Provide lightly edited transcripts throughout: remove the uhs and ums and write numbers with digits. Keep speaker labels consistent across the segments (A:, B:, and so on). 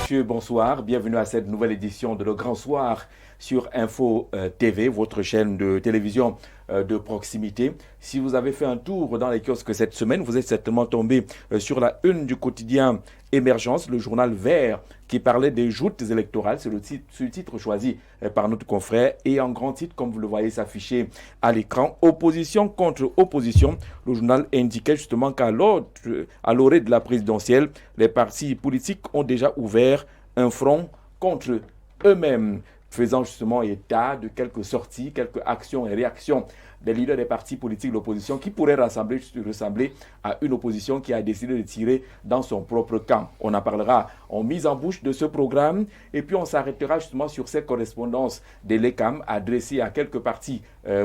A: messieurs, bonsoir. Bienvenue à cette nouvelle édition de Le Grand Soir sur Info TV, votre chaîne de télévision de proximité. Si vous avez fait un tour dans les kiosques cette semaine, vous êtes certainement tombé sur la une du quotidien Émergence, le journal vert qui parlait des joutes électorales. C'est le titre choisi par notre confrère. Et en grand titre, comme vous le voyez s'afficher à l'écran, opposition contre opposition. Le journal indiquait justement qu'à l'orée de la présidentielle, les partis politiques ont déjà ouvert un front contre eux-mêmes, faisant justement état de quelques sorties, quelques actions et réactions des leaders des partis politiques de l'opposition qui pourraient ressembler à une opposition qui a décidé de tirer dans son propre camp. On en parlera en mise en bouche de ce programme et puis on s'arrêtera justement sur cette correspondance des LECAM adressée à quelques partis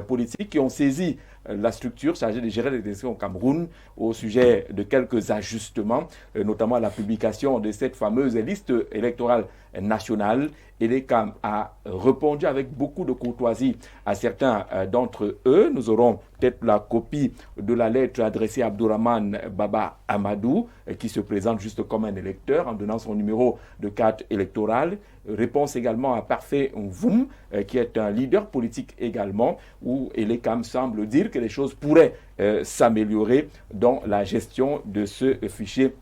A: politiques qui ont saisi la structure chargée de gérer les élections au Cameroun au sujet de quelques ajustements, notamment la publication de cette fameuse liste électorale nationale. Et l'ECAM a répondu avec beaucoup de courtoisie à certains d'entre eux. Nous aurons peut-être la copie de la lettre adressée à Abdourahmane Baba Amadou, qui se présente juste comme un électeur en donnant son numéro de carte électorale. Réponse également à Parfait Nvoum, qui est un leader politique également, où l'ECAM semble dire que les choses pourraient s'améliorer dans la gestion de ce fichier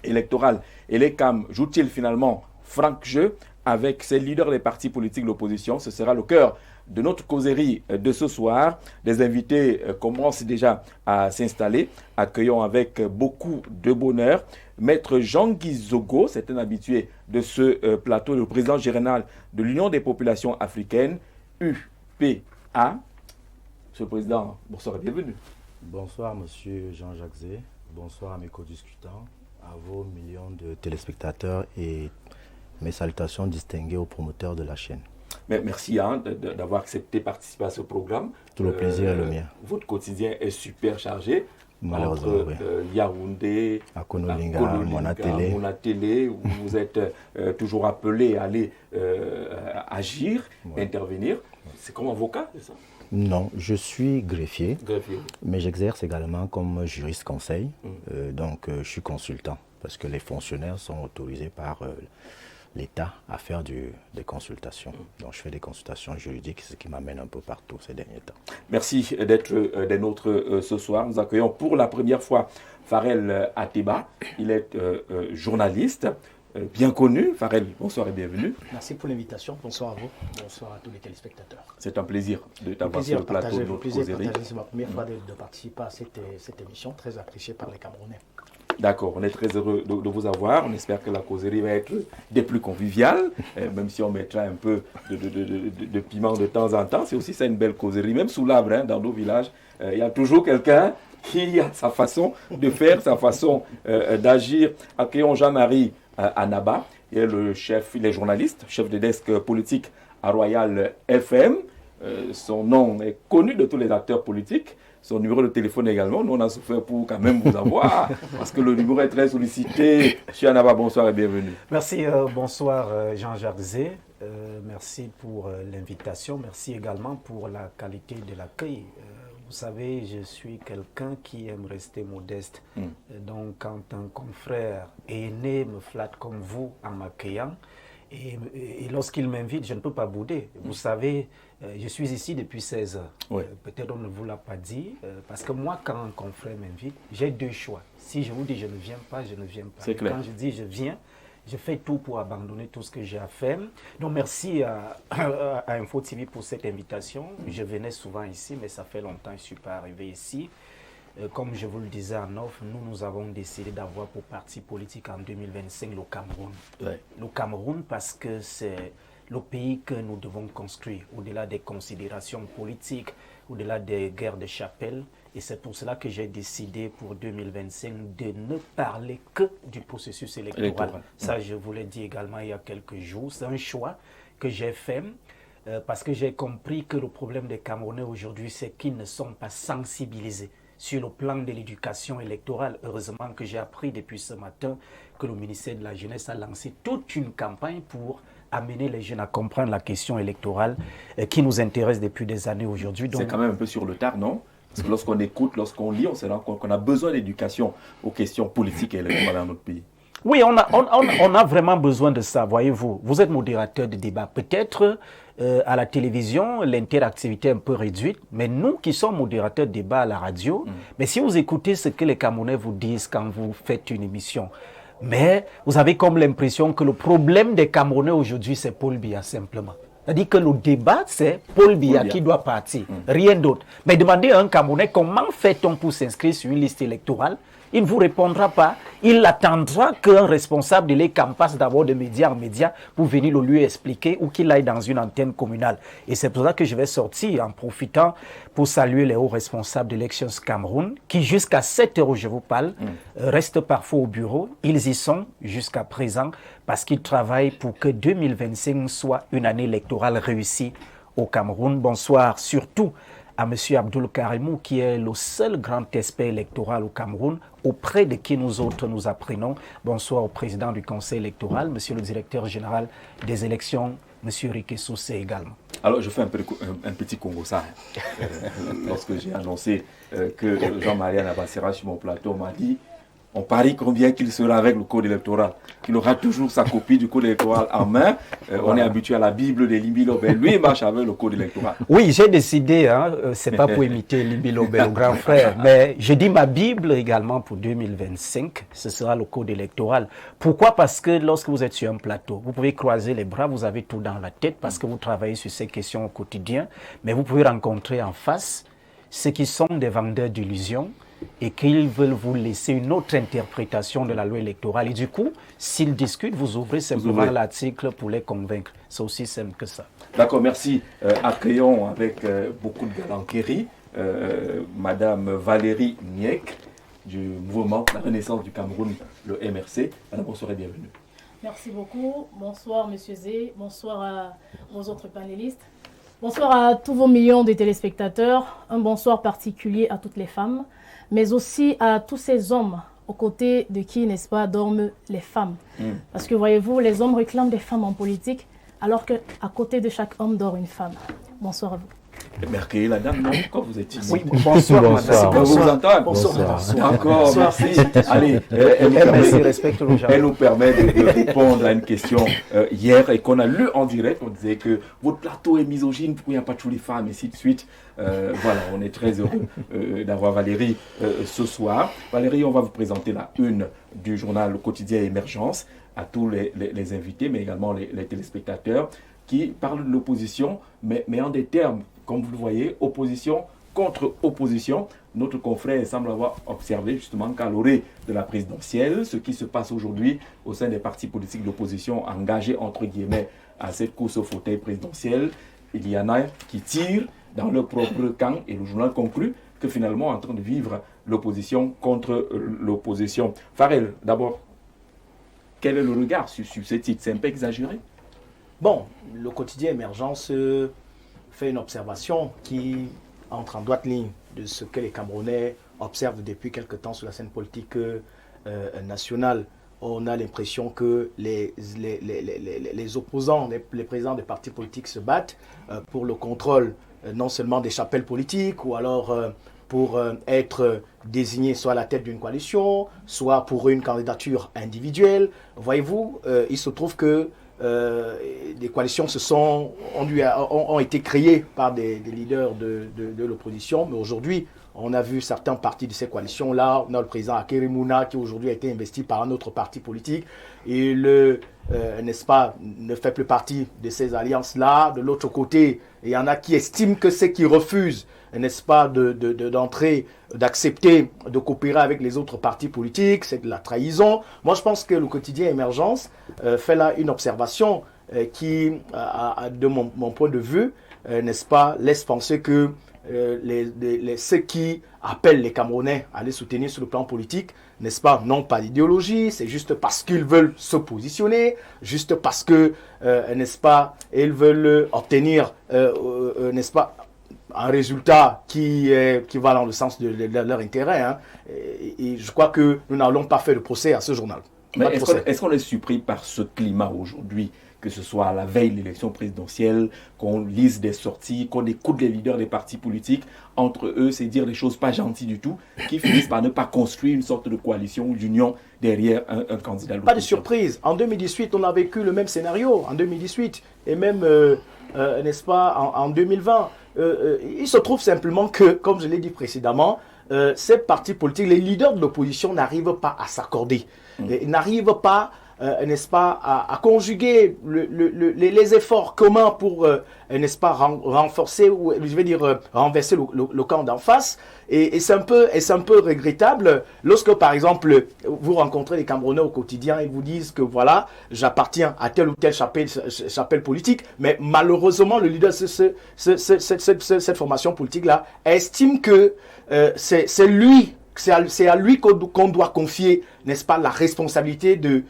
A: électoral. Et l'ECAM joue-t-il finalement franc jeu avec ces leaders des partis politiques de l'opposition? Ce sera le cœur de notre causerie de ce soir. Les invités commencent déjà à s'installer. Accueillons avec beaucoup de bonheur Maître Jean-Guy Zogo, c'est un habitué de ce plateau, le président général de l'Union des populations africaines, UPA. Monsieur le Président, bonsoir et bienvenue.
B: Bonsoir, monsieur Jean-Jacques Zé. Bonsoir à mes co-discutants, à vos millions de téléspectateurs et mes salutations distinguées aux promoteurs de la chaîne.
A: Mais merci d'avoir accepté de participer à ce programme.
B: Tout le plaisir est le mien.
A: Votre quotidien est super chargé.
B: Malheureusement,
A: entre Yaoundé,
B: à Konolinga,
A: Monatélé, où vous êtes toujours appelé à aller agir, intervenir. C'est comme avocat, c'est ça?
B: Non, je suis greffier, mais j'exerce également comme juriste conseil. Donc, je suis consultant parce que les fonctionnaires sont autorisés par l'État à faire des consultations. Donc je fais des consultations juridiques, ce qui m'amène un peu partout ces derniers temps.
A: Merci d'être des nôtres ce soir. Nous accueillons pour la première fois Farel Ateba. Il est journaliste, bien connu. Farel, bonsoir et bienvenue.
C: Merci pour l'invitation. Bonsoir à vous. Bonsoir à tous les téléspectateurs.
A: C'est un plaisir de t'avoir sur le plateau de notre causerie.
C: C'est ma première fois de participer à cette émission, très appréciée par les Camerounais.
A: D'accord, on est très heureux de vous avoir. On espère que la causerie va être des plus conviviales, même si on mettra un peu de piment de temps en temps. C'est aussi ça une belle causerie. Même sous l'arbre, dans nos villages, il y a toujours quelqu'un qui a sa façon de faire, sa façon d'agir. Accueillons Jean-Marie Anaba, il est il est journaliste, chef de desk politique à Royal FM. Son nom est connu de tous les acteurs politiques. Son numéro de téléphone également, nous on a souffert pour quand même vous avoir, parce que le numéro est très sollicité. Monsieur Anaba, bonsoir et bienvenue.
C: Merci, bonsoir Jean-Jacques Zé. Merci pour l'invitation, merci également pour la qualité de l'accueil. Vous savez, je suis quelqu'un qui aime rester modeste. Donc quand un confrère aîné me flatte comme vous en m'accueillant, et lorsqu'il m'invite, je ne peux pas bouder. Vous savez, je suis ici depuis 16 heures.
A: Oui.
C: Peut-être on ne vous l'a pas dit, parce que moi, quand un confrère m'invite, j'ai deux choix. Si je vous dis je ne viens pas, je ne viens pas.
A: C'est clair.
C: Quand je dis je viens, je fais tout pour abandonner tout ce que j'ai à faire. Donc merci à Info TV pour cette invitation. Je venais souvent ici, mais ça fait longtemps que je ne suis pas arrivé ici. Comme je vous le disais en offre, nous avons décidé d'avoir pour parti politique en 2025 le Cameroun.
A: Ouais.
C: Le Cameroun parce que c'est le pays que nous devons construire, au-delà des considérations politiques, au-delà des guerres de chapelle. Et c'est pour cela que j'ai décidé pour 2025 de ne parler que du processus électoral. Ça, je vous l'ai dit également il y a quelques jours. C'est un choix que j'ai fait parce que j'ai compris que le problème des Camerounais aujourd'hui, c'est qu'ils ne sont pas sensibilisés sur le plan de l'éducation électorale. Heureusement que j'ai appris depuis ce matin que le ministère de la Jeunesse a lancé toute une campagne pour amener les jeunes à comprendre la question électorale qui nous intéresse depuis des années aujourd'hui.
A: C'est quand même un peu sur le tard, non? Parce que lorsqu'on écoute, lorsqu'on lit, on se rend compte qu'on a besoin d'éducation aux questions politiques et électorales dans notre pays.
C: Oui, on a vraiment besoin de ça, voyez-vous. Vous êtes modérateur de débat. Peut-être à la télévision, l'interactivité est un peu réduite, mais nous qui sommes modérateurs de débat à la radio, mais si vous écoutez ce que les Camerounais vous disent quand vous faites une émission, mais vous avez comme l'impression que le problème des Camerounais aujourd'hui, c'est Paul Biya simplement. C'est-à-dire que le débat, c'est Paul Biya qui doit partir, rien d'autre. Mais demandez à un Camerounais comment fait-on pour s'inscrire sur une liste électorale, il ne vous répondra pas. Il attendra qu'un responsable de l'ECAM passe d'abord de média en média pour venir le lui expliquer ou qu'il aille dans une antenne communale. Et c'est pour ça que je vais sortir en profitant pour saluer les hauts responsables d'Elections Cameroun qui jusqu'à 7 heures où je vous parle restent parfois au bureau. Ils y sont jusqu'à présent parce qu'ils travaillent pour que 2025 soit une année électorale réussie au Cameroun. Bonsoir surtout à M. Abdoul Karimou, qui est le seul grand expert électoral au Cameroun, auprès de qui nous autres nous apprenons. Bonsoir au président du conseil électoral, M. le directeur général des élections, M. Riké Soussé également.
A: Alors, je fais un petit Congo ça. Lorsque j'ai annoncé que Jean-Marie Nabassera sur mon plateau m'a dit on parie combien qu'il sera avec le code électoral, qu'il aura toujours sa copie du code électoral en main. On est habitué à la Bible de Limbi Lobé. Lui, il marche avec le code électoral.
C: Oui, j'ai décidé, c'est pas pour imiter Limbi Lobé, le grand frère, mais je dis ma Bible également pour 2025, ce sera le code électoral. Pourquoi? Parce que lorsque vous êtes sur un plateau, vous pouvez croiser les bras, vous avez tout dans la tête parce que vous travaillez sur ces questions au quotidien, mais vous pouvez rencontrer en face ceux qui sont des vendeurs d'illusions et qu'ils veulent vous laisser une autre interprétation de la loi électorale. Et du coup, s'ils discutent, vous ouvrez simplement l'article pour les convaincre. C'est aussi simple que ça.
A: D'accord, merci. Accueillons avec beaucoup de galanterie Madame Valérie Niek du mouvement La Renaissance du Cameroun, le MRC. Madame, bonsoir et bienvenue.
D: Merci beaucoup. Bonsoir, Monsieur Zé. Bonsoir à vos autres panélistes. Bonsoir à tous vos millions de téléspectateurs. Un bonsoir particulier à toutes les femmes, mais aussi à tous ces hommes aux côtés de qui, n'est-ce pas, dorment les femmes. Parce que voyez-vous, les hommes réclament des femmes en politique, alors qu'à côté de chaque homme dort une femme. Bonsoir à vous.
A: Mercredi, la dame, non, pourquoi vous êtes ici?
C: Oui, bonsoir, madame.
A: On vous entend.
C: Bonsoir.
A: D'accord, merci. Allez, elle nous permet de répondre à une question hier et qu'on a lu en direct. On disait que votre plateau est misogyne, pourquoi il n'y a pas tous les femmes, et ainsi de suite. Voilà, on est très heureux d'avoir Valérie ce soir. Valérie, on va vous présenter la une du journal quotidien Émergence à tous les invités, mais également les téléspectateurs qui parlent de l'opposition, mais en des termes, comme vous le voyez, opposition contre opposition. Notre confrère semble avoir observé justement qu'à l'orée de la présidentielle, ce qui se passe aujourd'hui au sein des partis politiques d'opposition engagés entre guillemets à cette course au fauteuil présidentiel, il y en a qui tirent dans leur propre camp et le journal conclut que finalement en train de vivre l'opposition contre l'opposition. Farel, d'abord, quel est le regard sur ce titre? C'est un peu exagéré?
E: Bon, le quotidien Émergence fait une observation qui entre en droite ligne de ce que les Camerounais observent depuis quelque temps sur la scène politique nationale. On a l'impression que les opposants, les présidents des partis politiques se battent pour le contrôle non seulement des chapelles politiques ou alors pour être désignés soit à la tête d'une coalition, soit pour une candidature individuelle. Voyez-vous, il se trouve que des coalitions ont été créées par des leaders de l'opposition, mais aujourd'hui, on a vu certains partis de ces coalitions-là. On a le président Akéry Mouna qui aujourd'hui a été investi par un autre parti politique et n'est-ce pas, ne fait plus partie de ces alliances-là. De l'autre côté, il y en a qui estiment que ceux qui refusent, n'est-ce pas, d'entrer, d'accepter, de coopérer avec les autres partis politiques, c'est de la trahison. Moi, je pense que le quotidien Émergence fait là une observation qui, de mon point de vue, n'est-ce pas, laisse penser que ceux qui appellent les Camerounais à les soutenir sur le plan politique, n'est-ce pas, n'ont pas d'idéologie, c'est juste parce qu'ils veulent se positionner, juste parce que, n'est-ce pas, ils veulent obtenir, n'est-ce pas, un résultat qui va dans le sens de leur intérêt. Hein. Et je crois que nous n'allons pas faire de procès à ce journal.
A: Mais est-ce qu'on est surpris par ce climat aujourd'hui, que ce soit à la veille de l'élection présidentielle, qu'on lise des sorties, qu'on écoute les leaders des partis politiques, entre eux, c'est dire des choses pas gentilles du tout, qui finissent par ne pas construire une sorte de coalition ou d'union derrière un candidat.
E: Pas de surprise. En 2018, on a vécu le même scénario, en 2018, et même, n'est-ce pas, en 2020. Il se trouve simplement que, comme je l'ai dit précédemment, ces partis politiques, les leaders de l'opposition n'arrivent pas à s'accorder. Ils n'arrivent pas, n'est-ce pas, à conjuguer les efforts communs pour, n'est-ce pas, renforcer, ou je vais dire renverser le camp d'en face. Et c'est un peu regrettable lorsque, par exemple, vous rencontrez les Camerounais au quotidien et vous disent que voilà, j'appartiens à telle ou telle chapelle politique, mais malheureusement, le leader de cette formation politique-là estime que c'est à lui qu'on doit confier, n'est-ce pas, la responsabilité de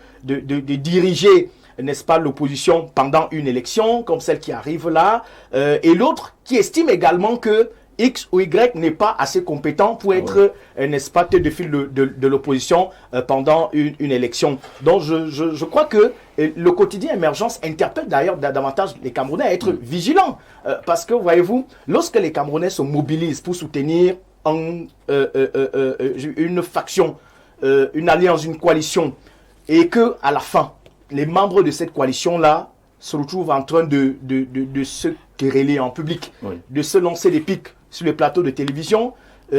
E: diriger, n'est-ce pas, l'opposition pendant une élection comme celle qui arrive là, et l'autre qui estime également que X ou Y n'est pas assez compétent pour être, n'est-ce pas, tête de file de l'opposition pendant une élection. Donc je crois que le quotidien Émergence interpelle d'ailleurs davantage les Camerounais à être vigilants, parce que, voyez-vous, lorsque les Camerounais se mobilisent pour soutenir une faction, une alliance, une coalition, et que à la fin, les membres de cette coalition-là se retrouvent en train de se quereller en public, de se lancer des pics sur les plateaux de télévision,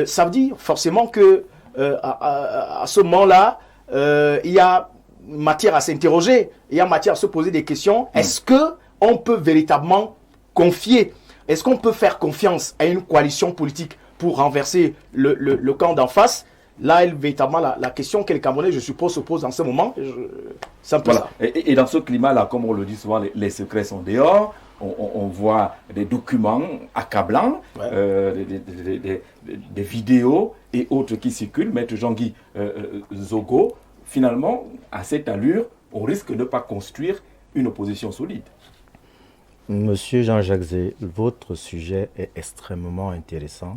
E: ça veut dire forcément que à ce moment-là, il y a matière à s'interroger, il y a matière à se poser des questions. Est-ce qu'on peut véritablement confier, est-ce qu'on peut faire confiance à une coalition politique pour renverser le camp d'en face? Là, véritablement, la question que les Camerounais, je suppose, se posent en ce moment. C'est un peu ça.
A: Et dans ce climat-là, comme on le dit souvent, les secrets sont dehors. On voit des documents accablants, des vidéos et autres qui circulent. Maître Jean-Guy Zogo, finalement, à cette allure, on risque de ne pas construire une opposition solide.
B: Monsieur Jean-Jacques Zé, votre sujet est extrêmement intéressant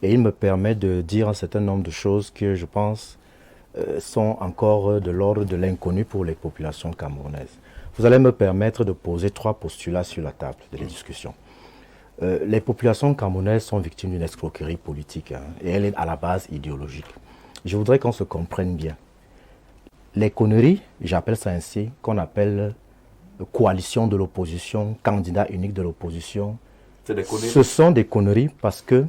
B: et il me permet de dire un certain nombre de choses que je pense sont encore de l'ordre de l'inconnu pour les populations camerounaises. Vous allez me permettre de poser 3 postulats sur la table de la discussion. Les populations camerounaises sont victimes d'une escroquerie politique et elle est à la base idéologique. Je voudrais qu'on se comprenne bien. Les conneries, j'appelle ça ainsi, qu'on appelle coalition de l'opposition, candidat unique de l'opposition, ce sont des conneries parce que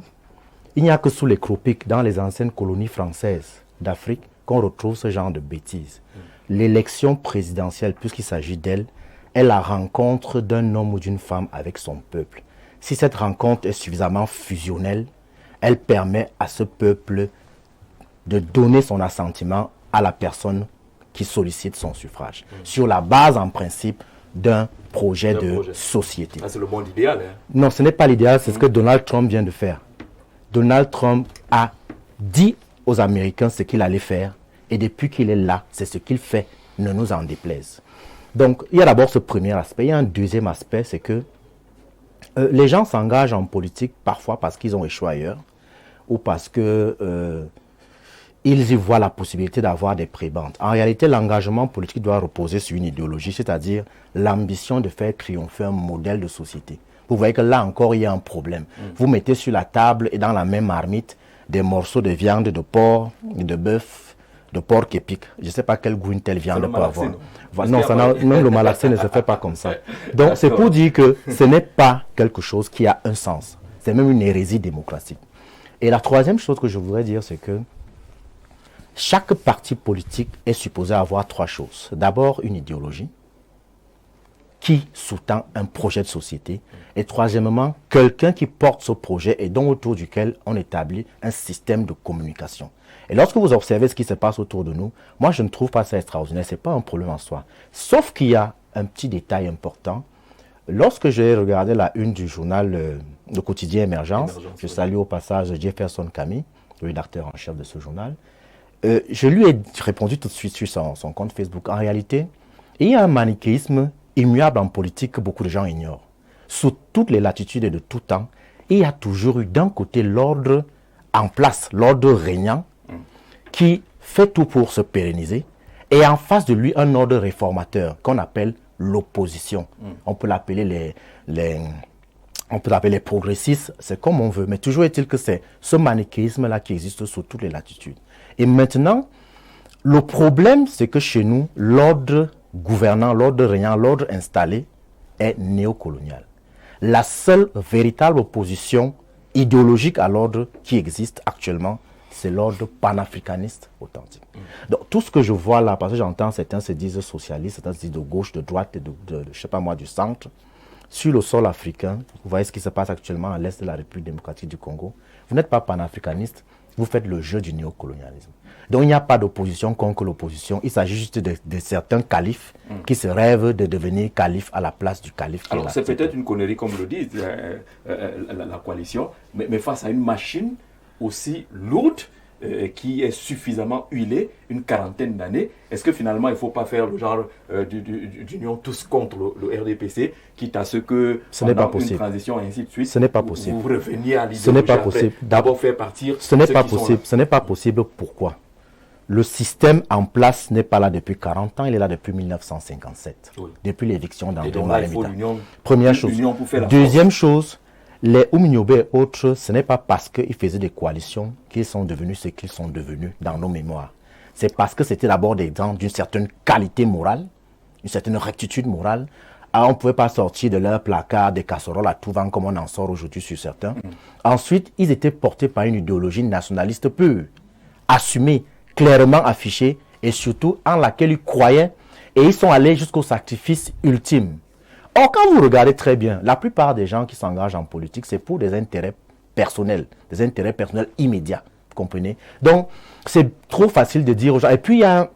B: il n'y a que sous les tropiques, dans les anciennes colonies françaises d'Afrique, qu'on retrouve ce genre de bêtises. L'élection présidentielle, puisqu'il s'agit d'elle, est la rencontre d'un homme ou d'une femme avec son peuple. Si cette rencontre est suffisamment fusionnelle, elle permet à ce peuple de donner son assentiment à la personne qui sollicite son suffrage, sur la base, en principe, d'un projet de société.
A: C'est le monde idéal.
B: Non, ce n'est pas l'idéal, c'est ce que Donald Trump vient de faire. Donald Trump a dit aux Américains ce qu'il allait faire. Et depuis qu'il est là, c'est ce qu'il fait, ne nous en déplaise. Donc, il y a d'abord ce premier aspect. Il y a un deuxième aspect, c'est que les gens s'engagent en politique parfois parce qu'ils ont échoué ailleurs ou parce que ils y voient la possibilité d'avoir des prébendes. En réalité, l'engagement politique doit reposer sur une idéologie, c'est-à-dire l'ambition de faire triompher un modèle de société. Vous voyez que là encore, il y a un problème. Vous mettez sur la table et dans la même marmite des morceaux de viande de porc, de bœuf, de porc épic. Je ne sais pas quel goût une telle viande peut avoir. Non, même le malaxé ne se fait pas comme ça. Donc, c'est pour dire que ce n'est pas quelque chose qui a un sens. C'est même une hérésie démocratique. Et la troisième chose que je voudrais dire, c'est que chaque parti politique est supposé avoir 3 choses. D'abord, une idéologie qui sous-tend un projet de société. Et troisièmement, quelqu'un qui porte ce projet et dont autour duquel on établit un système de communication. Et lorsque vous observez ce qui se passe autour de nous, moi je ne trouve pas ça extraordinaire, ce n'est pas un problème en soi. Sauf qu'il y a un petit détail important. Lorsque j'ai regardé la une du journal Le Quotidien Émergence, je salue au passage Jefferson Camille, le rédacteur en chef de ce journal, je lui ai répondu tout de suite sur son compte Facebook. En réalité, il y a un manichéisme immuable en politique que beaucoup de gens ignorent. Sous toutes les latitudes et de tout temps, il y a toujours eu d'un côté l'ordre en place, l'ordre régnant, qui fait tout pour se pérenniser, et en face de lui un ordre réformateur qu'on appelle l'opposition. On peut l'appeler on peut l'appeler les progressistes, c'est comme on veut, mais toujours est-il que c'est ce manichéisme-là qui existe sur toutes les latitudes. Et maintenant, le problème, c'est que chez nous, l'ordre gouvernant, l'ordre régnant, l'ordre installé est néocolonial. La seule véritable opposition idéologique à l'ordre qui existe actuellement, c'est l'ordre panafricaniste authentique. Donc tout ce que je vois là, parce que j'entends certains se disent socialistes, certains se disent de gauche, de droite, et je sais pas moi, du centre, sur le sol africain, vous voyez ce qui se passe actuellement à l'est de la République démocratique du Congo, vous n'êtes pas panafricaniste, vous faites le jeu du néocolonialisme. Donc il n'y a pas d'opposition contre l'opposition, il s'agit juste de certains califes qui se rêvent de devenir calife à la place du calife.
A: Alors c'est peut-être une connerie comme le dit la coalition, mais face à une machine aussi lourde, qui est suffisamment huilée, une quarantaine d'années, est-ce que finalement il ne faut pas faire le genre d'union tous contre le RDPC, quitte à ce que
B: ce n'est pas possible.
A: Une transition et ainsi de suite,
B: ce n'est pas possible.
A: Vous reveniez à l'idéologie,
B: ce n'est pas possible.
A: D'abord faire partir
B: ce n'est pas possible. Ce n'est pas possible. Pourquoi? Le système en place n'est pas là depuis 40 ans, il est là depuis 1957, depuis l'éviction d'André Malemita. Première chose. Deuxième chose, les Ouminiobé et autres, ce n'est pas parce qu'ils faisaient des coalitions qu'ils sont devenus ce qu'ils sont devenus dans nos mémoires. C'est parce que c'était d'abord des gens d'une certaine qualité morale, une certaine rectitude morale. Alors, on ne pouvait pas sortir de leur placard des casseroles à tout vent comme on en sort aujourd'hui sur certains. Ensuite, ils étaient portés par une idéologie nationaliste pure, assumée, clairement affichée et surtout en laquelle ils croyaient et ils sont allés jusqu'au sacrifice ultime. Or, quand vous regardez très bien, la plupart des gens qui s'engagent en politique, c'est pour des intérêts personnels immédiats, vous comprenez? Donc, c'est trop facile de dire aux gens. Et puis, il y a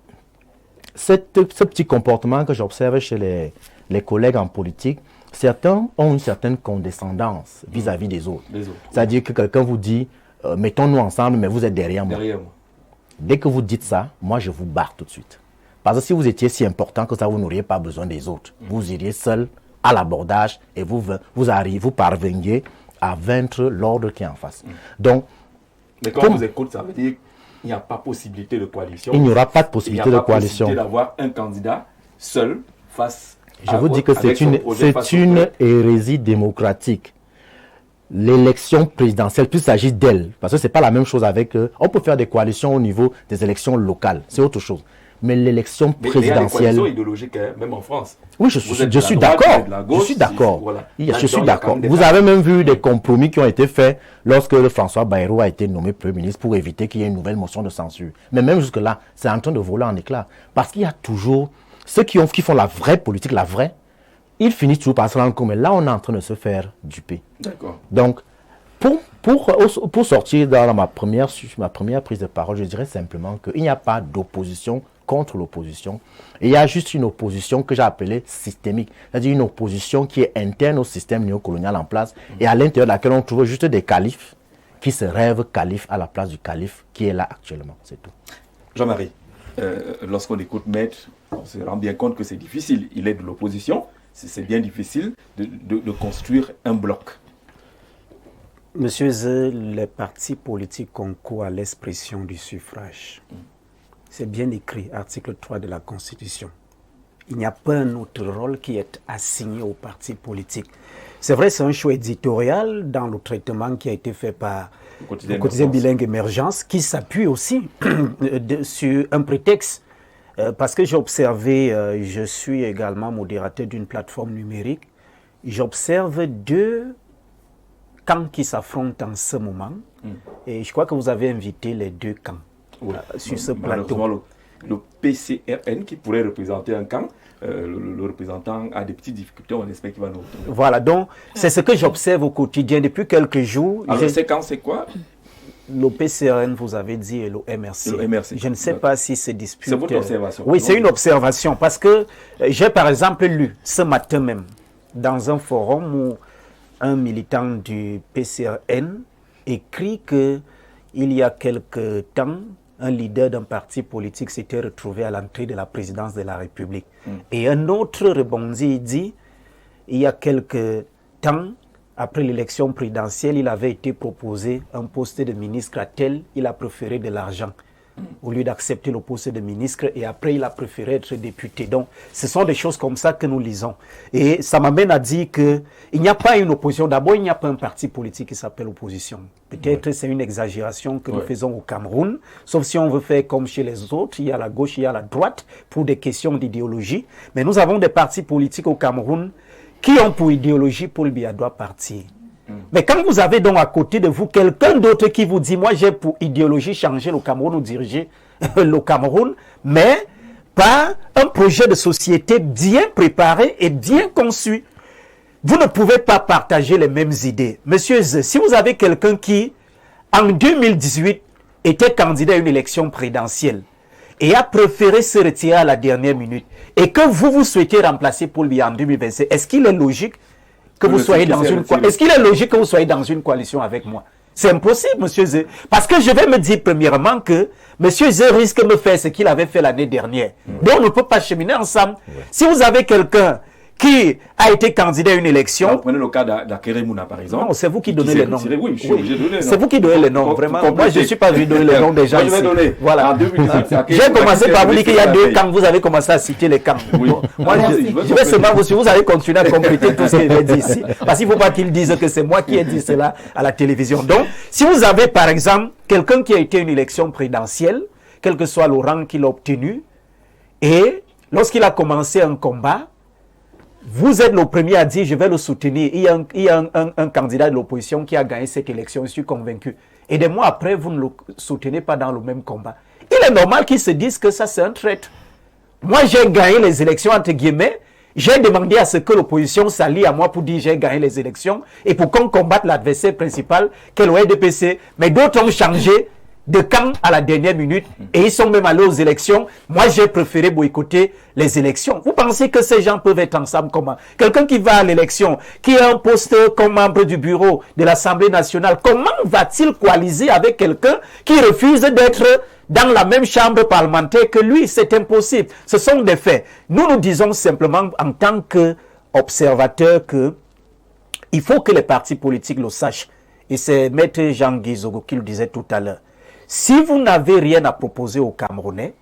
B: ce petit comportement que j'observe chez les collègues en politique. Certains ont une certaine condescendance vis-à-vis des autres. C'est-à-dire que quelqu'un vous dit, mettons-nous ensemble, mais vous êtes derrière moi. Dès que vous dites ça, moi, je vous barre tout de suite. Parce que si vous étiez si important que ça, vous n'auriez pas besoin des autres. Vous iriez seul à l'abordage et vous parveniez à vaincre l'ordre qui est en face. Donc,
A: mais quand on vous écoute, ça veut dire qu'il n'y a pas possibilité de coalition.
B: Il n'y aura pas de possibilité de coalition.
A: Il n'y a pas possibilité d'avoir un candidat seul face
B: à... Je vous dis que c'est une hérésie démocratique. L'élection présidentielle, plus il s'agit d'elle, parce que ce n'est pas la même chose avec... on peut faire des coalitions au niveau des élections locales, c'est autre chose. Mais l'élection présidentielle... Mais il y a des coalitions
A: idéologiques, même en France.
B: Oui, je suis d'accord. Je suis d'accord. Voilà. Je suis d'accord. Vous avez même vu des compromis qui ont été faits lorsque François Bayrou a été nommé Premier ministre pour éviter qu'il y ait une nouvelle motion de censure. Mais même jusque-là, c'est en train de voler en éclats. Parce qu'il y a toujours... Ceux qui font la vraie politique, la vraie, ils finissent toujours par se rendre compte. Mais là, on est en train de se faire duper.
A: D'accord.
B: Donc, pour sortir dans ma première prise de parole, je dirais simplement qu'il n'y a pas d'opposition contre l'opposition. Il y a juste une opposition que j'ai appelée systémique, c'est-à-dire une opposition qui est interne au système néocolonial en place et à l'intérieur de laquelle on trouve juste des califes qui se rêvent califes à la place du calife qui est là actuellement. C'est tout.
A: Jean-Marie, lorsqu'on écoute Maître, on se rend bien compte que c'est difficile. Il est de l'opposition, c'est bien difficile de construire un bloc.
C: Monsieur Zé, les partis politiques concourent à l'expression du suffrage. C'est bien écrit, article 3 de la Constitution. Il n'y a pas un autre rôle qui est assigné aux partis politiques. C'est vrai, c'est un choix éditorial dans le traitement qui a été fait par le quotidien bilingue Émergence, qui s'appuie aussi sur un prétexte. Parce que j'ai observé, je suis également modérateur d'une plateforme numérique, j'observe deux camps qui s'affrontent en ce moment. Et je crois que vous avez invité les deux camps. Oui. Sur ce plateau.
A: Le PCRN qui pourrait représenter un camp, le représentant a des petites difficultés, on espère qu'il va nous retrouver.
C: Voilà, donc c'est ce que j'observe au quotidien depuis quelques jours.
A: Alors ces camps, c'est quoi?
C: Le PCRN, vous avez dit, et le MRC.
A: Le MRC.
C: Je ne sais pas si c'est disputé.
A: C'est votre observation?
C: Oui, c'est une observation, parce que j'ai par exemple lu ce matin même, dans un forum où un militant du PCRN écrit qu'il y a quelque temps, un leader d'un parti politique s'était retrouvé à l'entrée de la présidence de la République. Et un autre rebondit, il dit, il y a quelque temps, après l'élection présidentielle, il avait été proposé un poste de ministre à tel, il a préféré de l'argent. au lieu d'accepter le poste de ministre, et après il a préféré être député. Donc ce sont des choses comme ça que nous lisons. Et ça m'amène à dire qu'il n'y a pas une opposition. D'abord, il n'y a pas un parti politique qui s'appelle opposition. Peut-être c'est une exagération que nous faisons au Cameroun, sauf si on veut faire comme chez les autres, il y a la gauche, il y a la droite, pour des questions d'idéologie. Mais nous avons des partis politiques au Cameroun qui ont pour idéologie Paul Biya doit partir. Mais quand vous avez donc à côté de vous quelqu'un d'autre qui vous dit, moi j'ai pour idéologie changer le Cameroun ou diriger le Cameroun, mais par un projet de société bien préparé et bien conçu, vous ne pouvez pas partager les mêmes idées. Monsieur Z, si vous avez quelqu'un qui, en 2018, était candidat à une élection présidentielle et a préféré se retirer à la dernière minute, et que vous souhaitez remplacer Paul Biya en 2025, est-ce qu'il est logique que vous soyez dans une coalition? Est-ce qu'il est logique que vous soyez dans une coalition avec moi? C'est impossible, monsieur Z. Parce que je vais me dire premièrement que monsieur Z risque de me faire ce qu'il avait fait l'année dernière. Donc on ne peut pas cheminer ensemble. Si vous avez quelqu'un qui a été candidat à une élection...
A: Alors, prenez le cas d'Akeremouna, par exemple.
C: Non, c'est vous qui donnez les noms.
A: Oui, je suis obligé de donner les noms.
C: C'est vous qui donnez les noms, vraiment. Moi, je ne suis pas venu donner les noms des gens.
A: Moi, je vais donner.
C: Voilà.
A: En 2018,
C: j'ai commencé par vous dire qu'il y a 2 camps. Vous avez commencé à citer les camps. Oui. Moi, je vais seulement vous allez continuer à compléter tout ce qu'il a dit ici. Parce qu'il ne faut pas qu'ils disent que c'est moi qui ai dit cela à la télévision. Donc, si vous avez, par exemple, quelqu'un qui a été à une élection présidentielle, quel que soit le rang qu'il a obtenu, et lorsqu'il a commencé un combat, vous êtes le premier à dire je vais le soutenir. Il y a un candidat de l'opposition qui a gagné cette élection, je suis convaincu. Et des mois après, vous ne le soutenez pas dans le même combat. Il est normal qu'ils se disent que ça c'est un traître. Moi j'ai gagné les élections entre guillemets. J'ai demandé à ce que l'opposition s'allie à moi pour dire j'ai gagné les élections et pour qu'on combatte l'adversaire principal qu'est le RDPC. Mais d'autres ont changé de camp à la dernière minute et ils sont même allés aux élections. Moi, j'ai préféré boycotter les élections. Vous pensez que ces gens peuvent être ensemble comment? Quelqu'un qui va à l'élection, qui a un poste comme membre du bureau de l'Assemblée nationale, comment va-t-il coaliser avec quelqu'un qui refuse d'être dans la même chambre parlementaire que lui? C'est impossible. Ce sont des faits. Nous disons simplement en tant qu'observateurs que il faut que les partis politiques le sachent. Et c'est Maître Jean Guizogo qui le disait tout à l'heure. Si vous n'avez rien à proposer aux Camerounais,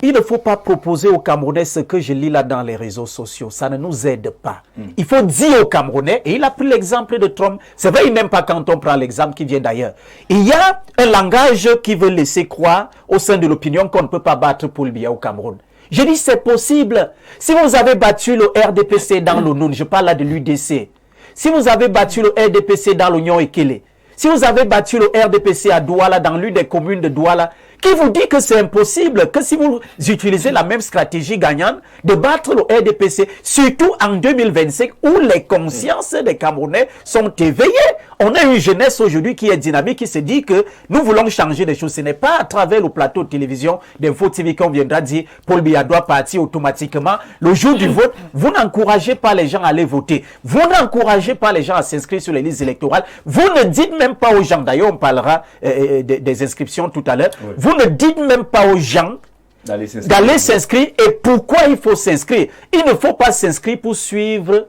C: il ne faut pas proposer aux Camerounais ce que je lis là dans les réseaux sociaux. Ça ne nous aide pas. Il faut dire aux Camerounais, et il a pris l'exemple de Trump. C'est vrai, il n'aime pas quand on prend l'exemple qui vient d'ailleurs. Il y a un langage qui veut laisser croire au sein de l'opinion qu'on ne peut pas battre Paul Biya au Cameroun. Je dis c'est possible. Si vous avez battu le RDPC dans l'ONU, je parle là de l'UDC. Si vous avez battu le RDPC dans l'Union Ekele, si vous avez battu le RDPC à Douala, dans l'une des communes de Douala, qui vous dit que c'est impossible, que si vous utilisez la même stratégie gagnante, de battre le RDPC, surtout en 2025, où les consciences des Camerounais sont éveillées. On a une jeunesse aujourd'hui qui est dynamique, qui se dit que nous voulons changer les choses. Ce n'est pas à travers le plateau de télévision d'Info TV qu'on viendra dire Paul Biya doit partir automatiquement. Le jour du vote, vous n'encouragez pas les gens à aller voter. Vous n'encouragez pas les gens à s'inscrire sur les listes électorales. Vous ne dites même pas aux gens, d'ailleurs on parlera des inscriptions tout à l'heure, oui. Vous ne dites même pas aux gens d'aller s'inscrire. Et pourquoi il faut s'inscrire? Il ne faut pas s'inscrire pour suivre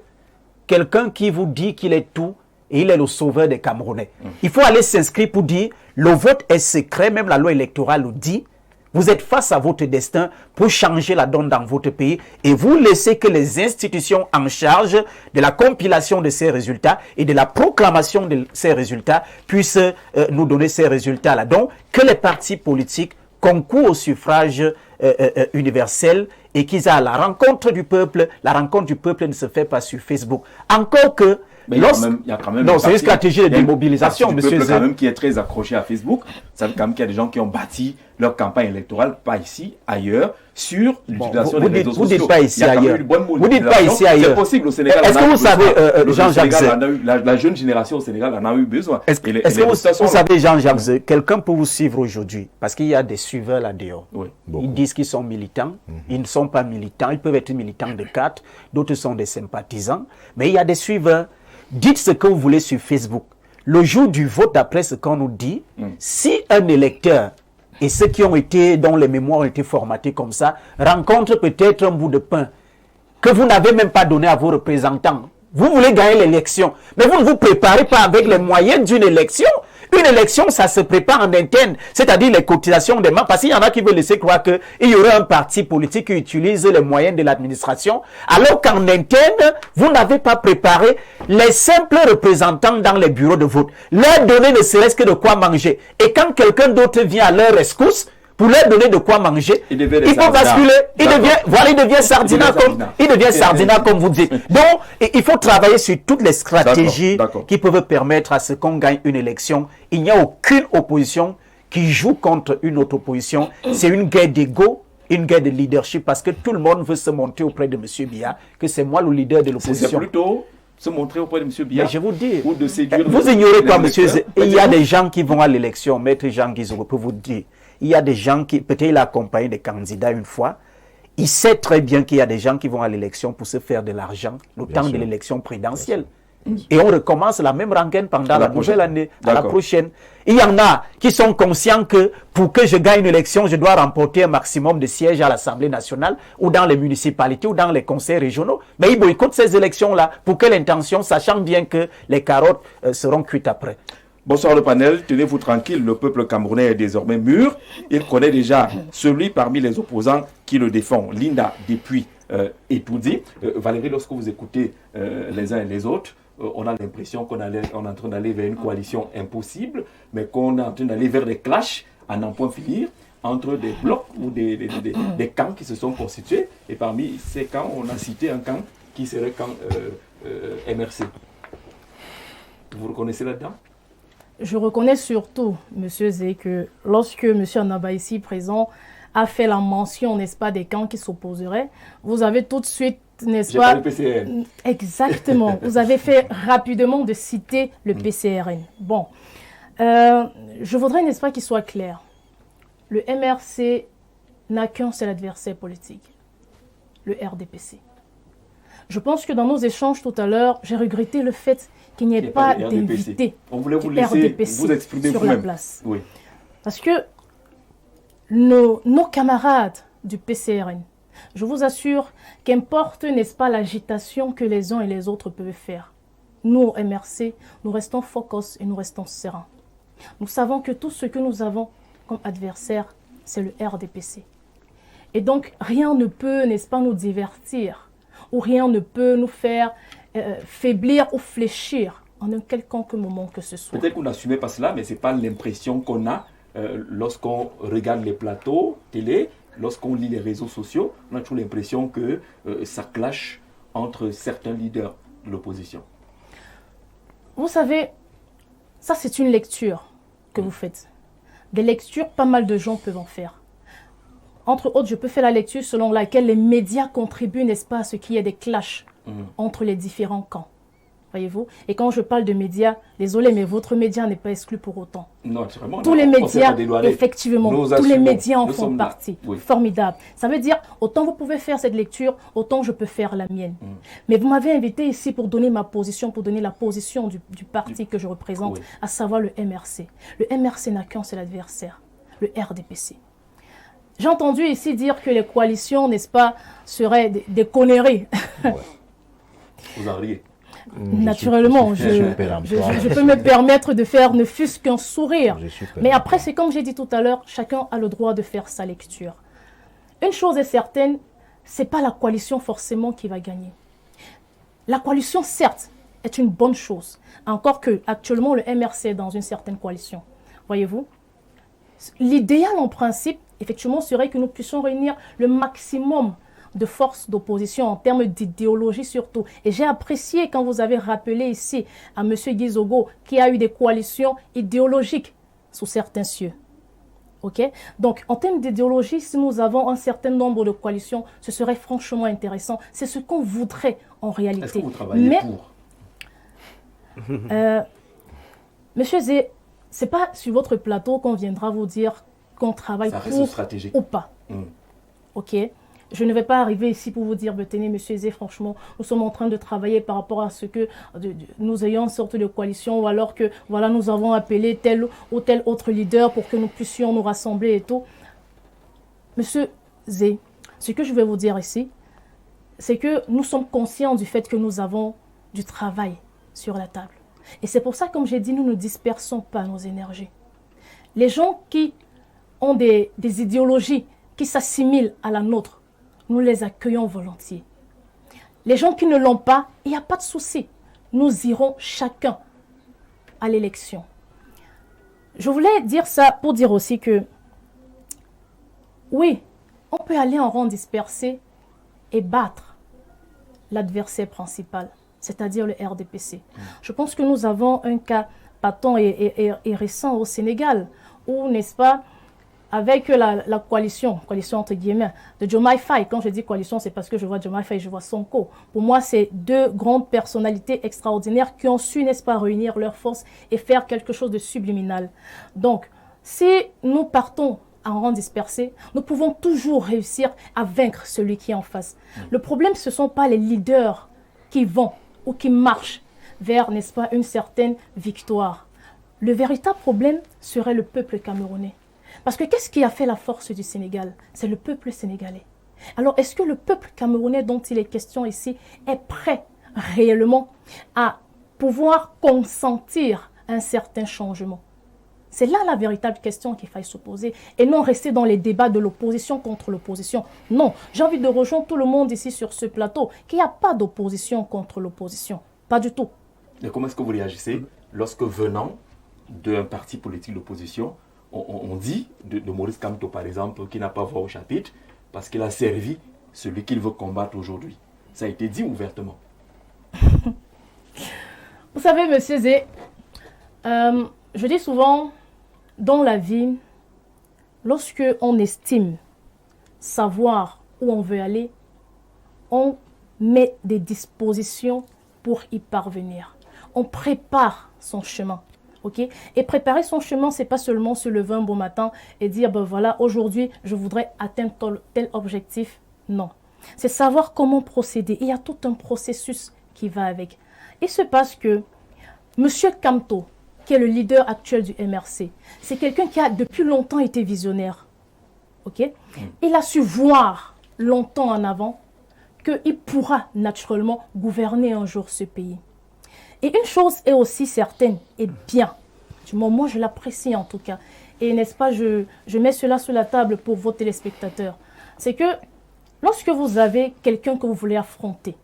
C: quelqu'un qui vous dit qu'il est tout et il est le sauveur des Camerounais. Il faut aller s'inscrire pour dire le vote est secret, même la loi électorale le dit. Vous êtes face à votre destin pour changer la donne dans votre pays et vous laissez que les institutions en charge de la compilation de ces résultats et de la proclamation de ces résultats puissent nous donner ces résultats-là. Donc, que les partis politiques concourent au suffrage universel et qu'ils aient à la rencontre du peuple. La rencontre du peuple ne se fait pas sur Facebook. Encore que
A: mais il y a quand même
C: non, c'est une stratégie de démobilisation, monsieur
A: Zé. Quand même qui est très accroché à Facebook. Ça veut quand même qu'il y a des gens qui ont bâti leur campagne électorale, pas ici, ailleurs, sur l'utilisation des réseaux sociaux.
C: Vous dites pas ici ailleurs.
A: Vous dites pas ici ailleurs. C'est possible au Sénégal.
C: Est-ce que vous savez, Jean-Jacques Zé,
A: la jeune génération au Sénégal en a eu besoin.
C: Est-ce que vous savez, Jean-Jacques Zé, quelqu'un peut vous suivre aujourd'hui parce qu'il y a des suiveurs là-dehors. Oui. Ils disent qu'ils sont militants. Ils ne sont pas militants. Ils peuvent être militants de cartes. D'autres sont des sympathisants. Mais il y a des suiveurs. Dites ce que vous voulez sur Facebook. Le jour du vote, d'après ce qu'on nous dit, si un électeur et ceux qui ont été, dont les mémoires ont été formatées comme ça, rencontrent peut-être un bout de pain que vous n'avez même pas donné à vos représentants. Vous voulez gagner l'élection, mais vous ne vous préparez pas avec les moyens d'une élection.
F: Une élection, ça se prépare en interne, c'est-à-dire les cotisations des membres, parce qu'il y en a qui veulent laisser croire qu'il y aurait un parti politique qui utilise les moyens de l'administration, alors qu'en interne, vous n'avez pas préparé les simples représentants dans les bureaux de vote. Leur donner ne serait-ce que de quoi manger. Et quand quelqu'un d'autre vient à leur rescousse, pour leur donner de quoi manger, il faut basculer, il devient sardinat comme vous dites. Donc, il faut travailler sur toutes les stratégies qui peuvent permettre à ce qu'on gagne une élection. Il n'y a aucune opposition qui joue contre une autre opposition. C'est une guerre d'ego, une guerre de leadership, parce que tout le monde veut se monter auprès de M. Biya, que c'est moi le leader de l'opposition.
A: C'est plutôt se montrer auprès de M. Biya.
F: Mais je vous dis,
A: ou de séduire
F: vous ignorez quoi, monsieur? Il y a des gens qui vont à l'élection, Maître Jean Guizou peut vous dire. Il y a des gens qui, peut-être il a accompagné des candidats une fois, il sait très bien qu'il y a des gens qui vont à l'élection pour se faire de l'argent, le temps de l'élection présidentielle. Et on recommence la même rengaine pendant la nouvelle année, à la prochaine. Il y en a qui sont conscients que pour que je gagne une élection, je dois remporter un maximum de sièges à l'Assemblée nationale ou dans les municipalités ou dans les conseils régionaux. Mais ils boycottent ces élections-là. Pour quelle intention, sachant bien que les carottes seront cuites après.
A: Bonsoir le panel, tenez-vous tranquille, le peuple camerounais est désormais mûr. Il connaît déjà celui parmi les opposants qui le défend. Linda depuis Etoudi. Valérie, lorsque vous écoutez les uns et les autres, on a l'impression qu'on est en train d'aller vers une coalition impossible, mais qu'on est en train d'aller vers des clashs à n'en point finir entre des blocs ou des camps qui se sont constitués. Et parmi ces camps, on a cité un camp qui serait camp MRC. Vous reconnaissez là-dedans?
D: Je reconnais surtout, M. Zé, que lorsque M. Anaba ici présent a fait la mention, n'est-ce pas, des camps qui s'opposeraient, vous avez tout de suite, n'est-ce pas,
A: le PCRN.
D: Exactement, vous avez fait rapidement de citer le PCRN. Bon, je voudrais, n'est-ce pas, qu'il soit clair. Le MRC n'a qu'un seul adversaire politique, le RDPC. Je pense que dans nos échanges tout à l'heure, j'ai regretté le fait qu'il n'y ait pas d'invité.
A: On voulait vous laisser vous exprimer
D: sur la place.
A: Oui.
D: Parce que nos camarades du PCRN, je vous assure qu'importe, n'est-ce pas, l'agitation que les uns et les autres peuvent faire, nous, au MRC, nous restons focus et nous restons sereins. Nous savons que tout ce que nous avons comme adversaire, c'est le RDPC. Et donc, rien ne peut, n'est-ce pas, nous divertir, ou rien ne peut nous faire faiblir ou fléchir en un quelconque moment que ce soit.
A: Peut-être qu'on n'assumait pas cela, mais ce n'est pas l'impression qu'on a lorsqu'on regarde les plateaux télé, lorsqu'on lit les réseaux sociaux. On a toujours l'impression que ça clash entre certains leaders de l'opposition.
D: Vous savez, ça c'est une lecture que vous faites. Des lectures, pas mal de gens peuvent en faire. Entre autres, je peux faire la lecture selon laquelle les médias contribuent, n'est-ce pas, à ce qu'il y ait des clashs entre les différents camps. Voyez-vous? Et quand je parle de médias, désolé, mais votre média n'est pas exclu pour autant.
A: Non, vraiment.
D: Tous les médias, effectivement, tous les médias en font partie. Oui. Formidable. Ça veut dire, autant vous pouvez faire cette lecture, autant je peux faire la mienne. Mais vous m'avez invité ici pour donner ma position, pour donner la position du parti que je représente, à savoir le MRC. Le MRC n'a qu'un seul adversaire, le RDPC. J'ai entendu ici dire que les coalitions, n'est-ce pas, seraient des conneries.
A: Ouais. Vous en riez.
D: Naturellement, je peux me permettre de faire ne fût-ce qu'un sourire. Mais après, c'est comme j'ai dit tout à l'heure, chacun a le droit de faire sa lecture. Une chose est certaine, ce n'est pas la coalition forcément qui va gagner. La coalition, certes, est une bonne chose. Encore que, actuellement, le MRC est dans une certaine coalition. Voyez-vous? L'idéal, en principe, effectivement, serait que nous puissions réunir le maximum de forces d'opposition en termes d'idéologie surtout. Et j'ai apprécié quand vous avez rappelé ici à M. Guizogo qu'il y a eu des coalitions idéologiques sous certains cieux. Okay? Donc, en termes d'idéologie, si nous avons un certain nombre de coalitions, ce serait franchement intéressant. C'est ce qu'on voudrait en réalité.
A: Est-ce que vous travaillez pour
D: Monsieur Zé, ce n'est pas sur votre plateau qu'on viendra vous dire qu'on travaille pour ou pas. Ok. Je ne vais pas arriver ici pour vous dire, tenez, monsieur Zé, franchement, nous sommes en train de travailler par rapport à ce que nous ayons une sorte de coalition, ou alors que, voilà, nous avons appelé tel ou tel autre leader pour que nous puissions nous rassembler et tout. Monsieur Zé, ce que je vais vous dire ici, c'est que nous sommes conscients du fait que nous avons du travail sur la table. Et c'est pour ça, comme j'ai dit, nous ne dispersons pas nos énergies. Les gens qui ont des idéologies qui s'assimilent à la nôtre, nous les accueillons volontiers. Les gens qui ne l'ont pas, il n'y a pas de souci. Nous irons chacun à l'élection. Je voulais dire ça pour dire aussi que, oui, on peut aller en rang dispersé et battre l'adversaire principal, c'est-à-dire le RDPC. Je pense que nous avons un cas patent et récent au Sénégal, où, n'est-ce pas, avec la coalition entre guillemets, de Diomaye Faye. Quand je dis coalition, c'est parce que je vois Diomaye Faye, je vois Sonko. Pour moi, c'est deux grandes personnalités extraordinaires qui ont su, n'est-ce pas, réunir leurs forces et faire quelque chose de subliminal. Donc, si nous partons en rang dispersé, nous pouvons toujours réussir à vaincre celui qui est en face. Le problème, ce ne sont pas les leaders qui vont ou qui marchent vers, n'est-ce pas, une certaine victoire. Le véritable problème serait le peuple camerounais. Parce que qu'est-ce qui a fait la force du Sénégal? C'est le peuple sénégalais. Alors, est-ce que le peuple camerounais dont il est question ici est prêt réellement à pouvoir consentir à un certain changement? C'est là la véritable question qu'il faille se poser et non rester dans les débats de l'opposition contre l'opposition. Non, j'ai envie de rejoindre tout le monde ici sur ce plateau qu'il n'y a pas d'opposition contre l'opposition. Pas du tout.
A: Et comment est-ce que vous réagissez lorsque venant d'un parti politique d'opposition, on dit de Maurice Kamto, par exemple, qui n'a pas voix au chapitre parce qu'il a servi celui qu'il veut combattre aujourd'hui? Ça a été dit ouvertement.
D: Vous savez, monsieur Zé, je dis souvent, dans la vie, lorsque on estime savoir où on veut aller, on met des dispositions pour y parvenir. On prépare son chemin. Okay? Et préparer son chemin, ce n'est pas seulement se lever un beau matin et dire, ben voilà, aujourd'hui, je voudrais atteindre tel objectif. Non. C'est savoir comment procéder. Il y a tout un processus qui va avec. Il se passe que M. Kamto, qui est le leader actuel du MRC, c'est quelqu'un qui a depuis longtemps été visionnaire. Okay? Il a su voir longtemps en avant qu'il pourra naturellement gouverner un jour ce pays. Et une chose est aussi certaine et bien, du moment je l'apprécie en tout cas, et n'est-ce pas, je mets cela sur la table pour vos téléspectateurs, c'est que lorsque vous avez quelqu'un que vous voulez affronter,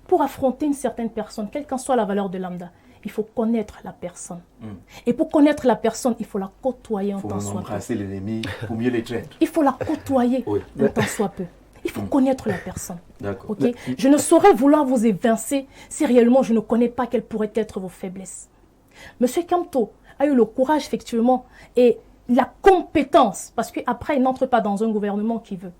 D: pour affronter une certaine personne, quelle qu'en soit la valeur de lambda, il faut connaître la personne. Et pour connaître la personne, il faut la côtoyer en tant soit peu.
A: Il faut embrasser l'ennemi pour mieux les traiter.
D: Il faut la côtoyer en tant soit peu. Il faut connaître la personne.
A: D'accord.
D: Okay? Je ne saurais vouloir vous évincer si réellement je ne connais pas quelles pourraient être vos faiblesses. Monsieur Kamto a eu le courage, effectivement, et la compétence, parce qu'après, il n'entre pas dans un gouvernement qui veut.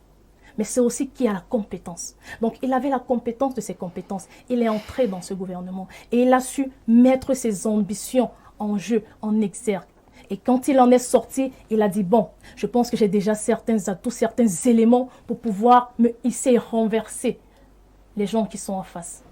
D: Mais c'est aussi qui a la compétence. Donc, il avait la compétence de ses compétences. Il est entré dans ce gouvernement et il a su mettre ses ambitions en jeu, en exergue. Et quand il en est sorti, il a dit, bon, je pense que j'ai déjà certains atouts, certains éléments pour pouvoir me hisser et renverser les gens qui sont en face.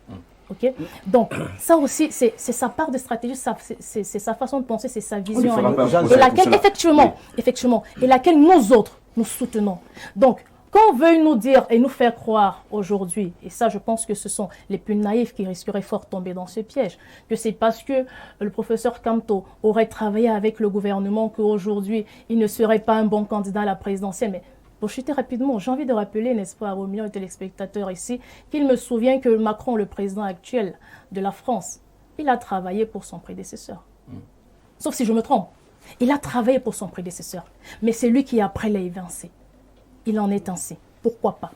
D: Okay? Donc, ça aussi, c'est sa part de stratégie, c'est sa façon de penser, c'est sa vision. Et laquelle, effectivement, et laquelle nous autres, nous soutenons. Donc, quand on veut nous dire et nous faire croire aujourd'hui, et ça je pense que ce sont les plus naïfs qui risqueraient fort de tomber dans ce piège, que c'est parce que le professeur Kamto aurait travaillé avec le gouvernement qu'aujourd'hui il ne serait pas un bon candidat à la présidentielle. Mais pour chuter rapidement, j'ai envie de rappeler, n'est-ce pas, aux millions de téléspectateurs ici, qu'il me souvient que Macron, le président actuel de la France, il a travaillé pour son prédécesseur. Sauf si je me trompe. Il a travaillé pour son prédécesseur. Mais c'est lui qui après l'a évincé. Il en est ainsi. Pourquoi pas?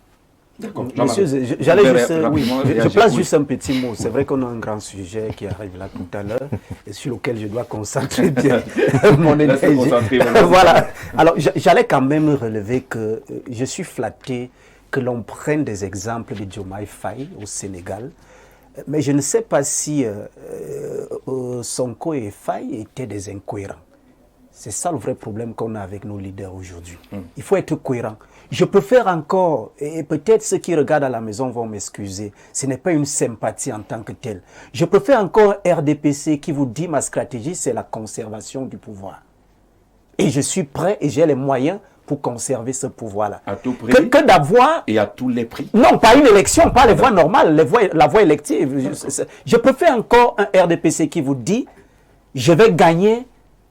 F: Monsieur, j'allais juste, je place juste un petit mot. C'est vrai qu'on a un grand sujet qui arrive là tout à l'heure et sur lequel je dois concentrer bien mon énergie. Voilà. Alors, j'allais quand même relever que je suis flatté que l'on prenne des exemples de Diomaye Faye au Sénégal. Mais je ne sais pas si Sonko et Faye étaient des incohérents. C'est ça le vrai problème qu'on a avec nos leaders aujourd'hui. Il faut être cohérent. Je préfère encore, et peut-être ceux qui regardent à la maison vont m'excuser, ce n'est pas une sympathie en tant que telle. Je préfère encore RDPC qui vous dit ma stratégie, c'est la conservation du pouvoir. Et je suis prêt et j'ai les moyens pour conserver ce pouvoir-là.
A: À tout prix.
F: Que d'avoir...
A: Et à tous les prix.
F: Non, pas une élection, pas les voies normales, la voie élective. Je préfère encore un RDPC qui vous dit, je vais gagner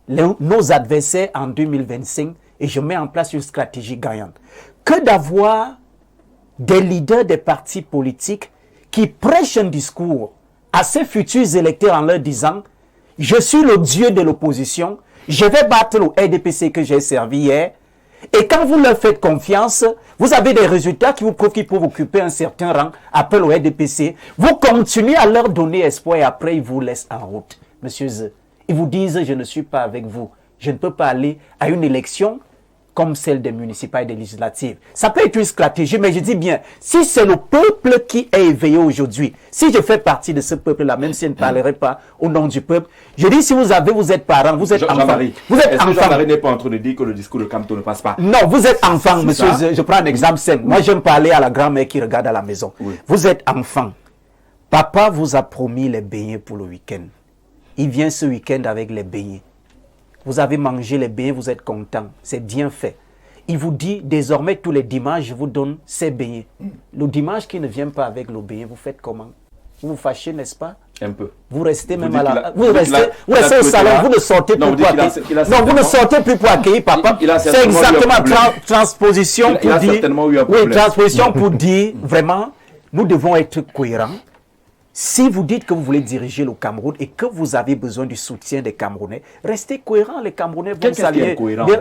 F: nos adversaires en 2025 et je mets en place une stratégie gagnante. Que d'avoir des leaders des partis politiques qui prêchent un discours à ces futurs électeurs en leur disant « Je suis le dieu de l'opposition, je vais battre le RDPC que j'ai servi hier. » Et quand vous leur faites confiance, vous avez des résultats qui vous prouvent qu'ils peuvent occuper un certain rang, appel au RDPC. Vous continuez à leur donner espoir et après ils vous laissent en route. Monsieur Z, ils vous disent « Je ne suis pas avec vous. Je ne peux pas aller à une élection comme celle des municipales et des législatives. » Ça peut être une stratégie, mais je dis bien, si c'est le peuple qui est éveillé aujourd'hui, si je fais partie de ce peuple-là, même si je ne parlerai pas au nom du peuple, je dis si vous êtes parent, vous êtes enfant. Vous êtes enfant.
A: Jean-Marie n'est pas en train de dire que le discours de Camto ne passe pas.
F: Non, vous êtes enfant, monsieur. Je prends un exemple simple. Moi, j'aime parler à la grand-mère qui regarde à la maison. Oui. Vous êtes enfant. Papa vous a promis les beignets pour le week-end. Il vient ce week-end avec les beignets. Vous avez mangé les beignets, vous êtes content. C'est bien fait. Il vous dit, désormais, tous les dimanches, je vous donne ces beignets. Le dimanche qui ne vient pas avec le beignet, vous faites comment? Vous vous fâchez, n'est-ce pas?
A: Un peu.
F: Vous restez même à la... Vous restez au salon, vous ne sortez plus pour accueillir... Non, vous ne sortez plus pour accueillir papa. C'est exactement transposition pour dire... Oui, transposition pour dire, vraiment, nous devons être cohérents. Si vous dites que vous voulez diriger le Cameroun et que vous avez besoin du soutien des Camerounais, restez cohérents, les Camerounais vont s'allier.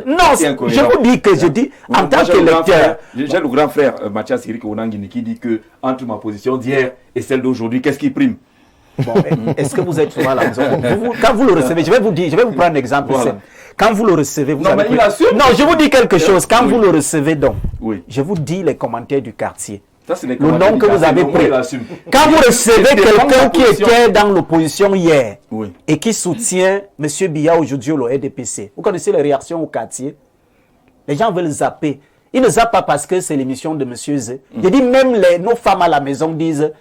F: Non, je vous dis que je dis, en tant qu'électeur...
A: J'ai le grand frère Mathias Sirik Onangini qui dit que entre ma position d'hier et celle d'aujourd'hui, qu'est-ce qui prime?
F: Bon, est-ce que vous êtes souvent à la maison? Quand vous le recevez, je vais vous prendre un exemple simple. Quand vous le recevez, vous avez... Non, je vous dis quelque chose. Quand vous le recevez donc, je vous dis les commentaires du quartier. Le nom que vous avez pris. Quand vous recevez quelqu'un qui était dans l'opposition hier et qui soutient M. Biya aujourd'hui au RDPC, vous connaissez les réactions au quartier? Les gens veulent zapper. Ils ne zappent pas parce que c'est l'émission de M. Z. Je dis même nos femmes à la maison disent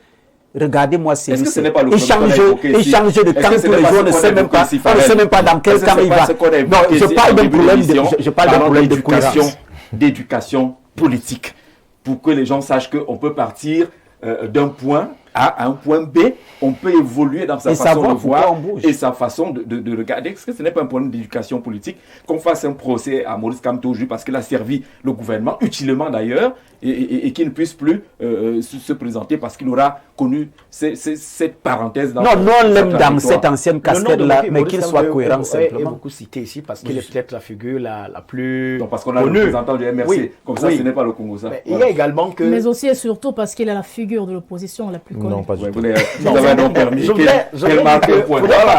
F: regardez-moi c'est lui. Il change de camp tous les jours, on ne sait même pas dans quel camp il va. Non, je parle d'un problème de cohérence.
A: D'éducation politique. Pour que les gens sachent qu'on peut partir d'un point A à un point B, on peut évoluer dans sa façon de voir et sa façon de regarder. Est-ce que ce n'est pas un problème d'éducation politique qu'on fasse un procès à Maurice Kamto aujourd'hui parce qu'il a servi le gouvernement, utilement d'ailleurs, et qu'il ne puisse plus se présenter parce qu'il aura connu cette parenthèse dans...
F: Non, on l'aime dans cette ancienne casquette-là, mais qu'il soit cohérent simplement.
E: Il est beaucoup cité ici parce qu'il est peut-être la figure la plus
A: donc parce qu'on a le représentant du MRC, comme ça ce n'est pas le Congo ça.
E: Il y a également que...
D: Mais aussi et surtout parce qu'il est la figure de l'opposition la plus connue.
B: Non, pas du tout.
A: Vous avez un nom permis.
E: Je voudrais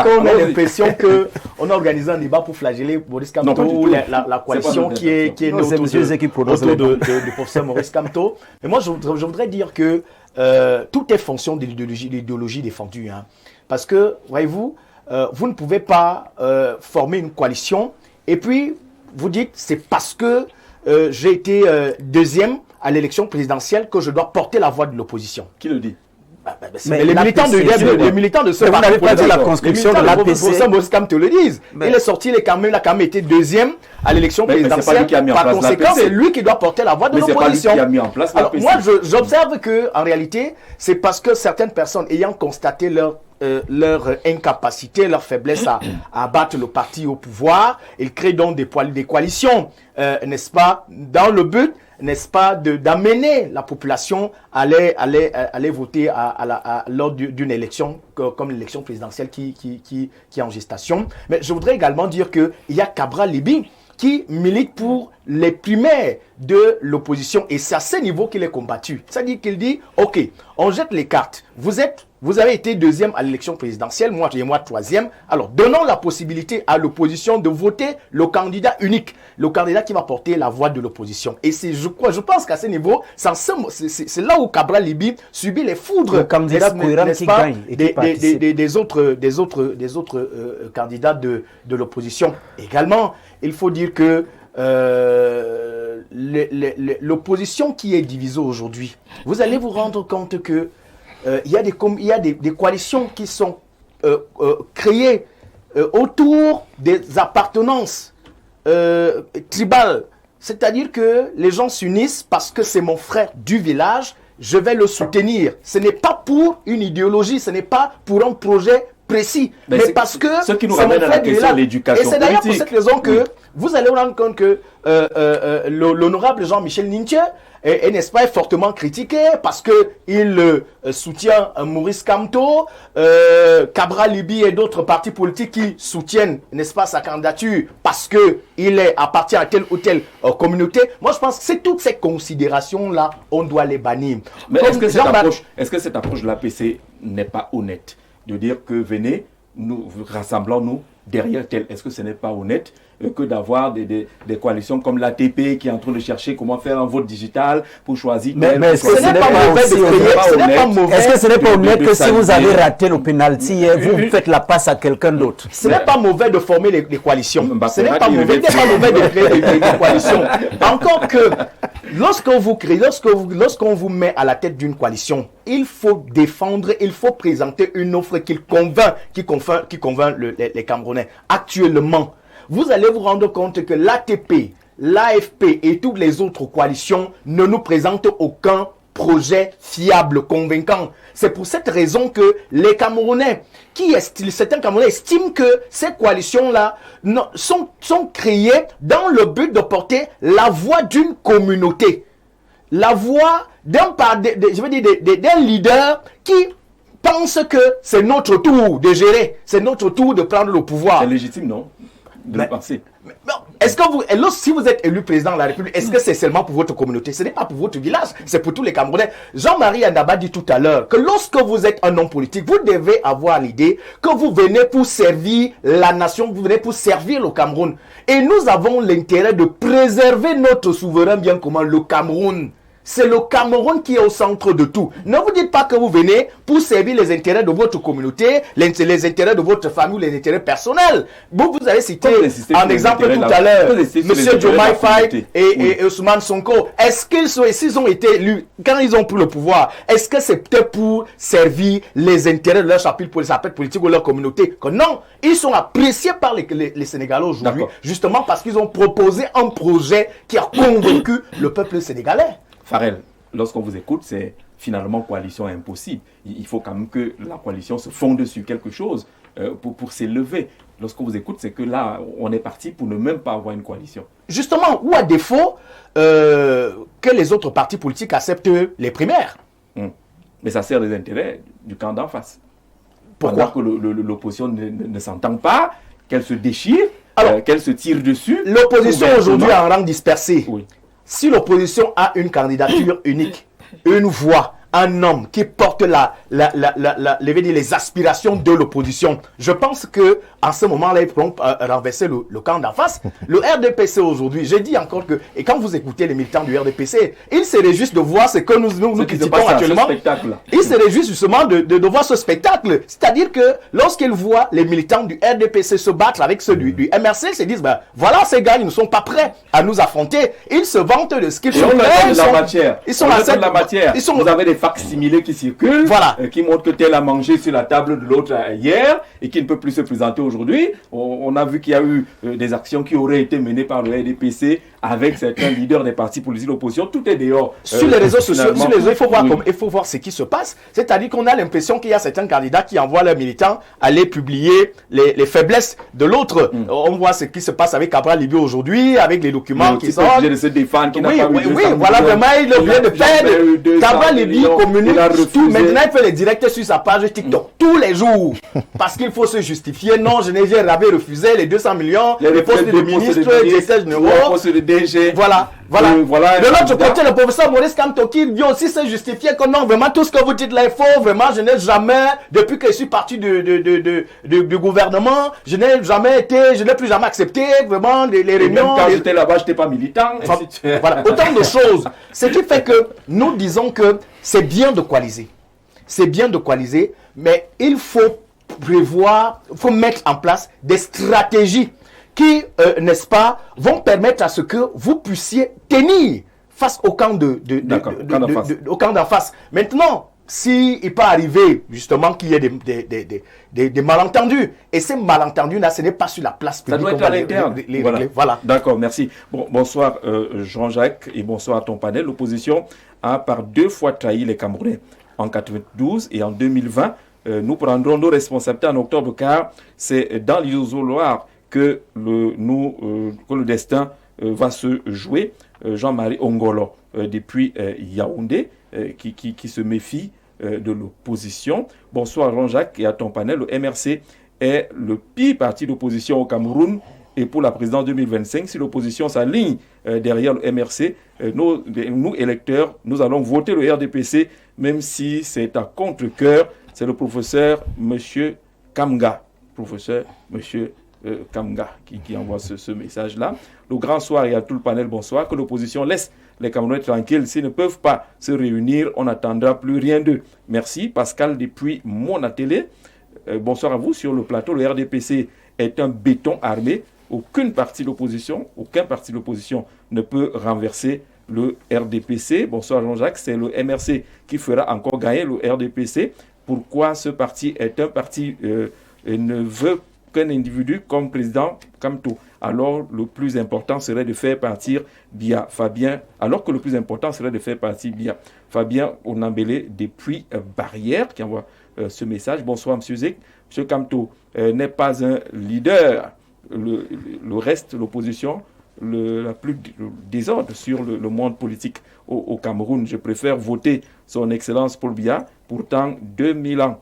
E: qu'on ait l'impression qu'on a organisé un débat pour flageller Maurice Kamto ou la coalition qui est autour du professeur Maurice Kamto. Mais moi, je voudrais dire que tout est fonction de l'idéologie défendue. Hein. Parce que, voyez-vous, vous ne pouvez pas former une coalition et puis vous dites c'est parce que j'ai été deuxième à l'élection présidentielle que je dois porter la voix de l'opposition.
A: Qui le dit?
E: Mais les militants de ce
F: parti, vous n'avez pas dit la conscription de l'APC.
E: Maurice Kamto le disent. Il est sorti, il a quand même été deuxième à l'élection présidentielle. Par conséquent, c'est lui qui doit porter la voix de l'opposition. Alors moi, j'observe que en réalité, c'est parce que certaines personnes ayant constaté leur incapacité, leur faiblesse à battre le parti au pouvoir, ils créent donc des coalitions, n'est-ce pas, dans le but, n'est-ce pas, d'amener la population à aller voter lors d'une élection comme l'élection présidentielle qui est en gestation. Mais je voudrais également dire qu'il y a Cabral Libi qui milite pour les primaires de l'opposition et c'est à ce niveau qu'il est combattu. C'est-à-dire qu'il dit, ok, on jette les cartes, vous avez été deuxième à l'élection présidentielle, moi troisième. Alors, donnons la possibilité à l'opposition de voter le candidat unique, le candidat qui va porter la voix de l'opposition. Et je pense qu'à ce niveau, c'est là où Cabral Libi subit les foudres,
F: le candidat qui gagne
E: des autres candidats de l'opposition. Également, il faut dire que l'opposition qui est divisée aujourd'hui, vous allez vous rendre compte que il y a des coalitions qui sont créées autour des appartenances tribales C'est-à-dire que les gens s'unissent parce que c'est mon frère du village, je vais le soutenir. Ce n'est pas pour une idéologie, ce n'est pas pour un projet précis, mais parce que
A: ce qui nous ramène à la question de l'éducation politique.
E: Et c'est d'ailleurs pour cette raison que vous allez vous rendre compte que l'honorable Jean-Michel Nintier n'est-ce pas, est fortement critiqué parce qu'il soutient Maurice Kamto, Cabral Libi et d'autres partis politiques qui soutiennent, n'est-ce pas, sa candidature parce qu'il appartient à telle ou telle communauté. Moi, je pense que c'est toutes ces considérations-là, on doit les bannir.
A: Mais est-ce que cette approche de l'APC n'est pas honnête? De dire que venez, nous rassemblons-nous derrière tel. Est-ce que ce n'est pas honnête que d'avoir des coalitions comme l'ATP qui est en train de chercher comment faire un vote digital pour choisir...
F: Mais est-ce que ce n'est pas mauvais Est-ce que ce n'est pas honnête que si vous avez raté le penalty, vous faites la passe à quelqu'un d'autre?
E: Ce n'est pas mauvais de former les coalitions. Ce n'est pas mauvais de créer des coalitions. Encore que lorsqu'on vous met à la tête d'une coalition, il faut défendre, il faut présenter une offre qui convainc les Camerounais. Actuellement, vous allez vous rendre compte que l'ATP, l'AFP et toutes les autres coalitions ne nous présentent aucun projet fiable, convaincant. C'est pour cette raison que les Camerounais, certains Camerounais estiment que ces coalitions-là sont créées dans le but de porter la voix d'une communauté. La voix d'un leader qui pense que c'est notre tour de gérer, c'est notre tour de prendre le pouvoir.
A: C'est légitime, non? De le penser.
E: Est-ce que si vous êtes élu président de la République, est-ce que c'est seulement pour votre communauté? Ce n'est pas pour votre village, c'est pour tous les Camerounais. Jean-Marie Andaba dit tout à l'heure que lorsque vous êtes un homme politique, vous devez avoir l'idée que vous venez pour servir la nation, vous venez pour servir le Cameroun. Et nous avons l'intérêt de préserver notre souverain bien commun, le Cameroun. C'est le Cameroun qui est au centre de tout. Ne vous dites pas que vous venez pour servir les intérêts de votre communauté, les intérêts de votre famille, les intérêts personnels. Vous avez cité un exemple tout à l'heure, M. Diomaye Faye et Ousmane Sonko. Est-ce s'ils ont été élus, quand ils ont pris le pouvoir, est-ce que c'était pour servir les intérêts de leur chapitre politique ou de leur communauté? Que non, ils sont appréciés par les Sénégalais aujourd'hui, justement parce qu'ils ont proposé un projet qui a convaincu le peuple sénégalais.
A: Farel, lorsqu'on vous écoute, c'est finalement coalition impossible. Il faut quand même que la coalition se fonde sur quelque chose pour s'élever. Lorsqu'on vous écoute, c'est que là, on est parti pour ne même pas avoir une coalition.
E: Justement, ou à défaut, que les autres partis politiques acceptent les primaires.
A: Mais ça sert les intérêts du camp d'en face.
E: Pourquoi?
A: Que l'opposition ne s'entend pas, qu'elle se déchire, qu'elle se tire dessus.
E: L'opposition aujourd'hui est en rang dispersé.
A: Oui.
E: Si l'opposition a une candidature unique, une voix, un homme qui porte les aspirations de l'opposition, je pense que en ce moment-là, ils pourront renverser le camp d'en face. Le RDPC aujourd'hui, j'ai dit encore que, et quand vous écoutez les militants du RDPC, ils se réjouissent de voir ce que nous critiquons actuellement. Ils se réjouissent justement de voir ce spectacle. C'est-à-dire que lorsqu'ils voient les militants du RDPC se battre avec ceux du MRC, ils se disent, ben, voilà, ces gars, ils ne sont pas prêts à nous affronter. Ils se vantent de ce qu'ils sont.
A: Ils sont à la matière. Vous avez des facsimilés qui circulent,
E: voilà,
A: qui montrent que tel a mangé sur la table de l'autre hier et qui ne peut plus se présenter aujourd'hui. On a vu qu'il y a eu des actions qui auraient été menées par le RDPC avec certains leaders des partis politiques de l'opposition. Tout est dehors.
E: Sur les réseaux sociaux, il faut voir ce qui se passe. C'est-à-dire qu'on a l'impression qu'il y a certains candidats qui envoient leurs militants aller publier les faiblesses de l'autre. On voit ce qui se passe avec Cabral Libi aujourd'hui, avec les documents qui sortent.
A: Obligé de se défendre, qui n'a pas
E: voilà, vraiment, il est obligé de perdre. Cabral Libi communique tout. Maintenant, il fait les directs sur sa page TikTok tous les jours. Parce qu'il faut se justifier. Non, je n'ai jamais refusé les 200 millions, les postes de ministre, des sièges de
A: DG.
E: Voilà. De l'autre côté, le professeur Maurice Kamto qui vient aussi se justifier que non, vraiment, tout ce que vous dites là est faux. Vraiment, je n'ai jamais, depuis que je suis parti du gouvernement, je n'ai plus jamais accepté vraiment les réunions.
A: Même quand j'étais là-bas, je n'étais pas militant.
E: Voilà, autant de choses. Ce qui fait que nous disons que c'est bien de coaliser. C'est bien de coaliser, mais il faut prévoir, il faut mettre en place des stratégies qui, n'est-ce pas, vont permettre à ce que vous puissiez tenir face au camp d'en face. Maintenant, s'il peut arriver justement qu'il y ait des malentendus. Et ces malentendus-là, ce n'est pas sur la place publique.
A: Ça doit être à l'interne.
E: Voilà.
A: D'accord, merci. Bonsoir Jean-Jacques et bonsoir à ton panel. L'opposition a par 2 fois trahi les Camerounais en 92 et en 2020. Nous prendrons nos responsabilités en octobre car c'est dans l'isoloir que le destin va se jouer. Jean-Marie Ongolo depuis Yaoundé qui se méfie de l'opposition. Bonsoir Jean-Jacques et à ton panel. Le MRC est le pire parti d'opposition au Cameroun et pour la présidence 2025. Si l'opposition s'aligne derrière le MRC, nous électeurs, nous allons voter le RDPC même si c'est à contre-cœur. C'est le professeur M. Kamga. Professeur M. Kamga qui envoie ce message-là. Le grand soir et à tout le panel, bonsoir. Que l'opposition laisse les Camerounais tranquilles. S'ils ne peuvent pas se réunir, on n'attendra plus rien d'eux. Merci. Pascal depuis Monatélé. Bonsoir à vous sur le plateau. Le RDPC est un béton armé. Aucun parti d'opposition ne peut renverser le RDPC. Bonsoir Jean-Jacques. C'est le MRC qui fera encore gagner le RDPC. Pourquoi ce parti est un parti et ne veut qu'un individu comme président Kamto. Alors le plus important serait de faire partir Bia Fabien. Alors que le plus important serait de faire partir Bia Fabien Onambélé depuis Barrière qui envoie ce message. Bonsoir M. Zek. M. Kamto n'est pas un leader. Le reste, l'opposition, la plus désordre sur le monde politique au Cameroun. Je préfère voter son Excellence Paul Biya. Pourtant, 2000 ans.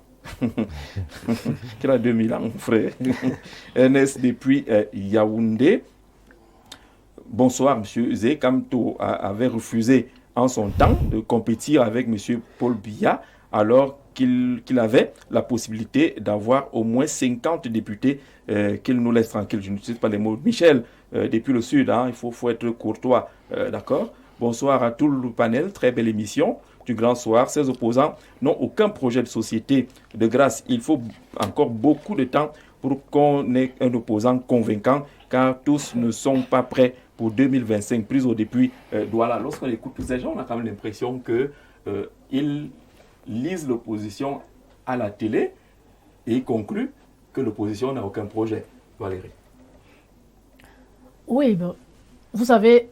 A: Quel a 2000 ans, mon frère? Ernest depuis Yaoundé. Bonsoir, M. Zé. Kamto avait refusé en son temps de compétir avec M. Paul Biya alors qu'il avait la possibilité d'avoir au moins 50 députés qu'il nous laisse tranquille. Je n'utilise pas les mots. Michel, depuis le Sud, hein, il faut être courtois, d'accord? Bonsoir à tout le panel, très belle émission du grand soir. Ces opposants n'ont aucun projet de société. De grâce, il faut encore beaucoup de temps pour qu'on ait un opposant convaincant, car tous ne sont pas prêts pour 2025, prise au début Douala. Lorsqu'on écoute tous ces gens, on a quand même l'impression qu'ils lisent l'opposition à la télé et ils concluent que l'opposition n'a aucun projet. Valérie.
D: Oui, ben, vous savez,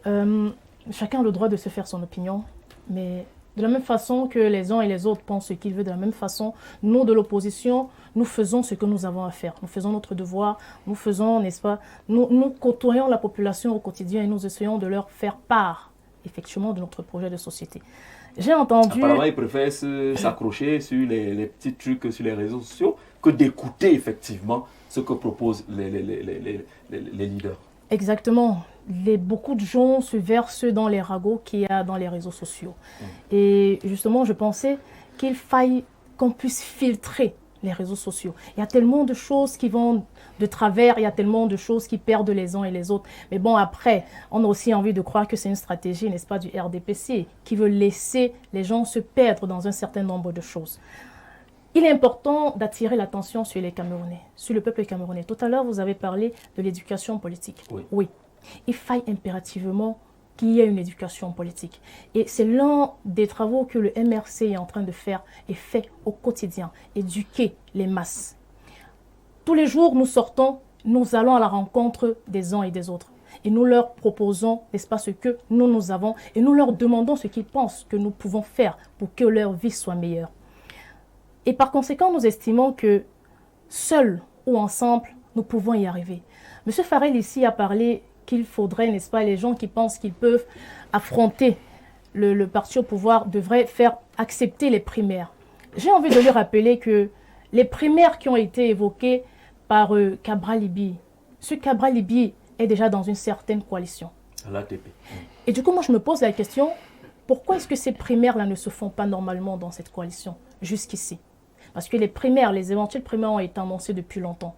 D: chacun a le droit de se faire son opinion, mais de la même façon que les uns et les autres pensent ce qu'ils veulent, de la même façon, nous de l'opposition, nous faisons ce que nous avons à faire. Nous faisons notre devoir, nous faisons, n'est-ce pas, nous côtoyons la population au quotidien et nous essayons de leur faire part, effectivement, de notre projet de société. J'ai entendu...
A: Apparemment, ils préfèrent s'accrocher sur les petits trucs sur les réseaux sociaux que d'écouter effectivement ce que proposent les leaders.
D: Exactement. Beaucoup de gens se versent dans les ragots qu'il y a dans les réseaux sociaux. Et justement, je pensais qu'il faille qu'on puisse filtrer les réseaux sociaux. Il y a tellement de choses qui vont de travers, il y a tellement de choses qui perdent les uns et les autres. Mais bon, après, on a aussi envie de croire que c'est une stratégie, n'est-ce pas, du RDPC, qui veut laisser les gens se perdre dans un certain nombre de choses. Il est important d'attirer l'attention sur les Camerounais, sur le peuple camerounais. Tout à l'heure, vous avez parlé de l'éducation politique. Oui. Il faille impérativement qu'il y ait une éducation politique. Et c'est l'un des travaux que le MRC est en train de faire et fait au quotidien, éduquer les masses. Tous les jours, nous sortons, nous allons à la rencontre des uns et des autres. Et nous leur proposons, n'est-ce pas, ce que nous avons, et nous leur demandons ce qu'ils pensent que nous pouvons faire pour que leur vie soit meilleure. Et par conséquent, nous estimons que seuls ou ensemble, nous pouvons y arriver. M. Farrell ici a parlé qu'il faudrait, n'est-ce pas, les gens qui pensent qu'ils peuvent affronter le parti au pouvoir devraient faire accepter les primaires. J'ai envie de lui rappeler que les primaires qui ont été évoquées par Cabral Libye, ce Cabral Libye est déjà dans une certaine coalition.
A: À l'ATP.
D: Et du coup, moi, je me pose la question, pourquoi est-ce que ces primaires-là ne se font pas normalement dans cette coalition jusqu'ici? Parce que les primaires, les éventuelles primaires ont été annoncées depuis longtemps.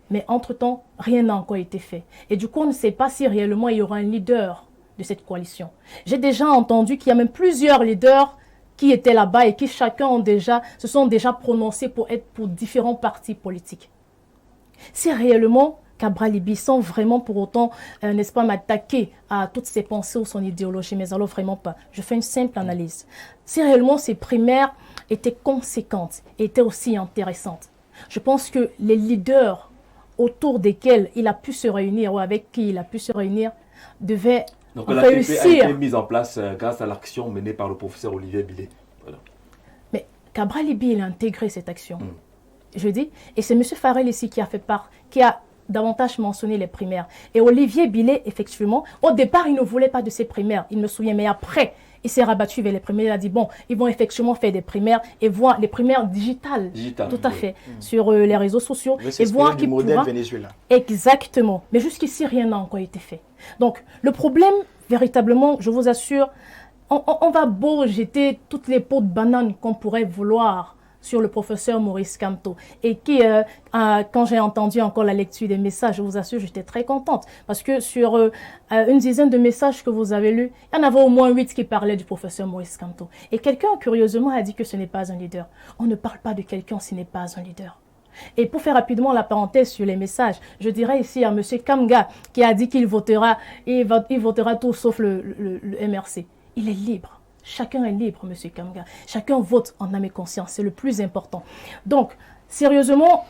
D: Mais entre-temps, rien n'a encore été fait. Et du coup, on ne sait pas si réellement il y aura un leader de cette coalition. J'ai déjà entendu qu'il y a même plusieurs leaders qui étaient là-bas et qui chacun se sont déjà prononcés pour être pour différents partis politiques. Si réellement Cabral Libye, sans vraiment pour autant, n'est-ce pas, m'attaquer à toutes ses pensées ou son idéologie, mais alors vraiment pas. Je fais une simple analyse. Si réellement ces primaires était conséquente, était aussi intéressante. Je pense que les leaders autour desquels il a pu se réunir ou avec qui il a pu se réunir devaient
A: donc,
D: réussir.
A: Donc a été mise en place grâce à l'action menée par le professeur Olivier Billet. Voilà.
D: Mais Cabral Libi, il a intégré cette action. Je dis, et c'est M. Farrell ici qui a fait part, qui a davantage mentionné les primaires. Et Olivier Billet, effectivement, au départ, il ne voulait pas de ces primaires, il me souvient, mais après, il s'est rabattu vers les primaires, il a dit, bon, ils vont effectivement faire des primaires et voir les primaires digitales, tout à fait, sur les réseaux sociaux.
E: Et voir
D: qui
E: modèle Venezuela.
D: Exactement. Mais jusqu'ici, rien n'a encore été fait. Donc, le problème, véritablement, je vous assure, on va beau jeter toutes les pots de banane qu'on pourrait vouloir sur le professeur Maurice Kamto. Et qui, quand j'ai entendu encore la lecture des messages, je vous assure, j'étais très contente. Parce que sur une dizaine de messages que vous avez lus, il y en avait au moins 8 qui parlaient du professeur Maurice Kamto. Et quelqu'un, curieusement, a dit que ce n'est pas un leader. On ne parle pas de quelqu'un s'il n'est pas un leader. Et pour faire rapidement la parenthèse sur les messages, je dirais ici à M. Kamga, qui a dit qu'il votera, il votera tout sauf le MRC. Il est libre. Chacun est libre, M. Kamga. Chacun vote en âme et conscience. C'est le plus important. Donc, sérieusement,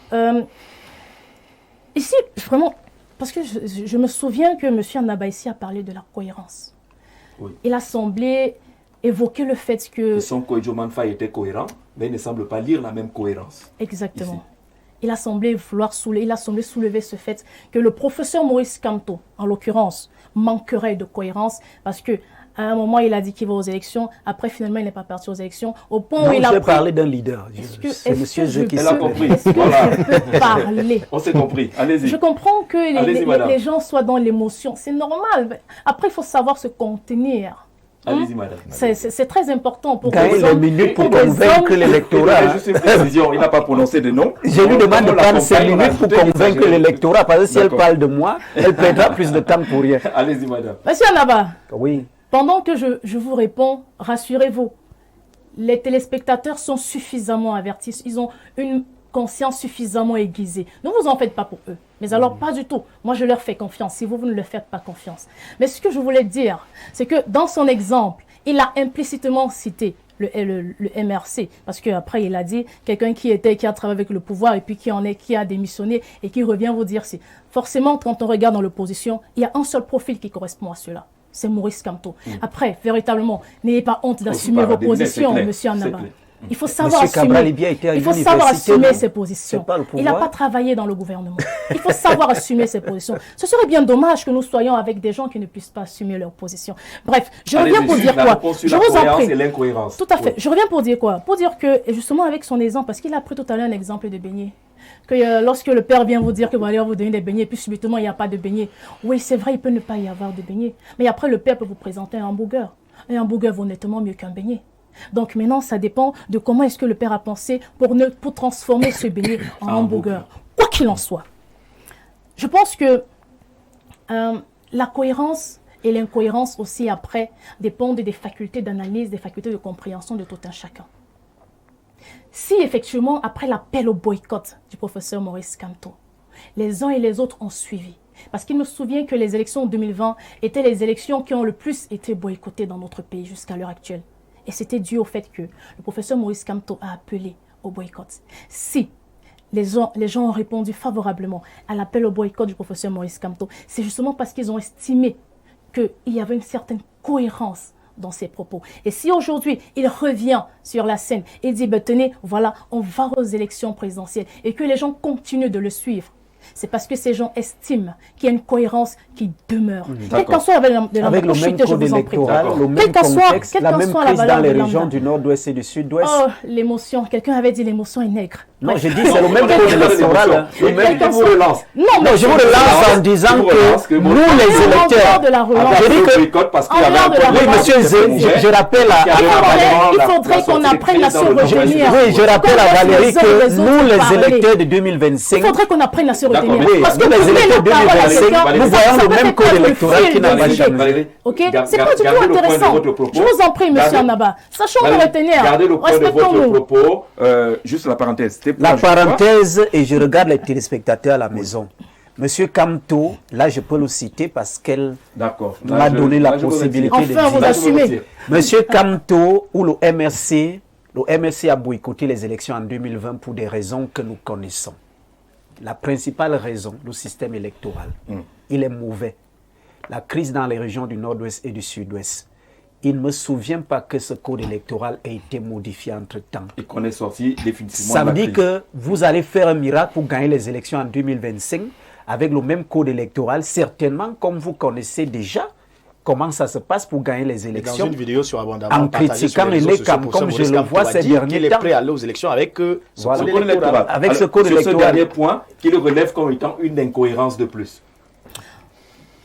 D: ici, vraiment, parce que je me souviens que M. Annaba ici a parlé de la cohérence. Oui. Il a semblé évoquer le fait que...
A: Son Koijo Manfa était cohérent, mais il ne semble pas lire la même cohérence.
D: Exactement. Ici. Il a semblé soulever ce fait que le professeur Maurice Kamto, en l'occurrence, manquerait de cohérence parce que à un moment, il a dit qu'il va aux élections. Après, finalement, il n'est pas parti aux élections. Au point où il a
F: pris... parler d'un leader. C'est monsieur
D: je
F: qui
A: Elle a compris.
D: Voilà. Je peux parler.
A: On s'est compris. Allez-y.
D: Je comprends que les gens soient dans l'émotion. C'est normal. Après, il faut savoir se contenir.
A: Allez-y, madame.
D: C'est très important pour
F: gagner les minutes pour convaincre l'électorat.
A: Juste une précision, il n'a pas prononcé de nom.
F: Je lui demande de prendre 5 minutes pour convaincre l'électorat. Parce que si elle parle de moi, elle perdra plus de temps pour rien.
A: Allez-y, madame.
D: Monsieur Annaba.
F: Oui.
D: Pendant que je vous réponds, rassurez-vous, les téléspectateurs sont suffisamment avertis, ils ont une conscience suffisamment aiguisée. Ne vous en faites pas pour eux. Mais alors, pas du tout. Moi, je leur fais confiance. Si vous ne leur faites pas confiance. Mais ce que je voulais dire, c'est que dans son exemple, il a implicitement cité le MRC. Parce qu'après, il a dit quelqu'un qui a travaillé avec le pouvoir et puis qui a démissionné et qui revient vous dire si. Forcément, quand on regarde dans l'opposition, il y a un seul profil qui correspond à cela. C'est Maurice Kamto. Après, véritablement, n'ayez pas honte d'assumer vos positions, M. Annaba. Il faut savoir assumer ses positions. Il n'a pas travaillé dans le gouvernement. Il faut savoir assumer ses positions. Ce serait bien dommage que nous soyons avec des gens qui ne puissent pas assumer leurs positions. Bref, je reviens pour dire quoi. Je vous en prie. Tout à fait. Je reviens pour dire quoi. Pour dire que, justement avec son exemple, parce qu'il a pris tout à l'heure un exemple de beignet. Que lorsque le père vient vous dire que vous allez vous donner des beignets, puis subitement il n'y a pas de beignets. Oui, c'est vrai, il peut ne pas y avoir de beignets. Mais après, le père peut vous présenter un hamburger. Et un hamburger vaut nettement mieux qu'un beignet. Donc maintenant, ça dépend de comment est-ce que le père a pensé pour transformer ce beignet en hamburger. Quoi qu'il en soit. Je pense que la cohérence et l'incohérence aussi après dépendent des facultés d'analyse, des facultés de compréhension de tout un chacun. Si effectivement, après l'appel au boycott du professeur Maurice Kamto, les uns et les autres ont suivi, parce qu'il me souvient que les élections en 2020 étaient les élections qui ont le plus été boycottées dans notre pays jusqu'à l'heure actuelle. Et c'était dû au fait que le professeur Maurice Kamto a appelé au boycott. Si les gens ont répondu favorablement à l'appel au boycott du professeur Maurice Kamto, c'est justement parce qu'ils ont estimé qu'il y avait une certaine cohérence dans ses propos. Et si aujourd'hui, il revient sur la scène et dit, ben, tenez, voilà, on va aux élections présidentielles et que les gens continuent de le suivre, c'est parce que ces gens estiment qu'il y a une cohérence qui demeure. Quel qu'en soit avec
F: le même code électoral, le même contexte, la même crise dans les régions du nord-ouest et du sud-ouest.
D: Oh, l'émotion. Quelqu'un avait dit l'émotion est nègre.
F: Non, j'ai dit c'est le même code électoral.
A: Je vous relance.
F: Non, je vous relance en disant que nous, les électeurs...
A: Je dis que parce qu'il y avait
F: oui, monsieur Zé, je rappelle à
D: il faudrait qu'on apprenne à se retenir.
F: Oui, je rappelle à Valérie que nous, les électeurs de 2025...
D: Il faudrait qu'on apprenne à se retenir.
F: Parce que les électeurs de 2025, nous voyons le même code électoral qui n'a pas changé.
D: Ok, c'est pas du tout intéressant. Je vous en prie, monsieur Annaba. Sachons nous retenir.
A: Gardez le point de votre propos. Juste la parenthèse.
F: La parenthèse, et je regarde les téléspectateurs à la maison. Monsieur Kamto, là je peux le citer parce qu'elle m'a donné la possibilité de dire.
D: Enfin, vous assumez.
F: Monsieur Kamto ou le MRC Le MRC a boycotté les élections en 2020 pour des raisons que nous connaissons. La principale raison, le système électoral, il est mauvais. La crise dans les régions du nord-ouest et du sud-ouest. Il ne me souvient pas que ce code électoral ait été modifié entre-temps.
A: Et qu'on est sorti définitivement
F: Ça
A: de
F: veut
A: la
F: dire
A: crise.
F: que vous allez faire un miracle pour gagner les élections en 2025 avec le même code électoral, certainement comme vous connaissez déjà comment ça se passe pour gagner les
E: Et dans
F: élections.
E: une vidéo sur Abondamment,
F: En
E: partagée sur
F: critiquant
E: les réseaux
F: les
E: sociaux,
F: CAM,
E: professeur
F: comme je
E: Maurice
F: le
E: Kamto
F: vois
E: a
F: ces
E: dit
F: derniers
E: qu'il est
F: temps.
E: prêt à aller aux élections avec ce
F: Voilà.
E: code
A: Ce code
E: électoral.
A: électoral.
F: Avec ce
A: Alors,
F: code
A: sur
F: électoral.
A: ce dernier point, qui le relève comme étant une incohérence de plus.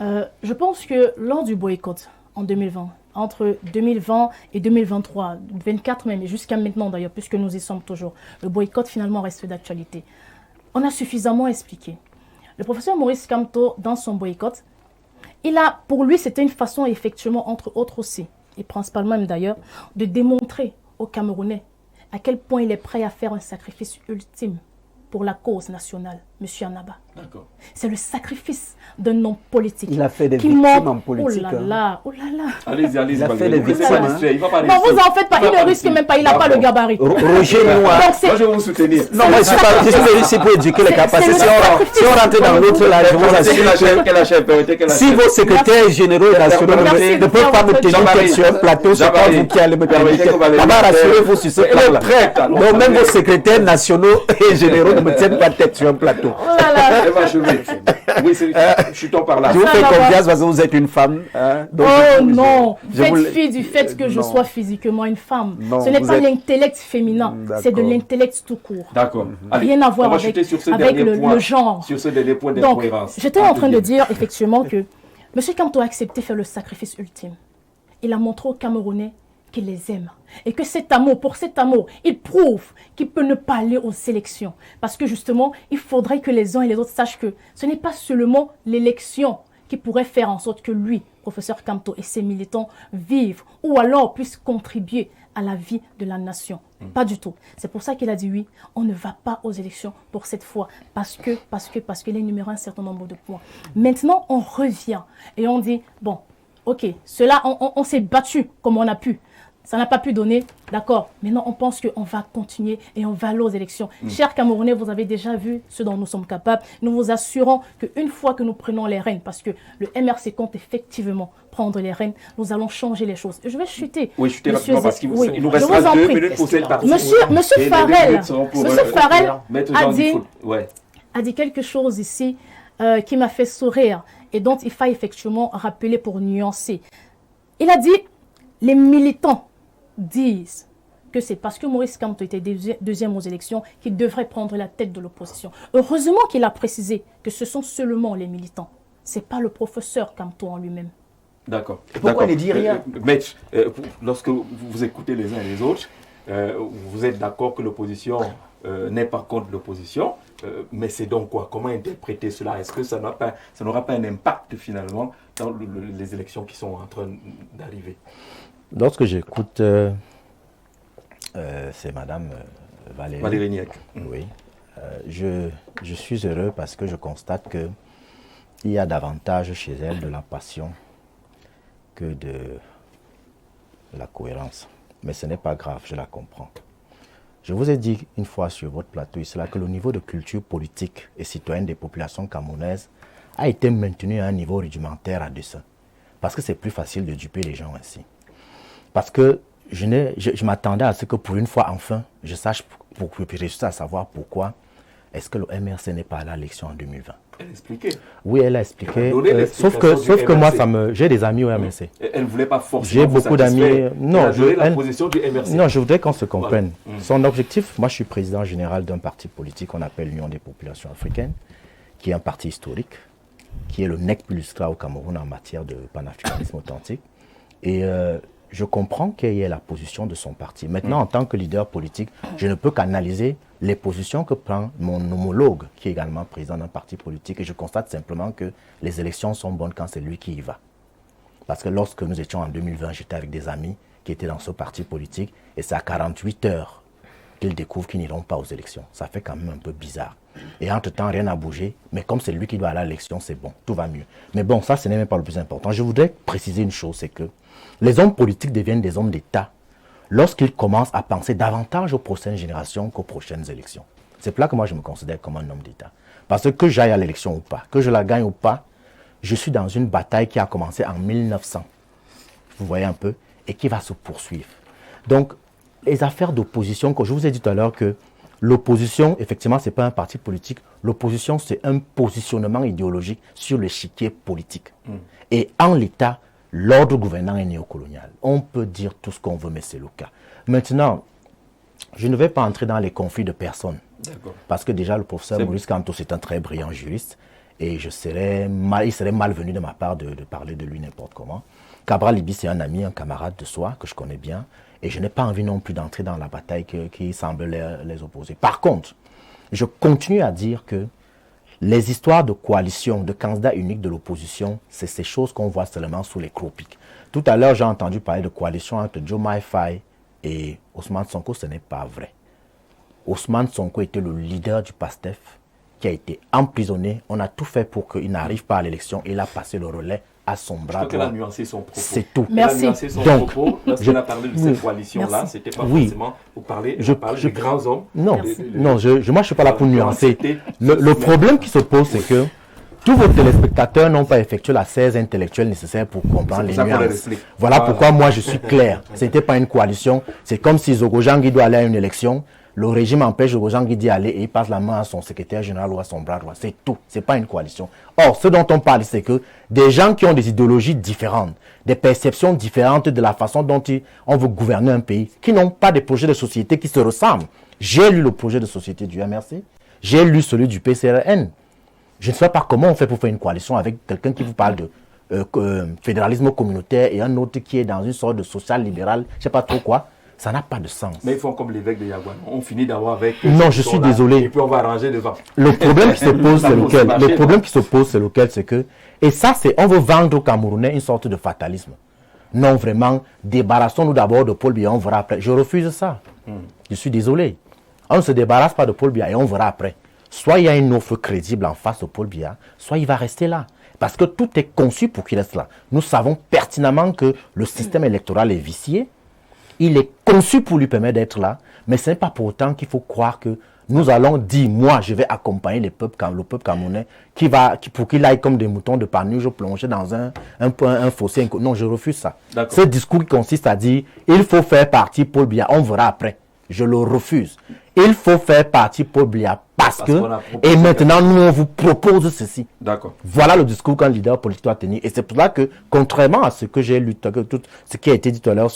D: Je pense que lors du boycott en 2020, entre 2020 et 2023, 24 même, et jusqu'à maintenant d'ailleurs, puisque nous y sommes toujours, le boycott finalement reste d'actualité. On a suffisamment expliqué. Le professeur Maurice Kamto, dans son boycott, pour lui, c'était une façon, effectivement, entre autres aussi, et principalement même d'ailleurs, de démontrer aux Camerounais à quel point il est prêt à faire un sacrifice ultime pour la cause nationale, M. Anaba.
A: D'accord.
D: C'est le sacrifice d'un homme politique.
F: Il a fait des
D: qui
F: victimes
D: montre-
F: en politique.
D: Oh là là, oh là là.
A: Allez-y,
F: Il a fait
A: Balbé.
F: des
A: Vous laissez
F: victimes,
A: pas
F: hein.
A: distraire, il va pas
D: Non, vous
A: réussir.
D: en faites pas, il
A: va
D: ne risque
A: réussir.
D: même pas, il n'a pas le
A: D'accord.
D: gabarit.
F: Roger Noir.
D: Donc c'est
A: Moi, je vais vous soutenir.
F: Non, moi, je suis ici pour éduquer les capacités.
D: c'est
F: Si
D: le
F: on
D: sacrifice.
F: rentre dans l'autre, là, je vous assure que
A: Quelle chef, quelle
F: si
A: chef.
F: vos secrétaires généraux et nationaux
D: Merci
F: ne peuvent pas me tenir
A: Jean-Marie.
F: tête sur un plateau, c'est pas
A: Jean-Marie.
F: vous qui allez me
A: Permettez
F: tenir
A: qu'on va
F: tête.
A: les
F: D'abord,
A: faire.
F: rassurez-vous sur ce
A: Elle est
F: plan-là.
A: prête, alors.
F: Donc, même vos secrétaires nationaux et généraux ne me tiennent pas tête sur un plateau.
D: Oh là là.
A: Elle va achever. Oui, chutons par là.
F: Je vous
D: Ça
F: fais
D: va,
F: confiance parce que vous êtes une femme. hein. Donc,
D: Oh non,
F: je
D: faites
F: vous-
D: fi du fait que je
F: non.
D: sois physiquement une femme.
F: Non,
D: Ce n'est
F: vous
D: pas
F: êtes-
D: l'intellect féminin, c'est de
F: D'accord.
D: l'intellect tout court.
A: D'accord. Allez,
D: Rien à voir
A: on va
D: avec,
A: chuter sur ce
D: avec
A: dernier
D: le
A: point,
D: genre.
A: Sur ce dernier point
D: Donc,
A: d'incohérence.
D: j'étais en train de dire effectivement que M. Kamto a accepté de faire le sacrifice ultime. Il a montré aux Camerounais qu'il les aime. Et que pour cet amour, il prouve qu'il peut ne pas aller aux élections. Parce que justement, il faudrait que les uns et les autres sachent que ce n'est pas seulement l'élection qui pourrait faire en sorte que lui, professeur Kamto, et ses militants vivent ou alors puissent contribuer à la vie de la nation. Pas du tout. C'est pour ça qu'il a dit oui, on ne va pas aux élections pour cette fois. Parce qu'il a énuméré un certain nombre de points. Maintenant, on revient et on dit, bon, ok, cela, on s'est battu comme on a pu. Ça n'a pas pu donner, d'accord. Maintenant, on pense qu'on va continuer et on va aller aux élections. Chers Camerounais, vous avez déjà vu ce dont nous sommes capables. Nous vous assurons qu'une fois que nous prenons les rênes, parce que le MRC compte effectivement prendre les rênes, nous allons changer les choses. Je vais chuter.
A: Oui, chutez
D: Monsieur
A: rapidement parce qu'il
D: oui,
A: il nous
D: je vous
A: restera
D: en
A: 2
D: prie.
A: minutes pour cette partie.
D: Monsieur
A: Et les
D: Farrell,
A: 2 minutes seront pour,
D: Monsieur Farrell
A: Maître
D: a
A: Jean
D: dit,
A: Dufour. Ouais.
D: a dit quelque chose ici qui m'a fait sourire et dont il faut effectivement rappeler pour nuancer. Il a dit, les militants disent que c'est parce que Maurice Kamto était deuxième aux élections qu'il devrait prendre la tête de l'opposition. Heureusement qu'il a précisé que ce sont seulement les militants. Ce n'est pas le professeur Kamto en lui-même.
A: D'accord.
F: Pourquoi ne dit rien?
A: Maître, lorsque vous écoutez les uns et les autres, vous êtes d'accord que l'opposition n'est pas contre l'opposition, mais c'est donc quoi? Comment interpréter cela? Est-ce que ça n'aura pas un impact finalement dans les élections qui sont en train d'arriver?
B: Lorsque j'écoute, c'est Madame
A: Valérie Niek.
B: Oui, je suis heureux parce que je constate qu'il y a davantage chez elle de la passion que de la cohérence. Mais ce n'est pas grave, je la comprends. Je vous ai dit une fois sur votre plateau ici que le niveau de culture politique et citoyenne des populations camerounaises a été maintenu à un niveau rudimentaire à dessein. Parce que c'est plus facile de duper les gens ainsi. Parce que je m'attendais à ce que pour une fois, enfin, je sache, pour réussir à savoir pourquoi est-ce que le MRC n'est pas allé à l'élection en 2020.
A: Elle a expliqué.
B: Oui, elle a expliqué.
A: Elle a donné
B: Sauf
A: l'explication
B: que
A: du
B: moi,
A: MRC.
B: j'ai des amis au MRC.
A: Elle ne voulait pas forcément.
B: J'ai beaucoup d'amis.
A: Non, la position du MRC.
B: Non, je voudrais qu'on se comprenne.
A: Voilà.
B: Son objectif, moi je suis président général d'un parti politique qu'on appelle l'Union des populations africaines, qui est un parti historique, qui est le nec plus ultra au Cameroun en matière de panafricanisme authentique. Et je comprends quelle est la position de son parti. Maintenant, en tant que leader politique, je ne peux qu'analyser les positions que prend mon homologue, qui est également président d'un parti politique, et je constate simplement que les élections sont bonnes quand c'est lui qui y va. Parce que lorsque nous étions en 2020, j'étais avec des amis qui étaient dans ce parti politique, et c'est à 48 heures qu'ils découvrent qu'ils n'iront pas aux élections. Ça fait quand même un peu bizarre. Et entre-temps, rien n'a bougé, mais comme c'est lui qui doit aller à l'élection, c'est bon, tout va mieux. Mais bon, ça, ce n'est même pas le plus important. Je voudrais préciser une chose, c'est que les hommes politiques deviennent des hommes d'État lorsqu'il commence à penser davantage aux prochaines générations qu'aux prochaines élections. C'est pour là que moi je me considère comme un homme d'État. Parce que j'aille à l'élection ou pas, que je la gagne ou pas, je suis dans une bataille qui a commencé en 1900. Vous voyez un peu, et qui va se poursuivre. Donc, les affaires d'opposition, que je vous ai dit tout à l'heure que l'opposition, effectivement, ce n'est pas un parti politique. L'opposition, c'est un positionnement idéologique sur l'échiquier politique. Et en l'État, l'ordre gouvernant est néocolonial. On peut dire tout ce qu'on veut, mais c'est le cas. Maintenant, je ne vais pas entrer dans les conflits de personnes. Parce que déjà, le professeur Maurice Kamto, c'est un très brillant juriste. Et il serait malvenu de ma part de parler de lui n'importe comment. Cabral Libby, c'est un ami, un camarade de soi que je connais bien. Et je n'ai pas envie non plus d'entrer dans la bataille qui semble les opposer. Par contre, je continue à dire que les histoires de coalition, de candidats uniques de l'opposition, c'est ces choses qu'on voit seulement sous les cropiques. Tout à l'heure, j'ai entendu parler de coalition entre Diomaye Faye et Ousmane Sonko. Ce n'est pas vrai. Ousmane Sonko était le leader du PASTEF qui a été emprisonné. On a tout fait pour qu'il n'arrive pas à l'élection. Il a passé le relais à son bras droit.
A: Je crois qu'elle a nuancé son propos.
B: C'est tout.
D: Merci.
A: Elle a nuancé son propos lorsqu'elle a parlé de cette coalition-là. Ce n'était pas forcément pour parler des grands hommes.
B: Non, moi je ne suis pas là pour nuancer. Le problème qui se pose, c'est que tous vos téléspectateurs n'ont pas effectué la 16 intellectuelle nécessaire pour comprendre les nuances. Voilà pourquoi moi je suis clair. Ce n'était pas une coalition. C'est comme si Zogo Jangui doit aller à une élection. Le régime empêche Zogo Jangui d'y aller et il passe la main à son secrétaire général ou à son bras droit. C'est tout. Ce n'est pas une coalition. Or, ce dont on parle, c'est que des gens qui ont des idéologies différentes, des perceptions différentes de la façon dont on veut gouverner un pays, qui n'ont pas des projets de société qui se ressemblent. J'ai lu le projet de société du MRC. J'ai lu celui du PCRN. Je ne sais pas comment on fait pour faire une coalition avec quelqu'un qui vous parle de fédéralisme communautaire et un autre qui est dans une sorte de social-libéral, je ne sais pas trop quoi. Ça n'a pas de sens.
A: Mais ils font comme l'évêque de Yagouan. On finit d'abord avec...
B: Non, je suis désolé.
A: Et puis on va arranger devant.
B: Le problème qui se pose, c'est lequel? Le problème qui se pose, c'est lequel? C'est que... Et ça, c'est... On veut vendre aux Camerounais une sorte de fatalisme. Non, vraiment, débarrassons-nous d'abord de Paul Biya, on verra après. Je refuse ça. Je suis désolé. On ne se débarrasse pas de Paul Biya et on verra après. Soit il y a une offre crédible en face de Paul Biya, soit il va rester là. Parce que tout est conçu pour qu'il reste là. Nous savons pertinemment que le système électoral est vicié. Il est conçu pour lui permettre d'être là, mais ce n'est pas pour autant qu'il faut croire que nous allons dire, moi, je vais accompagner le peuple camerounais pour qu'il aille comme des moutons de panurge plonger dans un fossé. Non, je refuse ça. Ce discours qui consiste à dire, il faut faire partie Paul Biya, on verra après. Je le refuse. Il faut faire partie Paul Biya parce que, et maintenant, nous, on vous propose ceci.
A: D'accord.
B: Voilà le discours qu'un leader politique doit tenir. Et c'est pour ça que, contrairement à ce que j'ai lu, tout ce qui a été dit tout à l'heure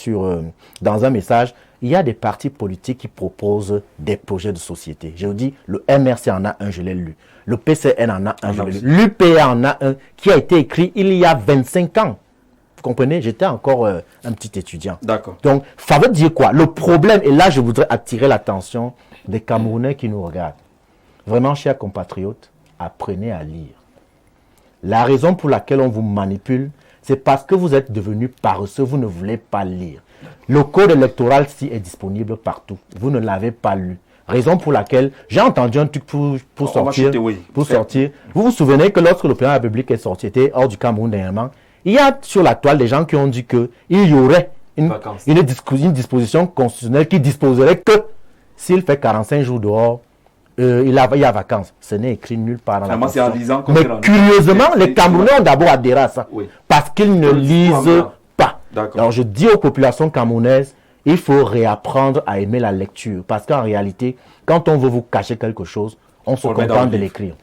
B: dans un message, il y a des partis politiques qui proposent des projets de société. Je vous dis, le MRC en a un, je l'ai lu. Le PCN en a un, je l'ai lu. L'UPA en a un qui a été écrit il y a 25 ans. Vous comprenez? J'étais encore un petit étudiant.
A: D'accord.
B: Donc, ça veut dire quoi? Le problème, et là, je voudrais attirer l'attention des Camerounais qui nous regardent. Vraiment, chers compatriotes, apprenez à lire. La raison pour laquelle on vous manipule, c'est parce que vous êtes devenus paresseux, vous ne voulez pas lire. Le code électoral, si, est disponible partout. Vous ne l'avez pas lu. Raison pour laquelle j'ai entendu un truc pour sortir. Vous vous souvenez que lorsque le président de la République est sorti, était hors du Cameroun dernièrement, il y a sur la toile des gens qui ont dit qu'il y aurait une disposition constitutionnelle qui disposerait que s'il fait 45 jours dehors, il y a vacances. Ce n'est écrit nulle part dans la Constitution. Mais curieusement, les Camerounais ont d'abord adhéré à ça. Oui. Parce qu'ils ne lisent pas. Alors je dis aux populations camerounaises, il faut réapprendre à aimer la lecture. Parce qu'en réalité, quand on veut vous cacher quelque chose, on se contente de l'écrire.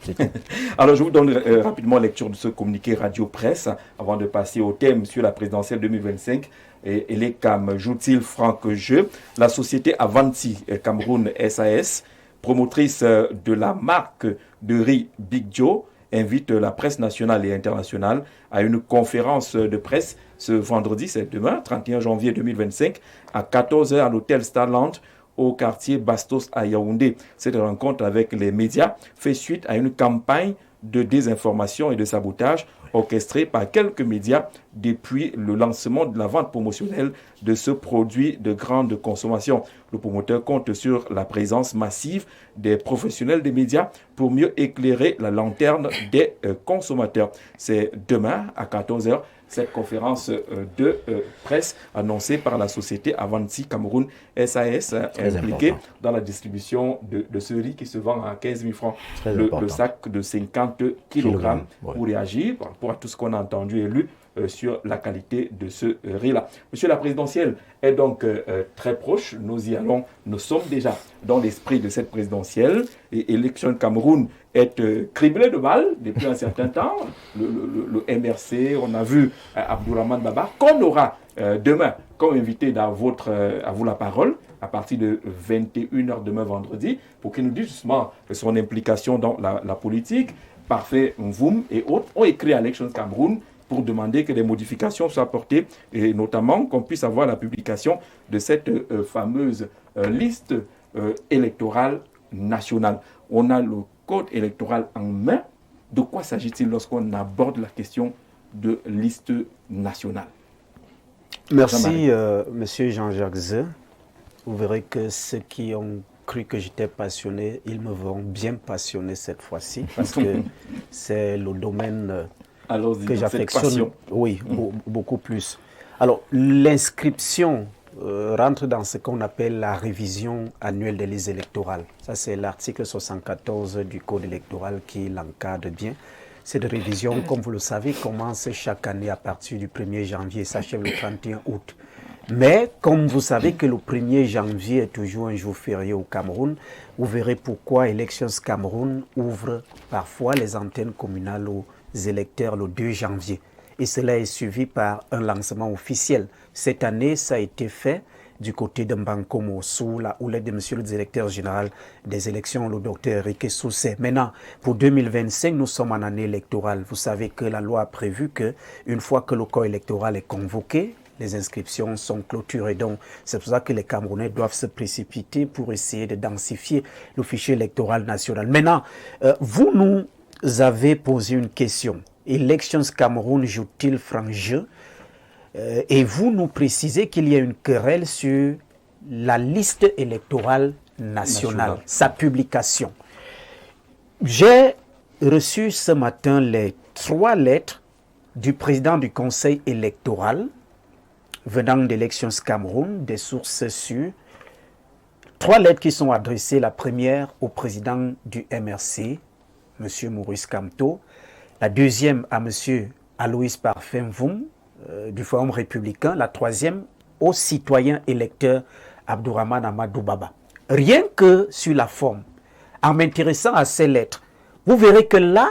A: Alors, je vous donne rapidement lecture de ce communiqué radio-presse avant de passer au thème sur la présidentielle 2025. Et les CAM, joue-t-il Franck Jeu? La société Avanti Cameroun SAS, promotrice de la marque de riz Big Joe, invite la presse nationale et internationale à une conférence de presse ce vendredi, c'est demain, 31 janvier 2025, à 14h à l'hôtel Starland, au quartier Bastos à Yaoundé. Cette rencontre avec les médias fait suite à une campagne de désinformation et de sabotage orchestrée par quelques médias depuis le lancement de la vente promotionnelle de ce produit de grande consommation. Le promoteur compte sur la présence massive des professionnels des médias pour mieux éclairer la lanterne des consommateurs. C'est demain à 14h. Cette conférence de presse annoncée par la société Avanti Cameroun SAS impliquée dans la distribution de ce riz qui se vend à 15 000 francs le sac de 50 kg pour réagir par rapport à tout ce qu'on a entendu et lu sur la qualité de ce riz-là. Monsieur la présidentielle est donc très proche. Nous y allons. Nous sommes déjà dans l'esprit de cette présidentielle. Et l'élection de Cameroun est criblée de balles depuis un certain temps. Le MRC, on a vu Abdourahmane Baba, qu'on aura demain comme invité à vous la parole à partir de 21h demain vendredi pour qu'il nous dise justement son implication dans la politique. Parfait Mvoum et autres ont écrit à Elections Cameroun pour demander que des modifications soient apportées et notamment qu'on puisse avoir la publication de cette fameuse liste électorale nationale. On a le code électoral en main. De quoi s'agit-il lorsqu'on aborde la question de liste nationale?
G: Merci, Monsieur Jean-Jacques Zé. Vous verrez que ceux qui ont cru que j'étais passionné, ils me verront bien passionné cette fois-ci parce que c'est le domaine que j'affectionne, oui, beaucoup plus. Alors, l'inscription rentre dans ce qu'on appelle la révision annuelle des listes électorales. Ça, c'est l'article 74 du Code électoral qui l'encadre bien. Cette révision, comme vous le savez, commence chaque année à partir du 1er janvier et s'achève le 31 août. Mais, comme vous savez que le 1er janvier est toujours un jour férié au Cameroun, vous verrez pourquoi Elections Cameroun ouvre parfois les antennes communales aux électeurs le 2 janvier. Et cela est suivi par un lancement officiel. Cette année, ça a été fait du côté de Mbankomo, sous la houlette de monsieur le directeur général des élections, le docteur Eric Soucé. Maintenant, pour 2025, nous sommes en année électorale. Vous savez que la loi a prévu qu'une fois que le corps électoral est convoqué, les inscriptions sont clôturées. Donc, c'est pour ça que les Camerounais doivent se précipiter pour essayer de densifier le fichier électoral national. Maintenant, vous nous avez posé une question. Elections Cameroun joue-t-il franc jeu? Et vous nous précisez qu'il y a une querelle sur la liste électorale nationale, sa publication. J'ai reçu ce matin les 3 lettres du président du conseil électoral venant d'Elections Cameroun, des sources sûres. 3 lettres qui sont adressées, la première au président du MRC, M. Maurice Kamto, la deuxième à M. Aloïs Parfait Mvoum, du Forum républicain, la troisième au citoyen électeur Abdourahmane Amadou Baba. Rien que sur la forme, en m'intéressant à ces lettres, vous verrez que là,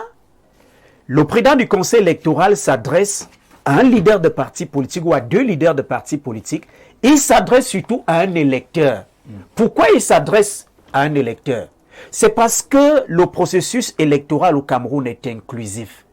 G: le président du conseil électoral s'adresse à un leader de parti politique ou à 2 leaders de parti politique. Il s'adresse surtout à un électeur. Pourquoi il s'adresse à un électeur? C'est parce que le processus électoral au Cameroun est inclusif.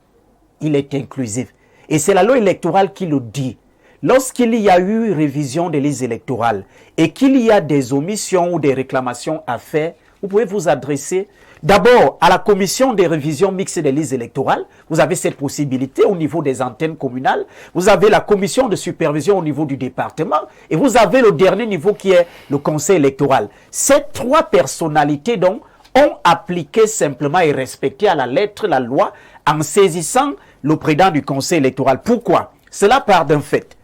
G: Il est inclusif. Et c'est la loi électorale qui le dit. Lorsqu'il y a eu révision des listes électorales et qu'il y a des omissions ou des réclamations à faire, vous pouvez vous adresser d'abord à la commission des révisions mixtes des listes électorales. Vous avez cette possibilité au niveau des antennes communales. Vous avez la commission de supervision au niveau du département. Et vous avez le dernier niveau qui est le conseil électoral. Ces 3 personnalités donc ont appliqué simplement et respecté à la lettre la loi en saisissant le président du conseil électoral. Pourquoi? Cela part d'un fait.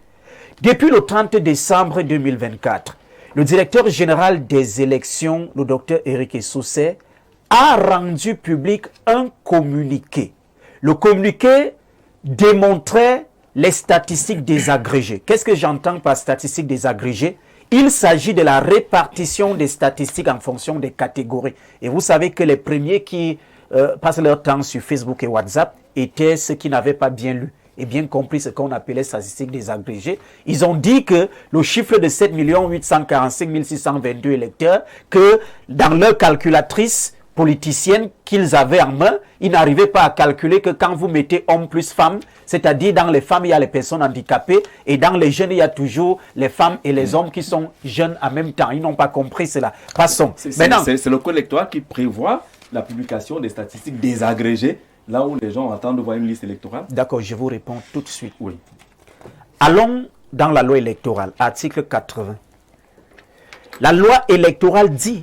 G: Depuis le 30 décembre 2024, le directeur général des élections, le docteur Eric Soucé, a rendu public un communiqué. Le communiqué démontrait les statistiques désagrégées. Qu'est-ce que j'entends par statistiques désagrégées? Il s'agit de la répartition des statistiques en fonction des catégories. Et vous savez que les premiers qui passent leur temps sur Facebook et WhatsApp étaient ceux qui n'avaient pas bien lu et bien compris ce qu'on appelait statistiques désagrégées. Ils ont dit que le chiffre de 7 845 622 électeurs, que dans leur calculatrice politicienne qu'ils avaient en main, ils n'arrivaient pas à calculer que quand vous mettez homme plus femme, c'est-à-dire dans les femmes, il y a les personnes handicapées et dans les jeunes, il y a toujours les femmes et les hommes qui sont jeunes en même temps. Ils n'ont pas compris cela. Passons.
A: C'est le code électoral qui prévoit la publication des statistiques désagrégées là où les gens attendent de voir une liste électorale?
F: D'accord, je vous réponds tout de suite.
A: Oui.
F: Allons dans la loi électorale, article 80. La loi électorale dit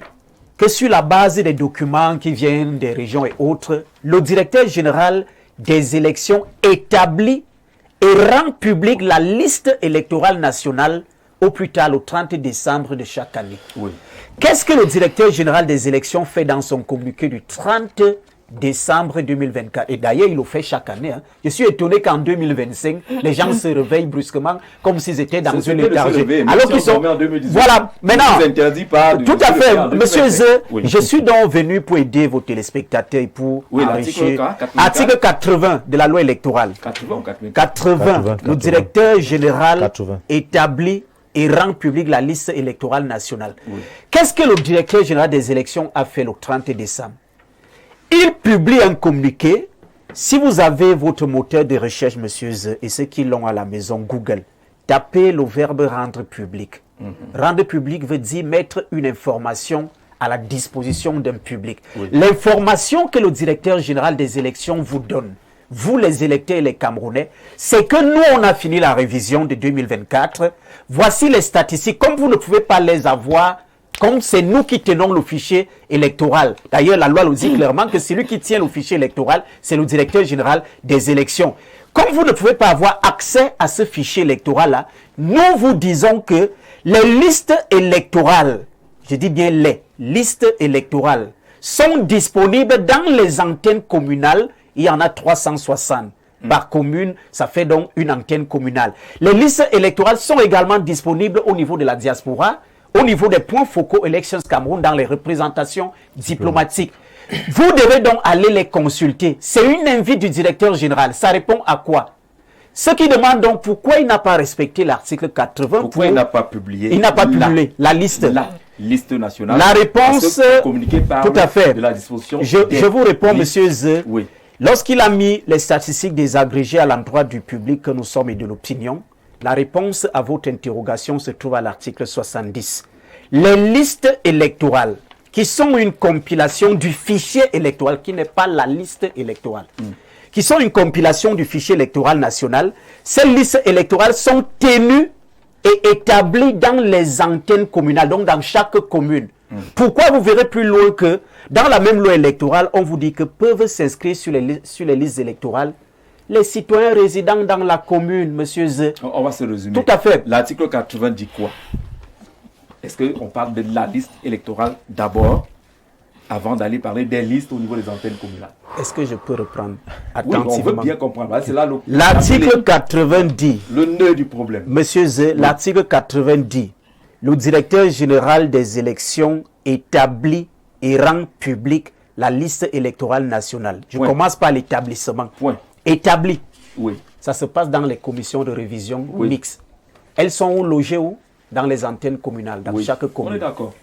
F: que sur la base des documents qui viennent des régions et autres, le directeur général des élections établit et rend publique la liste électorale nationale au plus tard le 30 décembre de chaque année.
A: Oui.
F: Qu'est-ce que le directeur général des élections fait dans son communiqué du 30 décembre 2024? Et d'ailleurs, il le fait chaque année. Hein. Je suis étonné qu'en 2025, les gens se réveillent brusquement comme s'ils étaient dans une léthargie. Alors qu'ils sont... Voilà, maintenant, tout à fait, monsieur Z, je suis donc venu pour aider vos téléspectateurs et pour enrichir. Article 80 de la loi électorale. 80. Le directeur général établit et rend publique la liste électorale nationale. Oui. Qu'est-ce que le directeur général des élections a fait le 30 décembre? Il publie un communiqué. Si vous avez votre moteur de recherche, monsieur Z, et ceux qui l'ont à la maison, Google, tapez le verbe rendre public. Rendre public veut dire mettre une information à la disposition d'un public. Oui. L'information que le directeur général des élections vous donne, vous les électeurs et les Camerounais, c'est que nous, on a fini la révision de 2024. Voici les statistiques. Comme vous ne pouvez pas les avoir, comme c'est nous qui tenons le fichier électoral. D'ailleurs, la loi le dit clairement que celui qui tient le fichier électoral, c'est le directeur général des élections. Comme vous ne pouvez pas avoir accès à ce fichier électoral-là, nous vous disons que les listes électorales, je dis bien les listes électorales, sont disponibles dans les antennes communales. Il y en a 360 par commune, ça fait donc une antenne communale. Les listes électorales sont également disponibles au niveau de la diaspora, au niveau des points focaux Elections Cameroun dans les représentations diplomatiques. Vous devez donc aller les consulter. C'est une invite du directeur général. Ça répond à quoi? Ceux qui demandent donc pourquoi il n'a pas respecté l'article 80.
A: Pourquoi il n'a pas publié?
F: Il n'a pas publié la liste.
A: La liste nationale.
F: La réponse, tout à fait.
A: De la disposition
F: je vous réponds, monsieur Z.
A: Oui.
F: Lorsqu'il a mis les statistiques désagrégées à l'endroit du public que nous sommes et de l'opinion, la réponse à votre interrogation se trouve à l'article 70. Les listes électorales, qui sont une compilation du fichier électoral, qui n'est pas la liste électorale, qui sont une compilation du fichier électoral national, ces listes électorales sont tenues et établies dans les antennes communales, donc dans chaque commune. Pourquoi vous verrez plus loin que dans la même loi électorale, on vous dit que peuvent s'inscrire sur les listes électorales les citoyens résidant dans la commune, monsieur Z.
A: On va se résumer.
F: Tout à fait.
A: L'article 80 dit quoi? Est-ce qu'on parle de la liste électorale d'abord, avant d'aller parler des listes au niveau des antennes communales?
F: Est-ce que je peux reprendre
A: attentivement? Oui, on veut bien comprendre. C'est là
F: l'article 80 dit.
A: Le nœud du problème.
F: Monsieur Z, l'article 80 dit. Le directeur général des élections établit et rend public la liste électorale nationale. Je commence par l'établissement. Établi.
A: Oui.
F: Ça se passe dans les commissions de révision mixtes. Elles sont logées où? Dans les antennes communales, dans chaque commune.
A: On est d'accord.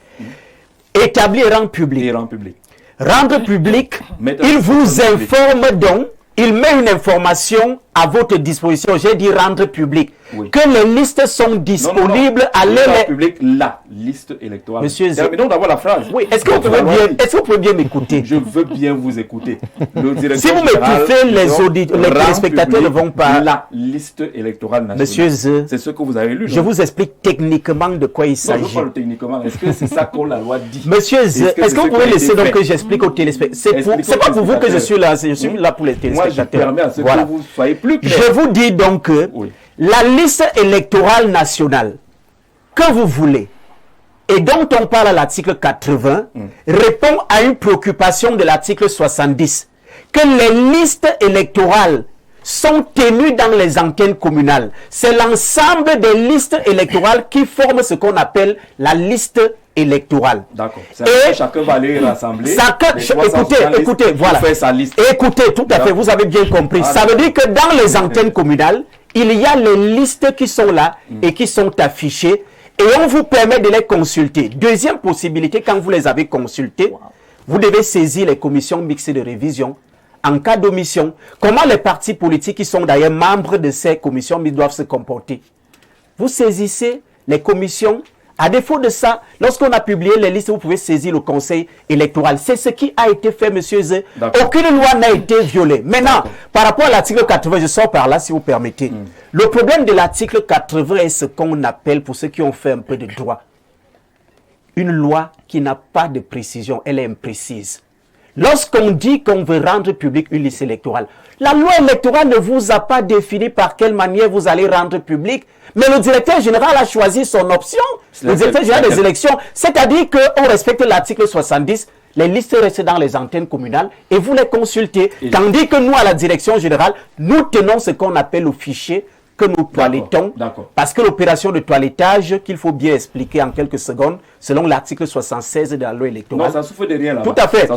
F: Établi et rend public.
A: Et rend public.
F: Rendre public, il vous informe donc, il met une information à votre disposition. J'ai dit rendre public. Que les listes sont disponibles. Allez les...
A: public, la liste électorale.
F: Monsieur Z.
A: Terminons d'abord la phrase.
F: Oui, est-ce que vous pouvez bien m'écouter?
A: Je veux bien vous écouter.
F: Si vous m'écoutez, les téléspectateurs ne vont pas.
A: La liste électorale nationale.
F: Monsieur Z.
A: C'est ce que vous avez lu.
F: Je vous explique techniquement de quoi il s'agit.
A: Non, je parle techniquement. Est-ce que c'est ça qu'on la loi dit?
F: Monsieur Z, est-ce que vous pouvez laisser donc que j'explique aux téléspectateurs? C'est pas pour vous que je suis là. Je suis là pour les téléspectateurs.
A: Moi, je permets à ce que vous soyez plus clair.
F: Je vous dis donc que la liste électorale nationale que vous voulez et dont on parle à l'article 80 répond à une préoccupation de l'article 70, que les listes électorales sont tenues dans les antennes communales. C'est l'ensemble des listes électorales qui forment ce qu'on appelle la liste électorale.
A: D'accord. Et chacun va aller rassembler.
F: Écoutez, voilà.
A: Sa liste.
F: Écoutez, tout à fait, vous avez bien compris. Ça veut dire que dans les antennes communales, il y a les listes qui sont là et qui sont affichées et on vous permet de les consulter. Deuxième possibilité, quand vous les avez consultées, vous devez saisir les commissions mixtes de révision. En cas d'omission, comment les partis politiques qui sont d'ailleurs membres de ces commissions doivent se comporter? Vous saisissez les commissions À défaut de ça, lorsqu'on a publié les listes, vous pouvez saisir le conseil électoral. C'est ce qui a été fait, monsieur Zé. Aucune loi n'a été violée. Maintenant, par rapport à l'article 80, je sors par là si vous permettez. Le problème de l'article 80 est ce qu'on appelle, pour ceux qui ont fait un peu de droit, une loi qui n'a pas de précision, elle est imprécise. Lorsqu'on dit qu'on veut rendre public une liste électorale, la loi électorale ne vous a pas défini par quelle manière vous allez rendre public, mais le directeur général a choisi son option, le directeur général des élections, c'est-à-dire qu'on respecte l'article 70, les listes restent dans les antennes communales et vous les consultez, tandis que nous, à la direction générale, nous tenons ce qu'on appelle le fichier que nous toilettons, parce que l'opération de toilettage, qu'il faut bien expliquer en quelques secondes, selon l'article 76 de la loi électorale,
A: non, ça souffre de rien là.
F: Tout à fait,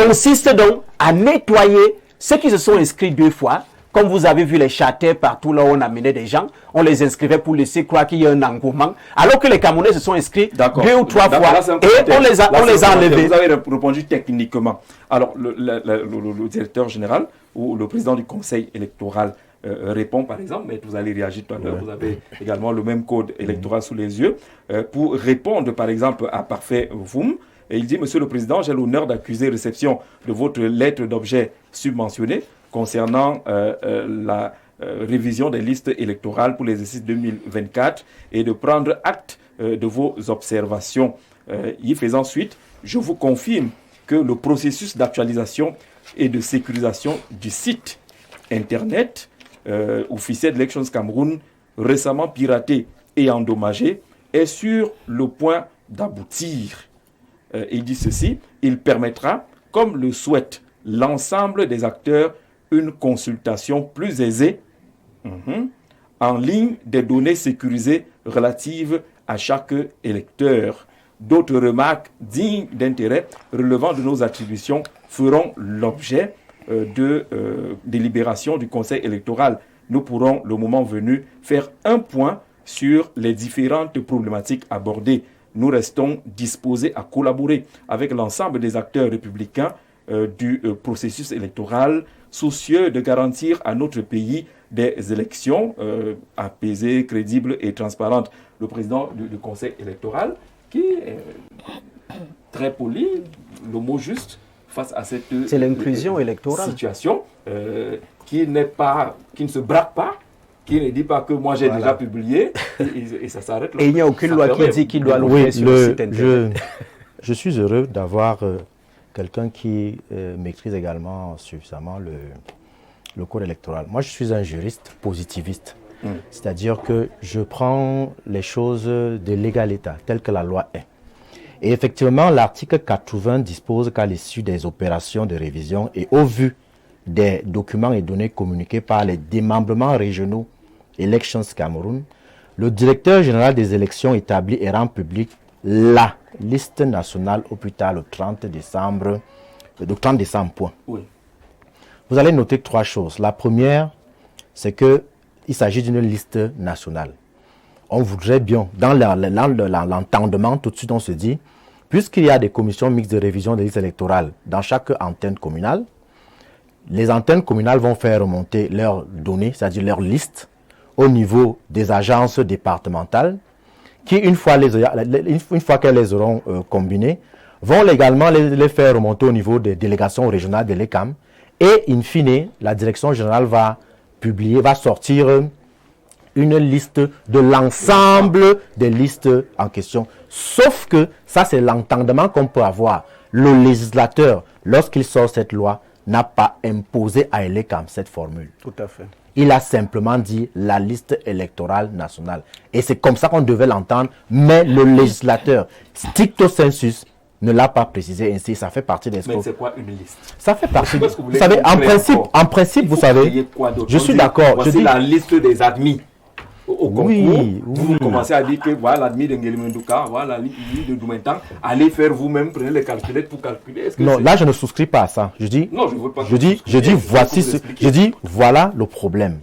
F: consiste donc à nettoyer ceux qui se sont inscrits 2 fois. Comme vous avez vu les châtaignes partout là où on amenait des gens, on les inscrivait pour laisser croire qu'il y a un engouement, alors que les Camerounais se sont inscrits 2 ou 3 fois et on les a enlevés.
A: Vous avez répondu techniquement. Alors, le directeur général ou le président du conseil électoral répond par exemple, mais vous allez réagir tout à l'heure, vous avez également le même code électoral sous les yeux, pour répondre par exemple à Parfait Voum, et il dit: Monsieur le Président, j'ai l'honneur d'accuser réception de votre lettre d'objet subventionnée concernant la révision des listes électorales pour l'exercice 2024 et de prendre acte de vos observations. Y faisant suite, je vous confirme que le processus d'actualisation et de sécurisation du site Internet officiel d'Elections Cameroun, récemment piraté et endommagé, est sur le point d'aboutir. Il dit ceci: il permettra, comme le souhaite l'ensemble des acteurs, une consultation plus aisée en ligne des données sécurisées relatives à chaque électeur. D'autres remarques dignes d'intérêt relevant de nos attributions feront l'objet de délibération du Conseil électoral. Nous pourrons, le moment venu, faire un point sur les différentes problématiques abordées. Nous restons disposés à collaborer avec l'ensemble des acteurs républicains du processus électoral, soucieux de garantir à notre pays des élections apaisées, crédibles et transparentes. Le président du Conseil électoral, qui est très poli, le mot juste, face à cette
F: c'est l'inclusion électorale.
A: Situation qui ne se braque pas, qui ne dit pas que moi j'ai déjà publié et ça s'arrête là.
F: Et il n'y a aucune loi qui dit qu'il doit l'ouvrir sur le site internet.
B: Je suis heureux d'avoir quelqu'un qui maîtrise également suffisamment le code électoral. Moi, je suis un juriste positiviste. C'est-à-dire que je prends les choses de l'égal état, telles que la loi est. Et effectivement, l'article 80 dispose qu'à l'issue des opérations de révision et au vu des documents et données communiqués par les démembrements régionaux Elections Cameroun, le directeur général des élections établit et rend public la liste nationale au plus tard le 30 décembre. Point.
A: Oui.
B: Vous allez noter 3 choses. La première, c'est qu'il s'agit d'une liste nationale. On voudrait bien, dans l'entendement, tout de suite on se dit, puisqu'il y a des commissions mixtes de révision des listes électorales dans chaque antenne communale, les antennes communales vont faire remonter leurs données, c'est-à-dire leurs listes, au niveau des agences départementales, qui, une fois qu'elles les auront combinées, vont également les faire remonter au niveau des délégations régionales de l'ECAM. Et, in fine, la direction générale va sortir une liste de l'ensemble des listes en question. Sauf que, ça c'est l'entendement qu'on peut avoir. Le législateur, lorsqu'il sort cette loi, n'a pas imposé à l'ECAM cette formule.
F: Tout à fait.
B: Il a simplement dit la liste électorale nationale. Et c'est comme ça qu'on devait l'entendre. Mais le législateur, stricto sensus, ne l'a pas précisé ainsi. Ça fait partie des scopes.
A: Mais c'est quoi une liste?
B: Ça fait partie. Vous savez, en principe, vous savez, je suis d'accord.
A: Voici la liste des admis au concours.
B: Oui.
A: Vous commencez à dire que voilà l'admis de Nguelimendouka, voilà l'admis de Doumentan. Allez faire vous-même, prenez les calculettes pour calculer.
B: Non, là je ne souscris pas à ça. Je dis,
A: non, je veux pas.
B: Je dis voilà le problème.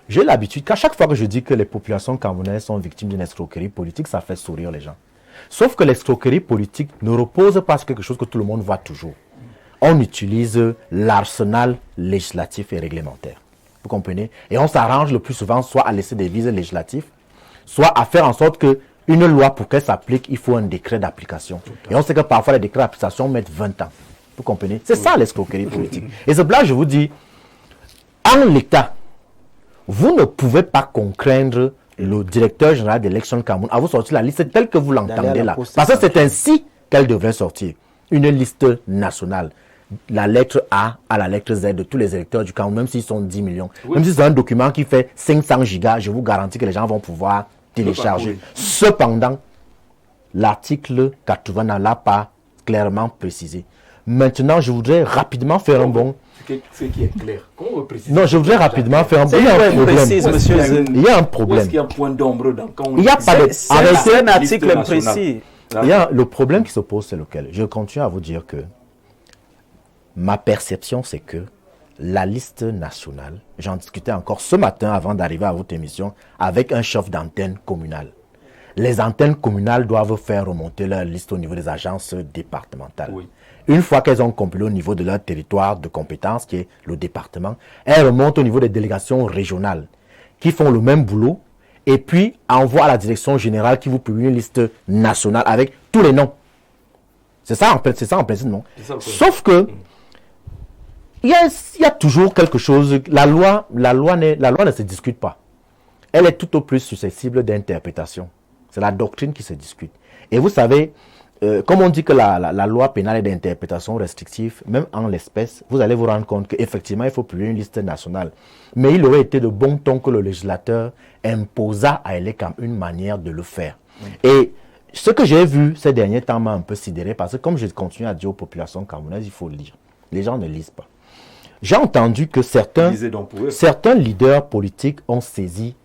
B: J'ai l'habitude qu'à chaque fois que je dis que les populations camerounaises sont victimes d'une escroquerie politique, ça fait sourire les gens. Sauf que l'escroquerie politique ne repose pas sur quelque chose que tout le monde voit toujours. On utilise l'arsenal législatif et réglementaire. Vous comprenez? Et on s'arrange le plus souvent soit à laisser des vises législatifs, soit à faire en sorte que Une loi, pour qu'elle s'applique, il faut un décret d'application. Et on sait que parfois, les décrets d'application mettent 20 ans. Vous comprenez? C'est ça l'escroquerie politique. Et c'est pour là que je vous dis, en l'État, vous ne pouvez pas contraindre le directeur général d'élection Cameroun à vous sortir la liste telle que vous l'entendez là. Parce que c'est ainsi qu'elle devrait sortir. Une liste nationale. La lettre A à la lettre Z de tous les électeurs du Cameroun, même s'ils sont 10 millions. Oui. Même si c'est un document qui fait 500 gigas, je vous garantis que les gens vont pouvoir télécharger. Cependant, l'article 80 n'a l'a pas clairement précisé. Maintenant, je voudrais rapidement faire un bon...
A: Ce qui est clair.
B: Non, je voudrais rapidement faire un bon... Il y a un problème. Il y a un problème.
A: Est-ce qu'il y a un point d'ombre dans quand on...
B: Il n'y a pas de...
G: C'est un article précis.
B: Le problème qui se pose, c'est lequel? Je continue à vous dire que ma perception, c'est que la liste nationale, j'en discutais encore ce matin avant d'arriver à votre émission, avec un chef d'antenne communale. Les antennes communales doivent faire remonter leur liste au niveau des agences départementales. Oui. Une fois qu'elles ont compilé au niveau de leur territoire de compétence, qui est le département, elles remontent au niveau des délégations régionales, qui font le même boulot, et puis envoient à la direction générale qui vous publie une liste nationale avec tous les noms. C'est ça en principe, non? Sauf que il y a toujours quelque chose. La loi ne se discute pas. Elle est tout au plus susceptible d'interprétation. C'est la doctrine qui se discute. Et vous savez, comme on dit que la loi pénale est d'interprétation restrictive, même en l'espèce, vous allez vous rendre compte qu'effectivement, il faut publier une liste nationale. Mais il aurait été de bon ton que le législateur imposât à Elekam une manière de le faire. Et ce que j'ai vu ces derniers temps m'a un peu sidéré, parce que comme je continue à dire aux populations camerounaises, il faut lire. Les gens ne lisent pas. J'ai entendu que certains leaders politiques ont saisi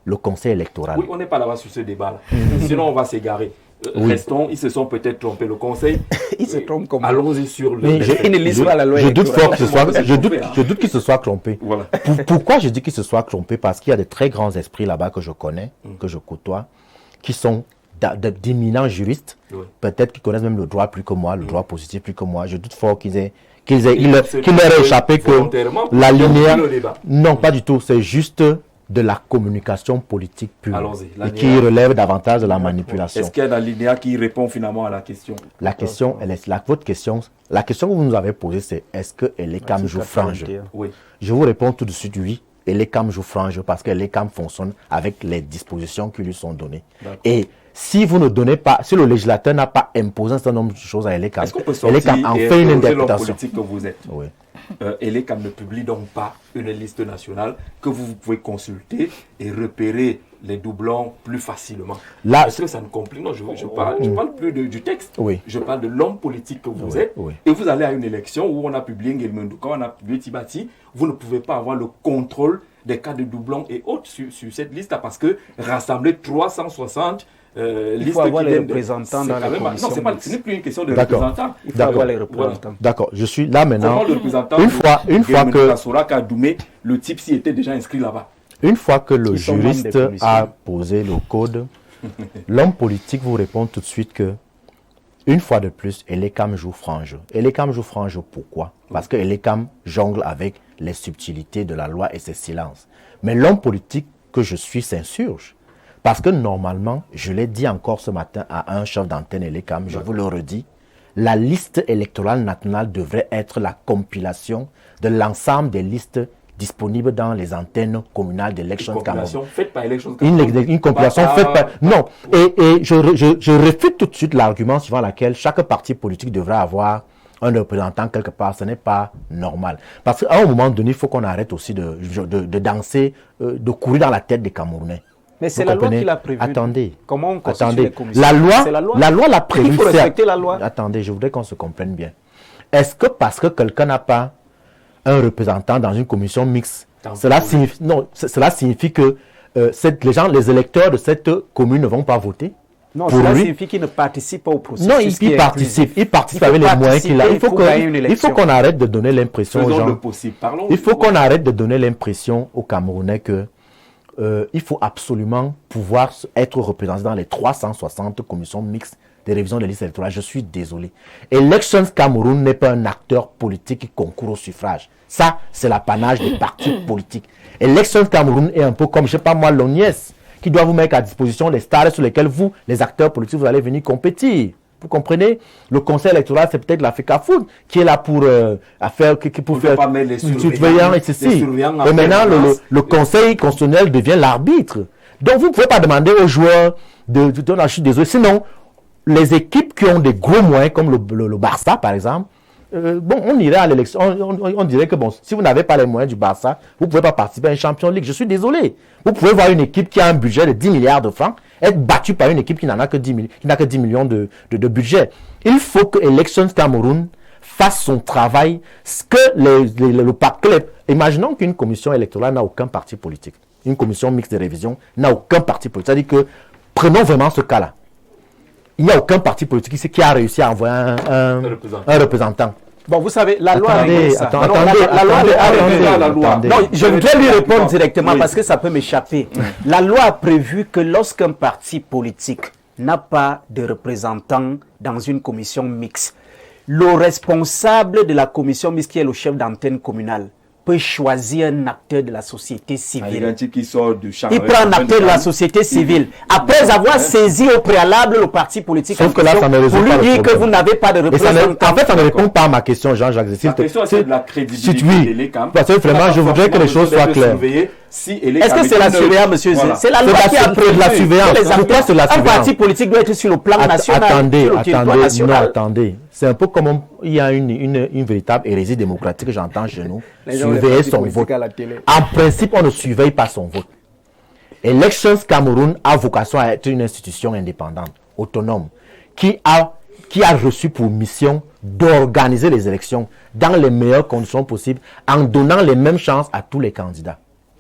B: le conseil électoral.
A: Oui, on n'est pas là-bas sur ce débat-là. Sinon, on va s'égarer. Restons, ils se sont peut-être trompés. Le conseil,
G: ils se trompent comme...
A: Allons-y sur le...
G: Ils ne lisent pas la loi.
B: Je doute fort je doute qu'ils se soient trompés. Voilà. Pourquoi je dis qu'ils se soient trompés? Parce qu'il y a de très grands esprits là-bas que je connais, que je côtoie, qui sont d'éminents juristes, peut-être qu'ils connaissent même le droit plus que moi, le droit positif plus que moi. Je doute fort qu'il leur ait échappé que la linéaire... Non, pas du tout. C'est juste de la communication politique pure et qui relève davantage de la manipulation.
A: Est-ce qu'il y a la linéaire qui répond finalement à la question?
B: La question, la question que vous nous avez posée, c'est est-ce que Elekam joue frange? Oui. Je vous réponds tout de suite oui. Elekam joue frange parce que Elekam fonctionne avec les dispositions qui lui sont données. Et si vous ne donnez pas, si le législateur n'a pas imposé un certain nombre de choses à Elekam,
A: Elekam en fait une interprétation. Politique que vous êtes. Oui. Elekam ne publie donc pas une liste nationale que vous pouvez consulter et repérer les doublons plus facilement. Est-ce que ça ne complique? Non, je parle plus du texte. Oui. Je parle de l'homme politique que vous êtes. Oui. Et vous allez à une élection où on a publié Nguelmendouka, on a publié Tibati. Vous ne pouvez pas avoir le contrôle des cas de doublons et autres sur cette liste parce que rassembler 360
G: il faut avoir les représentants dans la commission.
A: Non, ce n'est plus une question de représentants.
G: Il faut avoir les représentants.
B: D'accord, je suis là maintenant.
A: Une fois que Soraka Doumé, le type s'y était déjà inscrit là-bas.
B: Une fois que le juriste a posé le code, l'homme politique vous répond tout de suite que, une fois de plus, Elekam joue frange. Elekam joue frange pourquoi? Parce que Elekam jongle avec les subtilités de la loi et ses silences. Mais l'homme politique que je suis s'insurge. Parce que normalement, je l'ai dit encore ce matin à un chef d'antenne Elekam, je vous le redis, la liste électorale nationale devrait être la compilation de l'ensemble des listes disponibles dans les antennes communales d'Elections Cameroun. Une compilation faite par... Non, et je réfute tout de suite l'argument suivant laquelle chaque parti politique devrait avoir un représentant quelque part. Ce n'est pas normal. Parce qu'à un moment donné, il faut qu'on arrête aussi de danser, de courir dans la tête des Camerounais.
G: Mais c'est la loi qui l'a prévu.
B: Attendez.
G: Comment on constitue les commissions?
B: La loi l'a prévu.
G: Il faut respecter la loi.
B: Attendez, je voudrais qu'on se comprenne bien. Est-ce que parce que quelqu'un n'a pas un représentant dans une commission mixte, cela signifie que les électeurs de cette commune ne vont pas voter?
G: Non, cela signifie qu'ils ne participent pas au processus.
B: Non, il participe avec les moyens qu'il a. Il faut qu'on arrête de donner l'impression aux gens. Il faut qu'on arrête de donner l'impression aux Camerounais que il faut absolument pouvoir être représenté dans les 360 commissions mixtes de révision des listes électorales. Je suis désolé. Elections Cameroun n'est pas un acteur politique qui concourt au suffrage. Ça, c'est l'apanage des partis politiques. Elections Cameroun est un peu comme, je ne sais pas moi, l'ONIES.
H: qui doit vous mettre à disposition les stades sur lesquels vous, les acteurs politiques, vous allez venir compétir. Vous comprenez? Le conseil électoral, c'est peut-être la FECAFOOT qui est là pour faire
A: les
H: surveillants et ceci. Et maintenant, le conseil constitutionnel devient l'arbitre. Donc, vous ne pouvez pas demander aux joueurs je suis désolé. Sinon, les équipes qui ont des gros moyens, comme le Barça, par exemple, on irait à l'élection, on dirait que si vous n'avez pas les moyens du Barça, vous ne pouvez pas participer à une Champions League. Je suis désolé. Vous pouvez voir une équipe qui a un budget de 10 milliards de francs être battue par une équipe qui n'a que 10 millions de budget. Il faut que Elections Cameroun fasse son travail. Imaginons qu'une commission électorale n'a aucun parti politique. Une commission mixte de révision n'a aucun parti politique. C'est-à-dire que, prenons vraiment ce cas-là. Il n'y a aucun parti politique qui a réussi à envoyer un représentant.
F: Bon, vous savez, la loi...
H: Attendez.
F: Non, je voudrais lui répondre directement parce que ça peut m'échapper. La loi a prévu que lorsqu'un parti politique n'a pas de représentant dans une commission mixte, le responsable de la commission mixte, qui est le chef d'antenne communale, peut choisir un acteur de la société civile. Il prend un acteur de la société civile. Après avoir saisi au préalable le parti politique,
H: sauf que là, ça ne résout
F: pour lui
H: pas
F: dire que vous n'avez pas de représentant.
H: En fait, ça ne répond pas à ma question, Jean-Jacques.
A: La question, c'est de la crédibilité.
H: Parce que vraiment, je voudrais que les choses soient claires.
F: Est-ce que c'est la surveillance, monsieur Zé? C'est la loi qui a prévu
H: la surveillance.
F: Pourquoi c'est la surveillance? Un parti politique doit être sur le plan national.
H: Attendez. C'est un peu comme il y a une véritable hérésie démocratique que j'entends chez nous. Surveiller son vote. En principe, on ne surveille pas son vote. Elections Cameroun a vocation à être une institution indépendante, autonome, qui a reçu pour mission d'organiser les élections dans les meilleures conditions possibles, en donnant les mêmes chances à tous les candidats.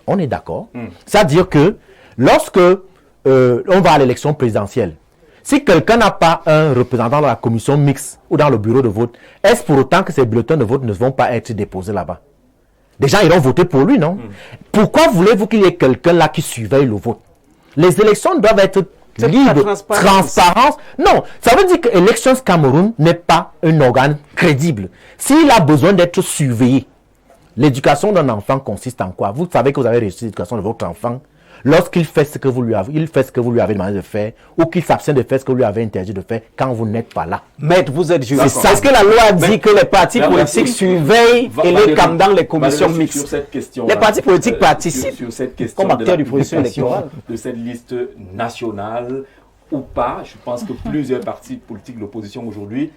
H: On est d'accord? C'est-à-dire que lorsque on va à l'élection présidentielle, si quelqu'un n'a pas un représentant dans la commission mixte ou dans le bureau de vote, est-ce pour autant que ces bulletins de vote ne vont pas être déposés là-bas? Des gens iront voter pour lui, non? Pourquoi voulez-vous qu'il y ait quelqu'un là qui surveille le vote? Les élections doivent être libres, transparence. Non, ça veut dire que Elections Cameroun n'est pas un organe crédible. S'il a besoin d'être surveillé, l'éducation d'un enfant consiste en quoi? Vous savez que vous avez réussi l'éducation de votre enfant lorsqu'il fait ce que vous lui avez, demandé de faire, ou qu'il s'abstient de faire ce que vous lui avez interdit de faire quand vous n'êtes pas là.
F: Maître, vous êtes juriste. Est-ce que la loi dit que les partis politiques surveillent comme dans les commissions mixtes? Les partis politiques participent
A: sur cette question
F: comme acteurs du processus électoral.
A: De cette liste nationale ou pas. Je pense que plusieurs partis politiques de l'opposition aujourd'hui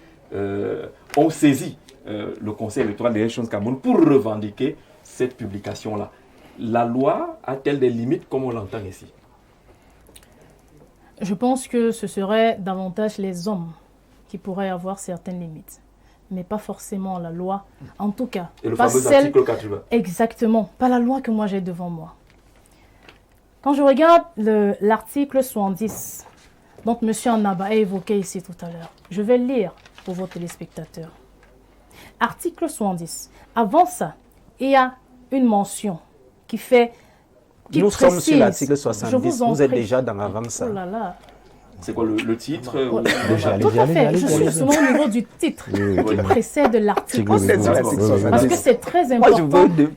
A: ont saisi le Conseil électoral des Elections Cameroun pour revendiquer cette publication-là. La loi a-t-elle des limites comme on l'entend ici?
D: Je pense que ce serait davantage les hommes qui pourraient avoir certaines limites, mais pas forcément la loi. En tout cas,
A: et le
D: pas
A: fameux
D: celle...
A: article 80.
D: Exactement, pas la loi que moi j'ai devant moi. Quand je regarde l'article 70, dont M. Annaba a évoqué ici tout à l'heure, je vais lire pour vos téléspectateurs. Article 70. Avant ça, il y a une mention qui
F: nous sommes sur l'article 70, vous êtes
D: prie.
F: déjà dans avant ça.
D: Oh là là.
A: C'est quoi le titre
D: Tout à fait, je suis justement au niveau du titre qui précède l'article. Parce que c'est très important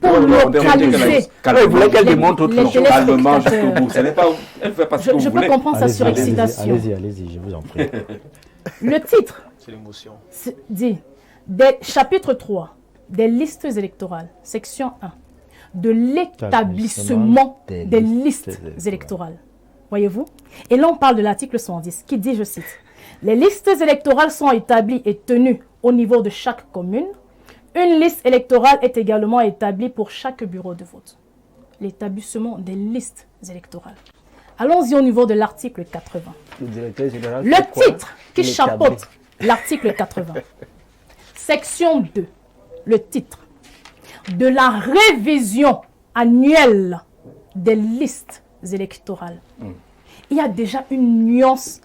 D: pour localiser.
F: Vous voulez qu'elle démontre autre chose?
D: Je peux comprendre sa surexcitation.
H: Allez-y, je vous en prie.
D: Le titre dit chapitre 3 des listes électorales, section 1. De l'établissement des listes électorales. Voyez-vous? Et là, on parle de l'article 110 qui dit, je cite, « Les listes électorales sont établies et tenues au niveau de chaque commune. Une liste électorale est également établie pour chaque bureau de vote. » L'établissement des listes électorales. Allons-y au niveau de l'article 80. Le titre qui chapeaute l'article 80. Section 2. Le titre. De la révision annuelle des listes électorales. Il y a déjà une nuance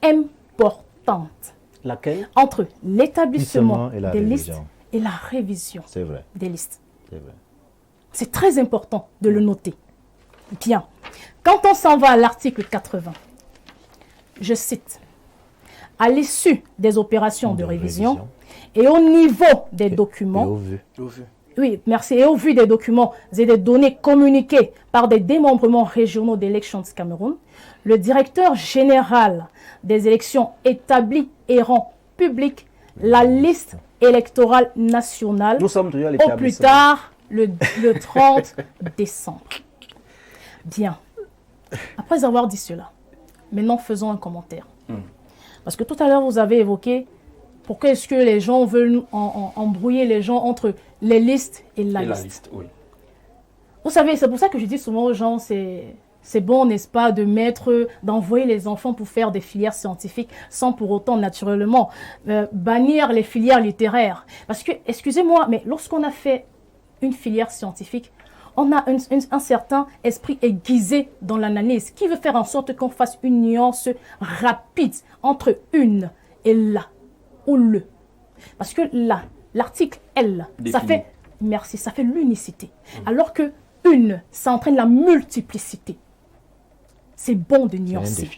D: importante.
F: Laquelle?
D: Entre l'établissement des listes et la révision des listes. C'est très important de le noter. Bien. Quand on s'en va à l'article 80, je cite, « À l'issue des opérations de révision et au niveau des documents, oui, merci. Et au vu des documents et des données communiquées par des démembrements régionaux d'Elections Cameroun, le directeur général des élections établit et rend public la liste électorale nationale
G: Nous sommes toujours à
D: au
G: l'établissement.
D: plus tard le 30 décembre. Bien. Après avoir dit cela, maintenant faisons un commentaire. Parce que tout à l'heure, vous avez évoqué pourquoi est-ce que les gens veulent embrouiller les gens entre les listes et la liste.
A: Oui.
D: Vous savez, c'est pour ça que je dis souvent aux gens, c'est bon, n'est-ce pas, d'envoyer les enfants pour faire des filières scientifiques sans pour autant, naturellement, bannir les filières littéraires. Parce que, excusez-moi, mais lorsqu'on a fait une filière scientifique, on a un certain esprit aiguisé dans l'analyse qui veut faire en sorte qu'on fasse une nuance rapide entre une et la ou le. Parce que là, l'article L, ça fait, merci, ça fait l'unicité. Alors que une, ça entraîne la multiplicité. C'est bon de nuancer.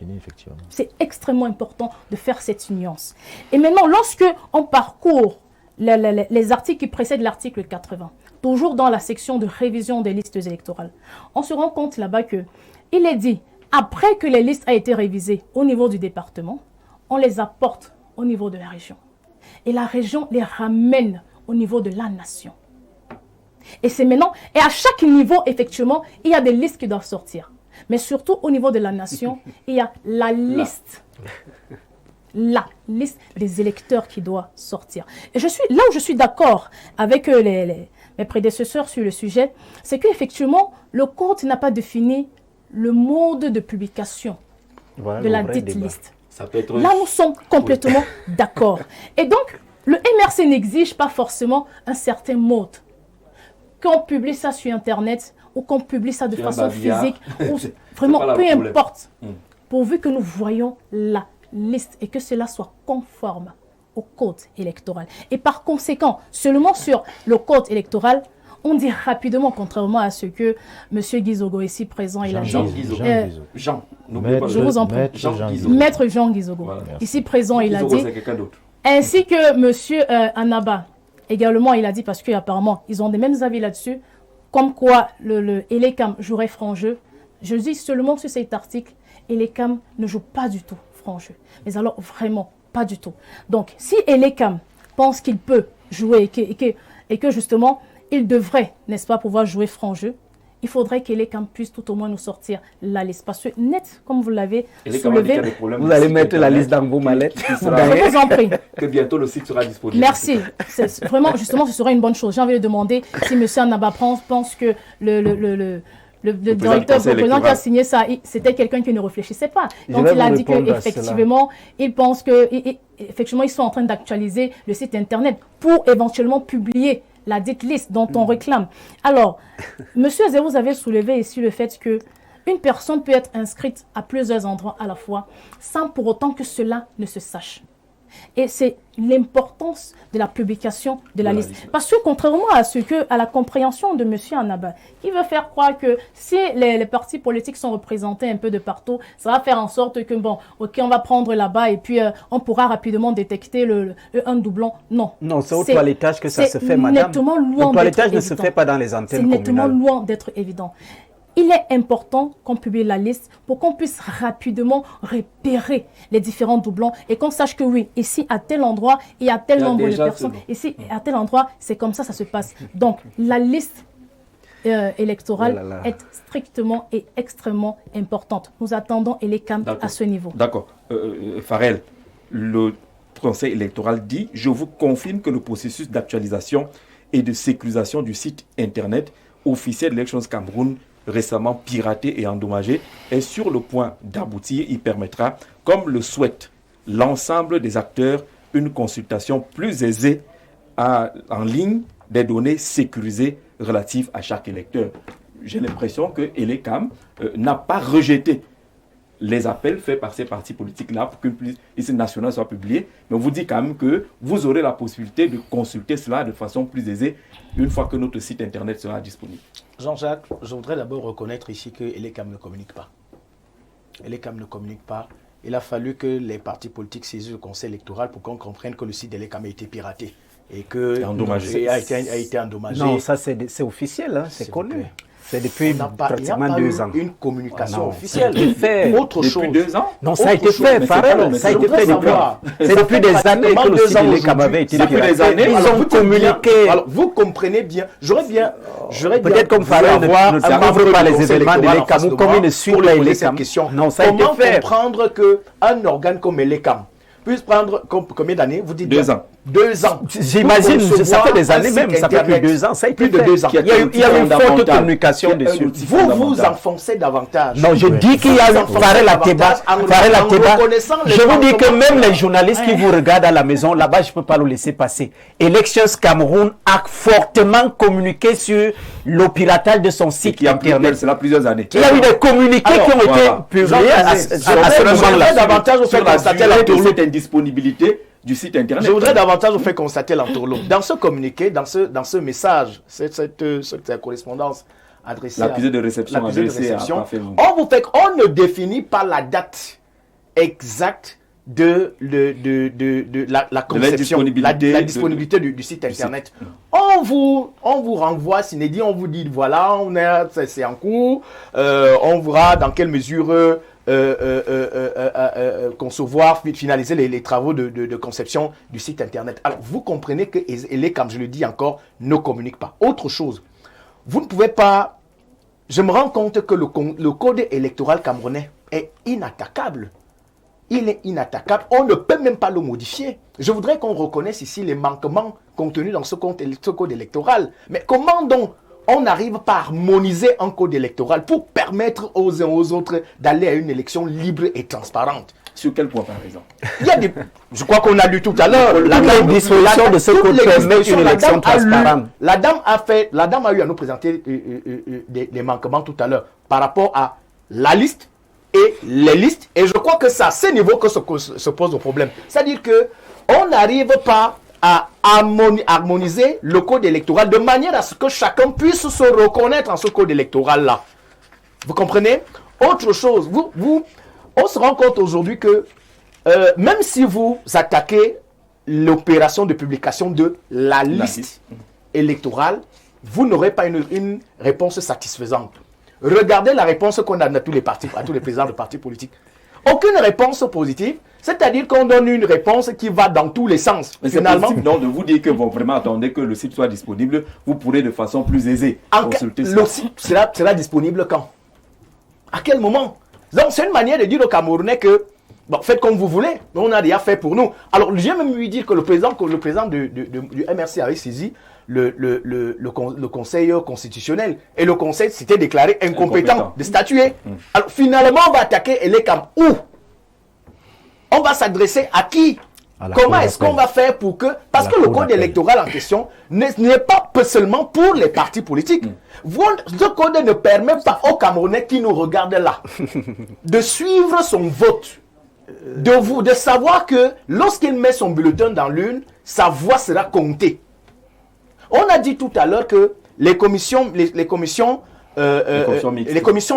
D: C'est extrêmement important de faire cette nuance. Et maintenant, lorsque on parcourt les articles qui précèdent l'article 80, toujours dans la section de révision des listes électorales, on se rend compte là-bas que il est dit, après que les listes ont été révisées au niveau du département, on les apporte au niveau de la région. Et la région les ramène au niveau de la nation. Et c'est maintenant, et à chaque niveau, effectivement, il y a des listes qui doivent sortir. Mais surtout au niveau de la nation, il y a la liste des électeurs qui doit sortir. Et là où je suis d'accord avec mes prédécesseurs sur le sujet, c'est qu'effectivement, le code n'a pas défini le mode de publication de la dite liste.
A: Ça peut être...
D: Là, nous sommes complètement d'accord. Et donc, le MRC n'exige pas forcément un certain mode. Qu'on publie ça sur Internet ou qu'on publie ça de façon physique, ou vraiment, peu importe, pourvu que nous voyons la liste et que cela soit conforme au code électoral. Et par conséquent, seulement sur le code électoral, on dit rapidement, contrairement à ce que M. Guizogo ici présent, il a dit. Je vous en prie. Maître Jean Guizogo. Voilà, ici présent, il a dit. Ainsi que M. Anaba, également, il a dit, parce qu'apparemment, ils ont des mêmes avis là-dessus, comme quoi le Elecam jouerait franc jeu. Je dis seulement sur cet article, Elecam ne joue pas du tout franc jeu. Mais alors, vraiment, pas du tout. Donc, si Elecam pense qu'il peut jouer et que justement, il devrait, n'est-ce pas, pouvoir jouer franc jeu, il faudrait qu'Elecam puisse tout au moins nous sortir la liste. Parce que net, comme vous l'avez soulevé,
G: vous allez mettre la liste dans vos mallettes.
D: Je vous en prie.
A: Que bientôt le site sera disponible.
D: Merci. Vraiment, justement, ce serait une bonne chose. J'ai envie de demander si M. Anaba pense que le directeur, le président qui a signé ça, c'était quelqu'un qui ne réfléchissait pas. Donc il a dit qu'effectivement, il pense qu'effectivement, ils sont en train d'actualiser le site Internet pour éventuellement publier la dite liste dont on réclame. Alors, Monsieur Azé, vous avez soulevé ici le fait que une personne peut être inscrite à plusieurs endroits à la fois sans pour autant que cela ne se sache. Et c'est l'importance de la publication de la liste. Parce que contrairement à la compréhension de M. Anaba, qui veut faire croire que si les partis politiques sont représentés un peu de partout, ça va faire en sorte que, bon, ok, on va prendre là-bas et puis on pourra rapidement détecter un doublon. Non.
G: Non, c'est au toilettage que ça se fait, madame. Le toilettage ne se fait pas dans les antennes communales.
D: C'est nettement loin d'être évident. Il est important qu'on publie la liste pour qu'on puisse rapidement repérer les différents doublons et qu'on sache que oui, ici à tel endroit, il y a tel nombre de personnes. Ici à tel endroit, c'est comme ça se passe. Donc la liste électorale est strictement et extrêmement importante. Nous attendons Elecam à ce niveau.
A: D'accord. Farel, le Conseil électoral dit « Je vous confirme que le processus d'actualisation et de sécurisation du site Internet officiel d'Elections Cameroun récemment piraté et endommagé, est sur le point d'aboutir. Il permettra, comme le souhaite l'ensemble des acteurs, une consultation plus aisée en ligne des données sécurisées relatives à chaque électeur. J'ai l'impression que Elecam n'a pas rejeté les appels faits par ces partis politiques-là pour qu'une liste nationale soit publiée, mais on vous dit quand même que vous aurez la possibilité de consulter cela de façon plus aisée une fois que notre site Internet sera disponible.
E: Jean-Jacques, je voudrais d'abord reconnaître ici que Elecam ne communique pas. Elecam ne communique pas. Il a fallu que les partis politiques saisissent le Conseil électoral pour qu'on comprenne que le site d'Elecam a été piraté. et que a été endommagé.
G: Non, ça c'est officiel, hein, c'est connu. C'est depuis pratiquement 2 ans.
E: Une communication officielle.
G: Autre chose.
A: Depuis 2 ans?
G: Non, ça a été fait, Farel. Ça a été fait depuis des années que le site Elecam avait été piraté. Ils ont communiqué.
E: Alors, vous comprenez bien. J'aurais bien.
G: Peut-être comme Farel ne couvre pas les événements de l'Elecam ou comme il ne suit pas l'Elecam.
E: Non, ça a été fait. Comment comprendre qu'un organe comme l'Elecam puisse prendre combien d'années? Vous dites
A: 2 ans.
E: 2 ans.
G: J'imagine, ça fait des années même, ça fait plus de 2 ans. Ça a été
E: plus de 2 ans.
G: Il y a eu une forte communication dessus.
E: Vous vous enfoncez davantage.
G: Non, je dis qu'il y a eu Farel Ateba. Je vous dis que même les journalistes qui vous regardent à la maison, là-bas, je ne peux pas le laisser passer. Elections Cameroun a fortement communiqué sur le piratage de son site internet.
A: C'est là plusieurs années.
G: Il y a eu des communiqués qui ont été publiés à ce moment-là.
E: Davantage vous faire constater
A: cette indisponibilité du site internet.
E: Je voudrais davantage vous faire constater l'entourloupe. Dans ce communiqué, dans ce message, cette correspondance adressée
A: l'accusé de réception,
E: on ne définit pas la date exacte de la conception, la disponibilité du site internet. On vous renvoie, Sinédi, on vous dit voilà, c'est en cours, on verra dans quelle mesure concevoir, finaliser les travaux de conception du site internet. Alors vous comprenez que Elecam, je le dis encore, ne communique pas. Autre chose, vous ne pouvez pas. Je me rends compte que le code électoral camerounais est inattaquable. Il est inattaquable. On ne peut même pas le modifier. Je voudrais qu'on reconnaisse ici les manquements contenus dans ce code électoral. Mais comment donc on n'arrive pas à harmoniser un code électoral pour permettre aux uns aux autres d'aller à une élection libre et transparente?
A: Sur quel point, par exemple?
E: Il y a je crois qu'on a lu tout à l'heure.
G: La disposition de ce code permet une élection transparente.
E: La dame a eu à nous présenter des manquements tout à l'heure par rapport à la liste et les listes. Et je crois que c'est à ce niveau que se pose le problème. C'est-à-dire qu'on n'arrive pas à harmoniser le code électoral de manière à ce que chacun puisse se reconnaître en ce code électoral-là. Vous comprenez? Autre chose, on se rend compte aujourd'hui que même si vous attaquez l'opération de publication de la liste électorale, vous n'aurez pas une réponse satisfaisante. Regardez la réponse qu'on a à tous les présidents de partis politiques. Aucune réponse positive, c'est-à-dire qu'on donne une réponse qui va dans tous les sens.
A: Mais finalement, c'est possible, de vous dire que vous vraiment attendez que le site soit disponible, vous pourrez de façon plus aisée consulter ça.
E: Le site sera disponible quand? À quel moment? Donc c'est une manière de dire aux Camerounais que bon, faites comme vous voulez, on a déjà fait pour nous. Alors j'ai même lui dire que le président du MRC avait saisi le Conseil constitutionnel et le Conseil s'était déclaré incompétent de statuer. Alors finalement on va attaquer Elecam où? On va s'adresser à qui? Comment est-ce qu'on va faire pour que... Parce que le code électoral en question n'est pas seulement pour les partis politiques. Ce code ne permet pas aux Camerounais qui nous regardent là de suivre son vote. De savoir que lorsqu'il met son bulletin dans l'urne, sa voix sera comptée. On a dit tout à l'heure que les commissions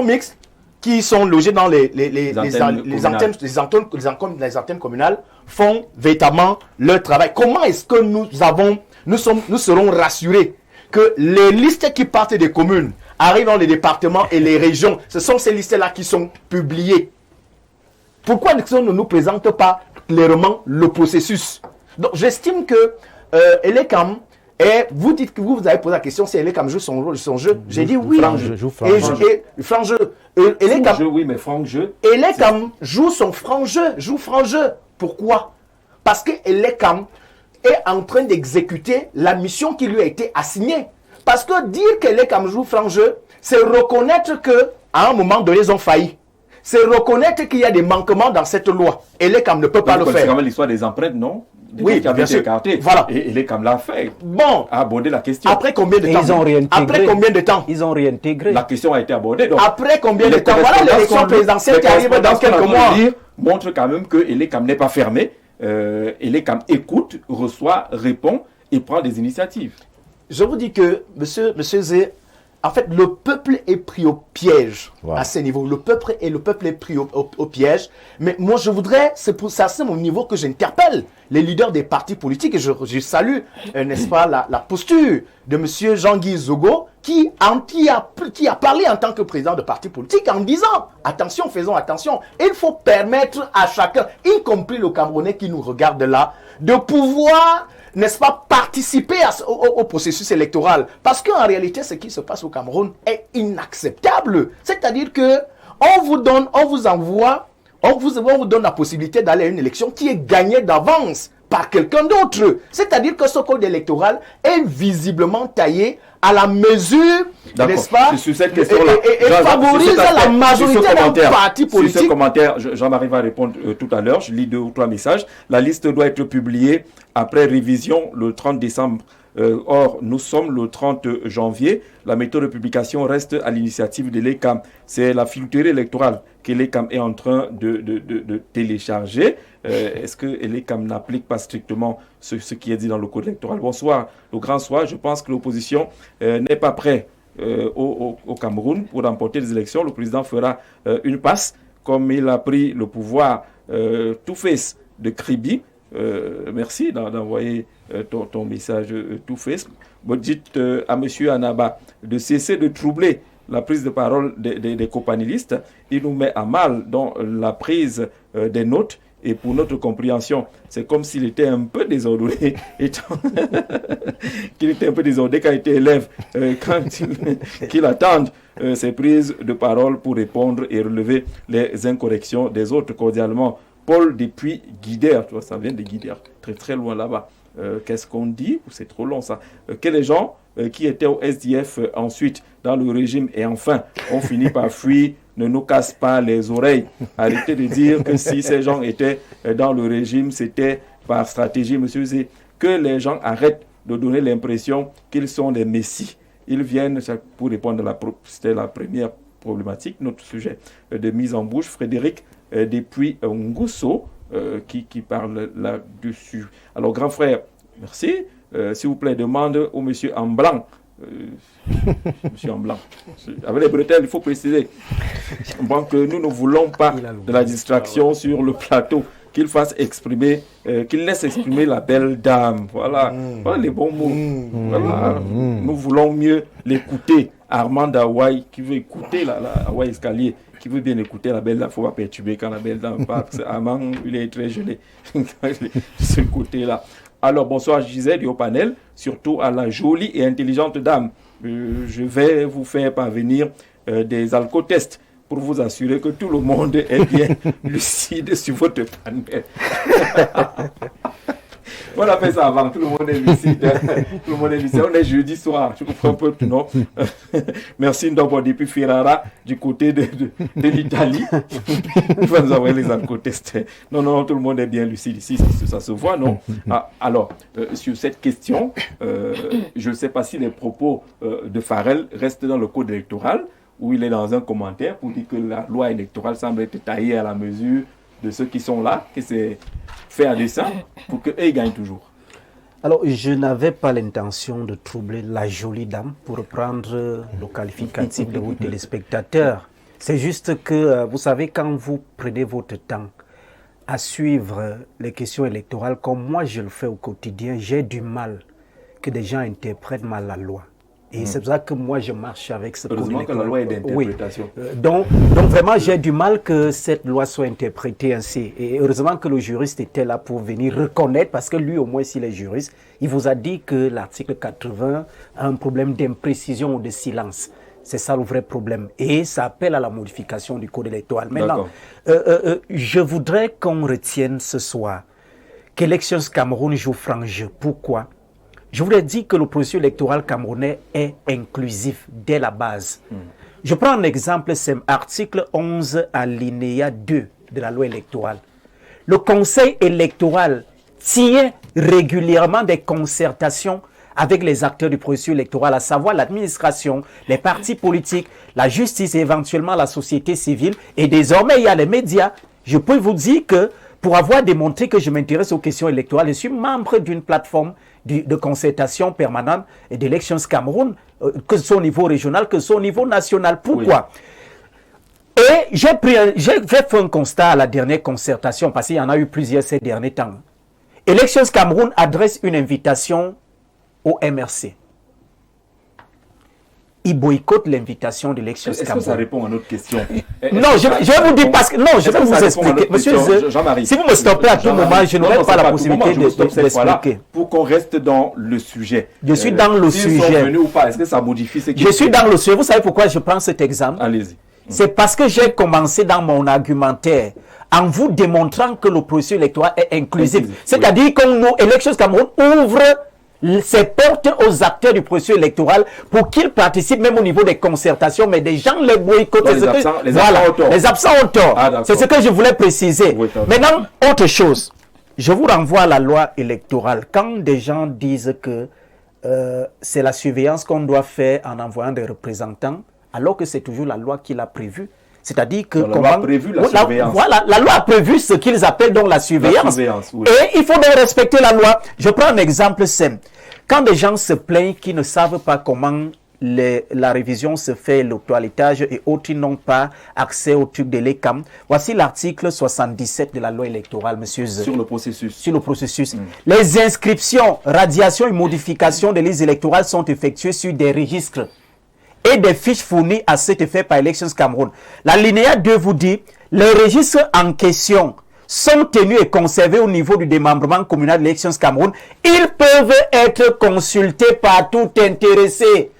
E: mixtes qui sont logées dans les antennes communales font véritablement leur travail. Comment est-ce que nous serons rassurés que les listes qui partent des communes arrivent dans les départements et les régions, ce sont ces listes-là qui sont publiées? Pourquoi ne nous présente pas clairement le processus? Donc j'estime que Elecam, et vous dites que vous avez posé la question si Elecam joue son jeu. J'ai dit oui. Franc jeu.
A: Oui, mais franc jeu.
E: Elecam joue son franc jeu. Pourquoi? Parce que Elecam est en train d'exécuter la mission qui lui a été assignée. Parce que dire qu'Elecam joue franc jeu, c'est reconnaître qu'à un moment donné, ils ont failli. C'est reconnaître qu'il y a des manquements dans cette loi. Elecam ne peut pas le faire.
A: C'est quand même l'histoire des empreintes, non?
E: Oui, bien sûr.
A: Voilà. Et Elecam l'a fait.
E: Bon.
A: A abordé la question.
E: Après combien de temps?
G: Ils ont réintégré.
E: Après combien de temps?
G: Ils ont réintégré.
A: La question a été abordée. Donc,
E: après combien de temps? Voilà l'élection présidentielle qui arrive dans quelques mois.
A: Montre quand même que Elecam n'est pas fermé. Elecam écoute, reçoit, répond et prend des initiatives.
E: Je vous dis que M. Zé en fait, le peuple est pris au piège à ce niveau. Le peuple est pris au piège. Mais moi, je voudrais, c'est à ce niveau que j'interpelle les leaders des partis politiques et je salue, n'est-ce pas, la posture de M. Jean-Guy Zogo qui a parlé en tant que président de parti politique en disant, attention, faisons attention, il faut permettre à chacun, y compris le Camerounais qui nous regarde là, de pouvoir, n'est-ce pas, participer au processus électoral. Parce qu'en réalité, ce qui se passe au Cameroun est inacceptable. C'est-à-dire que on vous donne la possibilité d'aller à une élection qui est gagnée d'avance par quelqu'un d'autre. C'est-à-dire que ce code électoral est visiblement taillé à la mesure, n'est-ce pas,
A: sur cette question-là,
E: et favorise la majorité d'un parti politique.
A: Sur ce commentaire, j'en arrive à répondre tout à l'heure. Je lis 2 ou 3 messages. La liste doit être publiée après révision le 30 décembre. Or, nous sommes le 30 janvier. La méthode de publication reste à l'initiative de l'ECAM. C'est la filouterie électorale que l'ECAM est en train de télécharger. Est-ce que l'ECAM n'applique pas strictement ce qui est dit dans le code électoral? Bonsoir, le grand soir. Je pense que l'opposition n'est pas prête au Cameroun pour remporter les élections. Le président fera une passe, comme il a pris le pouvoir Two-Face de Kribi. Merci d'envoyer ton message Two-Face. Dites à M. Anaba de cesser de troubler la prise de parole des copanélistes. Il nous met à mal dans la prise des notes. Et pour notre compréhension, c'est comme s'il était un peu désordonné, qu'il était un peu désordonné quand il était élève, qu'il attende ses prises de parole pour répondre et relever les incorrections des autres. Cordialement, Paul depuis Guidère. Tu vois, ça vient de Guidère, très très loin là-bas. Qu'est-ce qu'on dit? C'est trop long ça. Que les gens qui étaient au SDF ensuite dans le régime et enfin ont fini par fuir ne nous casse pas les oreilles. Arrêtez de dire que si ces gens étaient dans le régime, c'était par stratégie, monsieur Zé. Que les gens arrêtent de donner l'impression qu'ils sont des messies. Ils viennent, pour répondre c'était la première problématique, notre sujet de mise en bouche. Frédéric, depuis Ngusso, qui parle là-dessus. Alors, grand frère, merci. S'il vous plaît, demande au monsieur en blanc. Monsieur en blanc. Avec les bretelles, il faut préciser. Donc, nous ne voulons pas de la distraction sur le plateau. Qu'il fasse exprimer, qu'il laisse exprimer la belle dame. Voilà, voilà les bons mots. Voilà. Nous voulons mieux l'écouter. Armand Hawaï, qui veut écouter la Hawaï Escalier, qui veut bien écouter la belle dame. Il ne faut pas perturber quand la belle dame parle. Armand, il est très gelé. De ce côté-là. Alors, bonsoir Gisèle et au panel, surtout à la jolie et intelligente dame. Je vais vous faire parvenir des alcotests pour vous assurer que tout le monde est bien lucide sur votre panel. On a fait ça avant, tout le monde est lucide. Tout le monde est lucide. On est jeudi soir, je comprends un peu, non? Merci Ndobo depuis Ferrara, du côté de l'Italie. Il va nous envoyer les alcotests. Non, tout le monde est bien lucide ici, ça se voit, non? Alors, sur cette question, je ne sais pas si les propos de Farrell restent dans le code électoral, où il est dans un commentaire pour dire que la loi électorale semble être taillée à la mesure de ceux qui sont là, que c'est fait à dessein pour qu'eux gagnent toujours.
G: Alors, je n'avais pas l'intention de troubler la jolie dame, pour reprendre le qualificatif de vos téléspectateurs. C'est juste que, vous savez, quand vous prenez votre temps à suivre les questions électorales, comme moi je le fais au quotidien, j'ai du mal que des gens interprètent mal la loi. Et c'est pour ça que moi je marche avec ce code électoral.
A: Heureusement que la loi est d'interprétation.
G: Oui. Donc vraiment j'ai du mal que cette loi soit interprétée ainsi. Et heureusement que le juriste était là pour venir reconnaître, parce que lui au moins s'il est juriste, il vous a dit que l'article 80 a un problème d'imprécision ou de silence. C'est ça le vrai problème. Et ça appelle à la modification du code électoral. Maintenant, je voudrais qu'on retienne ce soir qu'Élections Cameroun joue franc jeu. Pourquoi? Je vous l'ai dit que le processus électoral camerounais est inclusif dès la base. Je prends un exemple, c'est article 11 alinéa 2 de la loi électorale. Le Conseil électoral tient régulièrement des concertations avec les acteurs du processus électoral, à savoir l'administration, les partis politiques, la justice et éventuellement la société civile. Et désormais, il y a les médias. Je peux vous dire que pour avoir démontré que je m'intéresse aux questions électorales, je suis membre d'une plateforme de concertation permanente et d'Élections Cameroun.
F: que ce soit au niveau régional, que ce soit au niveau national. Pourquoi? Et j'ai fait un constat à la dernière concertation, parce qu'il y en a eu plusieurs ces derniers temps. Elections Cameroun adresse une invitation au MRC. Il boycotte l'invitation de l'Elections Cameroun.
A: Est-ce que ça répond à notre question?
F: Non, je vais vous dire parce que... Non, je vais vous expliquer. Monsieur Jean-Marie, si vous me stoppez à tout moment, je n'aurai pas la possibilité d'expliquer.
A: Pour qu'on reste dans le sujet.
F: Je suis dans le sujet.
A: Sont venus ou pas, est-ce que ça modifie ce
F: Je suis dans le sujet. Vous savez pourquoi je prends cet exemple?
A: Allez-y.
F: C'est parce que j'ai commencé dans mon argumentaire en vous démontrant que le processus électoral est inclusif. C'est-à-dire que nos Elections Cameroun ouvrent ses portes aux acteurs du processus électoral pour qu'ils participent même au niveau des concertations, mais des gens les boycottent. Les absents ont tort. C'est ce que je voulais préciser. Oui, maintenant, autre chose. Je vous renvoie à la loi électorale. Quand des gens disent que c'est la surveillance qu'on doit faire en envoyant des représentants, alors que c'est toujours la loi qui l'a prévu. C'est-à-dire que...
A: La loi a prévu la surveillance.
F: Voilà, la loi a prévu ce qu'ils appellent donc la surveillance. Oui. Et il faut donc respecter la loi. Je prends un exemple simple. Quand des gens se plaignent qui ne savent pas comment la révision se fait, le toilettage et autres, ils n'ont pas accès au truc de l'ECAM. Voici l'article 77 de la loi électorale, monsieur Z.
A: Sur le processus.
F: Sur le processus. Les inscriptions, radiations et modifications des listes électorales sont effectuées sur des registres et des fiches fournies à cet effet par Elections Cameroun. L'alinéa 2 vous dit, les registres en question sont tenus et conservés au niveau du démembrement communal de l'Elections Cameroun. Ils peuvent être consultés par tout intéressé.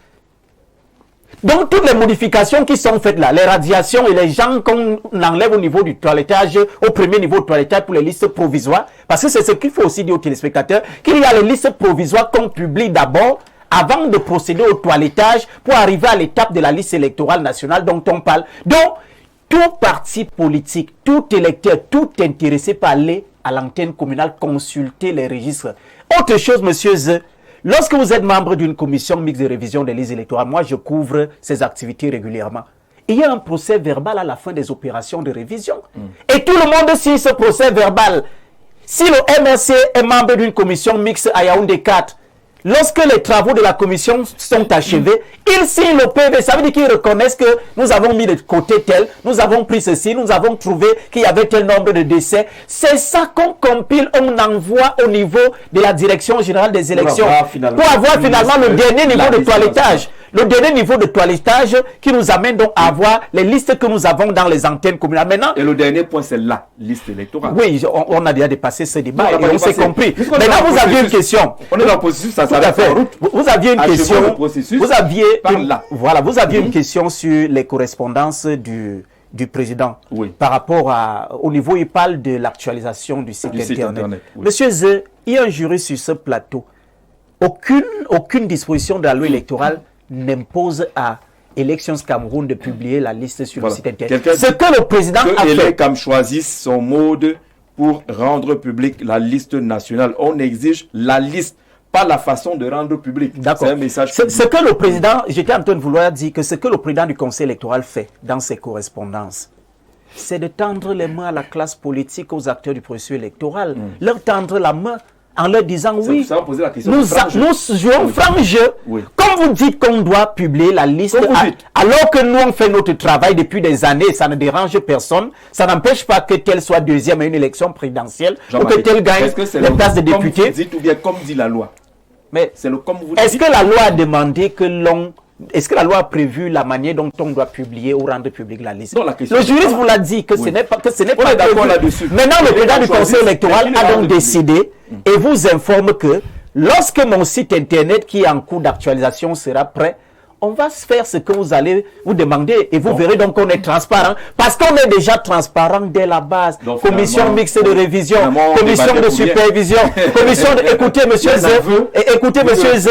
F: Donc, toutes les modifications qui sont faites là, les radiations et les gens qu'on enlève au niveau du toilettage, au premier niveau de toilettage pour les listes provisoires, parce que c'est ce qu'il faut aussi dire aux téléspectateurs, qu'il y a les listes provisoires qu'on publie d'abord, avant de procéder au toilettage pour arriver à l'étape de la liste électorale nationale dont on parle. Donc, tout parti politique, tout électeur, tout intéressé par aller à l'antenne communale consulter les registres. Autre chose, monsieur Z, lorsque vous êtes membre d'une commission mixte de révision des listes électorales, moi je couvre ces activités régulièrement. Il y a un procès verbal à la fin des opérations de révision. Et tout le monde signe ce procès verbal. Si le MRC est membre d'une commission mixte à Yaoundé 4, lorsque les travaux de la commission sont achevés, ils signent le PV. Ça veut dire qu'ils reconnaissent que nous avons mis de côté tel, nous avons pris ceci, nous avons trouvé qu'il y avait tel nombre de décès. C'est ça qu'on compile, on envoie au niveau de la direction générale des élections pour avoir finalement le dernier niveau de toilettage. Le dernier niveau de toilettage qui nous amène donc à avoir les listes que nous avons dans les antennes communales. Maintenant,
A: et le dernier point, c'est la liste électorale.
F: Oui, on a déjà dépassé ce débat et on s'est compris. Maintenant, vous aviez une question.
A: On est dans le processus, ça s'arrête en route.
F: Vous aviez une question. Vous aviez une question sur les correspondances du président par rapport au niveau où il parle de l'actualisation du site internet. Monsieur Z, il y a un jury sur ce plateau. Aucune disposition de la loi électorale n'impose à Elections Cameroun de publier la liste sur le site internet. Ce que le président a fait.
A: Que Cam choisisse son mode pour rendre public la liste nationale. On exige la liste, pas la façon de rendre public.
F: C'est un message. Ce que le président, j'étais en train de vouloir dire que ce que le président du Conseil électoral fait dans ses correspondances, c'est de tendre les mains à la classe politique, aux acteurs du processus électoral, leur tendre la main en leur disant oui, nous jouons franc jeu. Comme vous dites qu'on doit publier la liste, alors que nous on fait notre travail depuis des années, ça ne dérange personne, ça n'empêche pas que tel soit deuxième à une élection présidentielle ou que tel gagne les places de députés.
A: Comme vous dites ou bien comme dit la loi.
F: Mais est-ce que la loi a demandé que l'on... Est-ce que la loi a prévu la manière dont on doit publier ou rendre public la liste? Le juriste vous l'a dit que ce n'est pas
A: d'accord là-dessus.
F: Maintenant, le président du Conseil électoral a donc décidé et vous informe que lorsque mon site internet qui est en cours d'actualisation sera prêt, on va faire ce que vous allez vous demander et vous verrez donc qu'on est transparent parce qu'on est déjà transparent dès la base. Donc, commission mixte de révision, commission de supervision, commission de... Écoutez monsieur Z,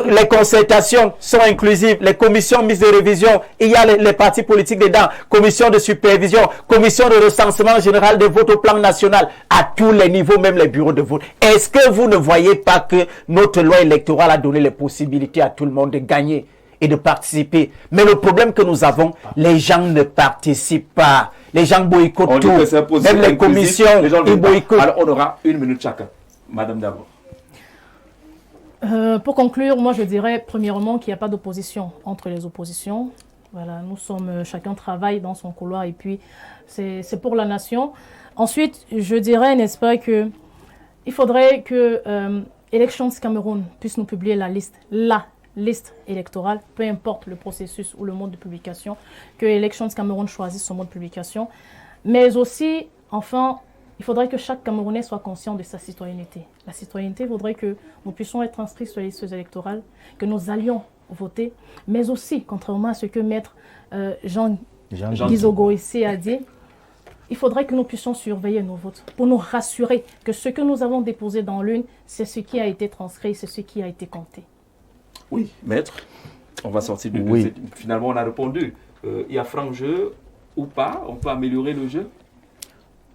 F: les concertations sont inclusives, les commissions mixtes de révision, il y a les partis politiques dedans, commission de supervision, commission de recensement général des votes au plan national, à tous les niveaux, même les bureaux de vote. Est-ce que vous ne voyez pas que notre loi électorale a donné les possibilités à tout le monde de gagner et de participer? Mais le problème que nous avons, les gens ne participent pas. Les gens boycottent tout. Même les commissions, ils boycottent.
A: Alors on aura 1 minute chacun. Madame d'abord.
D: Pour conclure, moi je dirais premièrement qu'il n'y a pas d'opposition entre les oppositions. Voilà, nous sommes, chacun travaille dans son couloir et puis c'est pour la nation. Ensuite, je dirais, n'est-ce pas, que il faudrait que Elections Cameroun puisse nous publier la liste électorale, peu importe le processus ou le mode de publication, que Elections Cameroun choisisse son mode de publication. Mais aussi, enfin, il faudrait que chaque Camerounais soit conscient de sa citoyenneté. La citoyenneté voudrait que nous puissions être inscrits sur les listes électorales, que nous allions voter, mais aussi, contrairement à ce que Maître Jean Guizogo ici a dit, il faudrait que nous puissions surveiller nos votes pour nous rassurer que ce que nous avons déposé dans l'une, c'est ce qui a été transcrit, c'est ce qui a été compté.
A: Oui, Maître, on va sortir de finalement, on a répondu. Il y a franc jeu ou pas? On peut améliorer le jeu?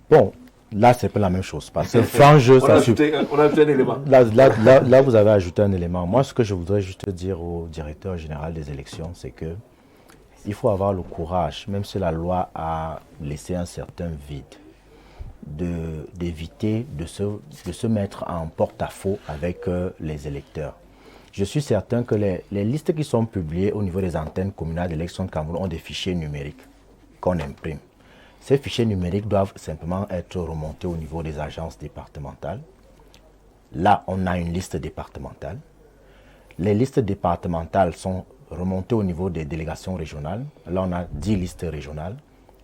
H: Bon, là, c'est pas la même chose. Parce que franc jeu,
A: on a ajouté un élément.
H: Là, vous avez ajouté un élément. Moi, ce que je voudrais juste dire au directeur général des élections, c'est que il faut avoir le courage, même si la loi a laissé un certain vide, d'éviter de se mettre en porte-à-faux avec les électeurs. Je suis certain que les listes qui sont publiées au niveau des antennes communales d'élections de Cameroun ont des fichiers numériques qu'on imprime. Ces fichiers numériques doivent simplement être remontés au niveau des agences départementales. Là, on a une liste départementale. Les listes départementales sont remontées au niveau des délégations régionales. Là, on a 10 listes régionales.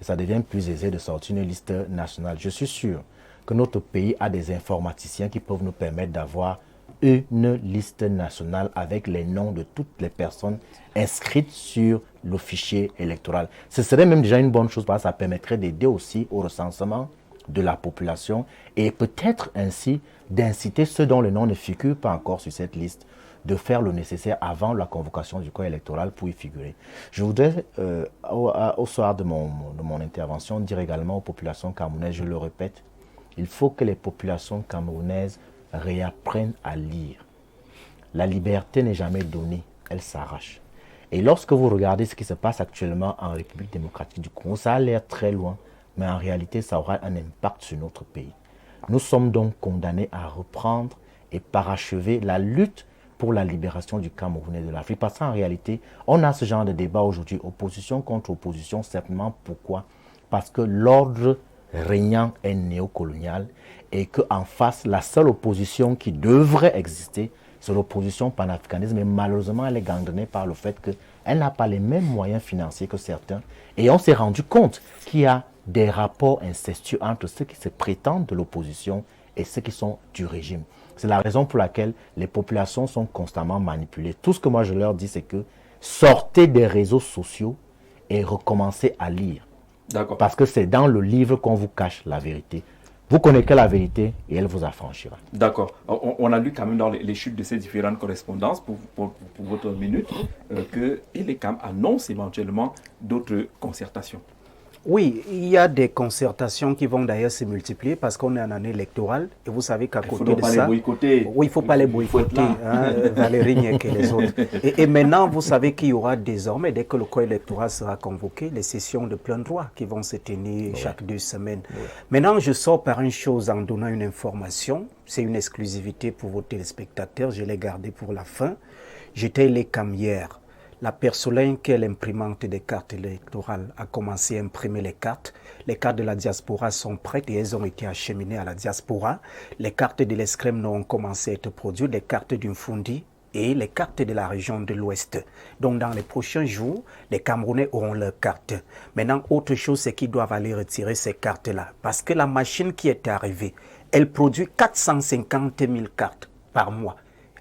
H: Et ça devient plus aisé de sortir une liste nationale. Je suis sûr que notre pays a des informaticiens qui peuvent nous permettre d'avoir une liste nationale avec les noms de toutes les personnes inscrites sur le fichier électoral. Ce serait même déjà une bonne chose parce que ça permettrait d'aider aussi au recensement de la population et peut-être ainsi d'inciter ceux dont le nom ne figure pas encore sur cette liste de faire le nécessaire avant la convocation du corps électoral pour y figurer. Je voudrais, au soir de mon intervention, dire également aux populations camerounaises, je le répète, il faut que les populations camerounaises réapprennent à lire. La liberté n'est jamais donnée, elle s'arrache. Et lorsque vous regardez ce qui se passe actuellement en République démocratique du Congo, ça a l'air très loin, mais en réalité, ça aura un impact sur notre pays. Nous sommes donc condamnés à reprendre et parachever la lutte pour la libération du Cameroun et de l'Afrique. Parce qu'en réalité, on a ce genre de débat aujourd'hui, opposition contre opposition, simplement pourquoi? Parce que l'ordre régnant est néocolonial et qu'en face, la seule opposition qui devrait exister, c'est l'opposition panafricanisme. Et malheureusement, elle est gangrenée par le fait qu'elle n'a pas les mêmes moyens financiers que certains. Et on s'est rendu compte qu'il y a des rapports incestueux entre ceux qui se prétendent de l'opposition et ceux qui sont du régime. C'est la raison pour laquelle les populations sont constamment manipulées. Tout ce que moi je leur dis, c'est que sortez des réseaux sociaux et recommencez à lire.
A: D'accord.
H: Parce que c'est dans le livre qu'on vous cache la vérité. Vous connaissez la vérité et elle vous affranchira.
A: D'accord. On a lu quand même dans les chutes de ces différentes correspondances, pour votre minute, que l'ECAM annonce éventuellement d'autres concertations.
C: Oui, il y a des concertations qui vont d'ailleurs se multiplier parce qu'on est en année électorale et vous savez qu'à côté de ça...
A: Oui, il
C: ne faut pas les boycotter, hein, Valérie Niek et les autres. Et maintenant, vous savez qu'il y aura désormais, dès que le corps électoral sera convoqué, les sessions de plein droit qui vont se tenir chaque 2 semaines. Maintenant, je sors par une chose en donnant une information. C'est une exclusivité pour vos téléspectateurs, je l'ai gardée pour la fin. J'étais l'ECAM hier. La Persolin, qui est l'imprimante des cartes électorales, a commencé à imprimer les cartes. Les cartes de la diaspora sont prêtes et elles ont été acheminées à la diaspora. Les cartes de l'Escrème ont commencé à être produites, les cartes d'une Fundi et les cartes de la région de l'Ouest. Donc dans les prochains jours, les Camerounais auront leurs cartes. Maintenant, autre chose, c'est qu'ils doivent aller retirer ces cartes-là. Parce que la machine qui est arrivée, elle produit 450 000 cartes par mois,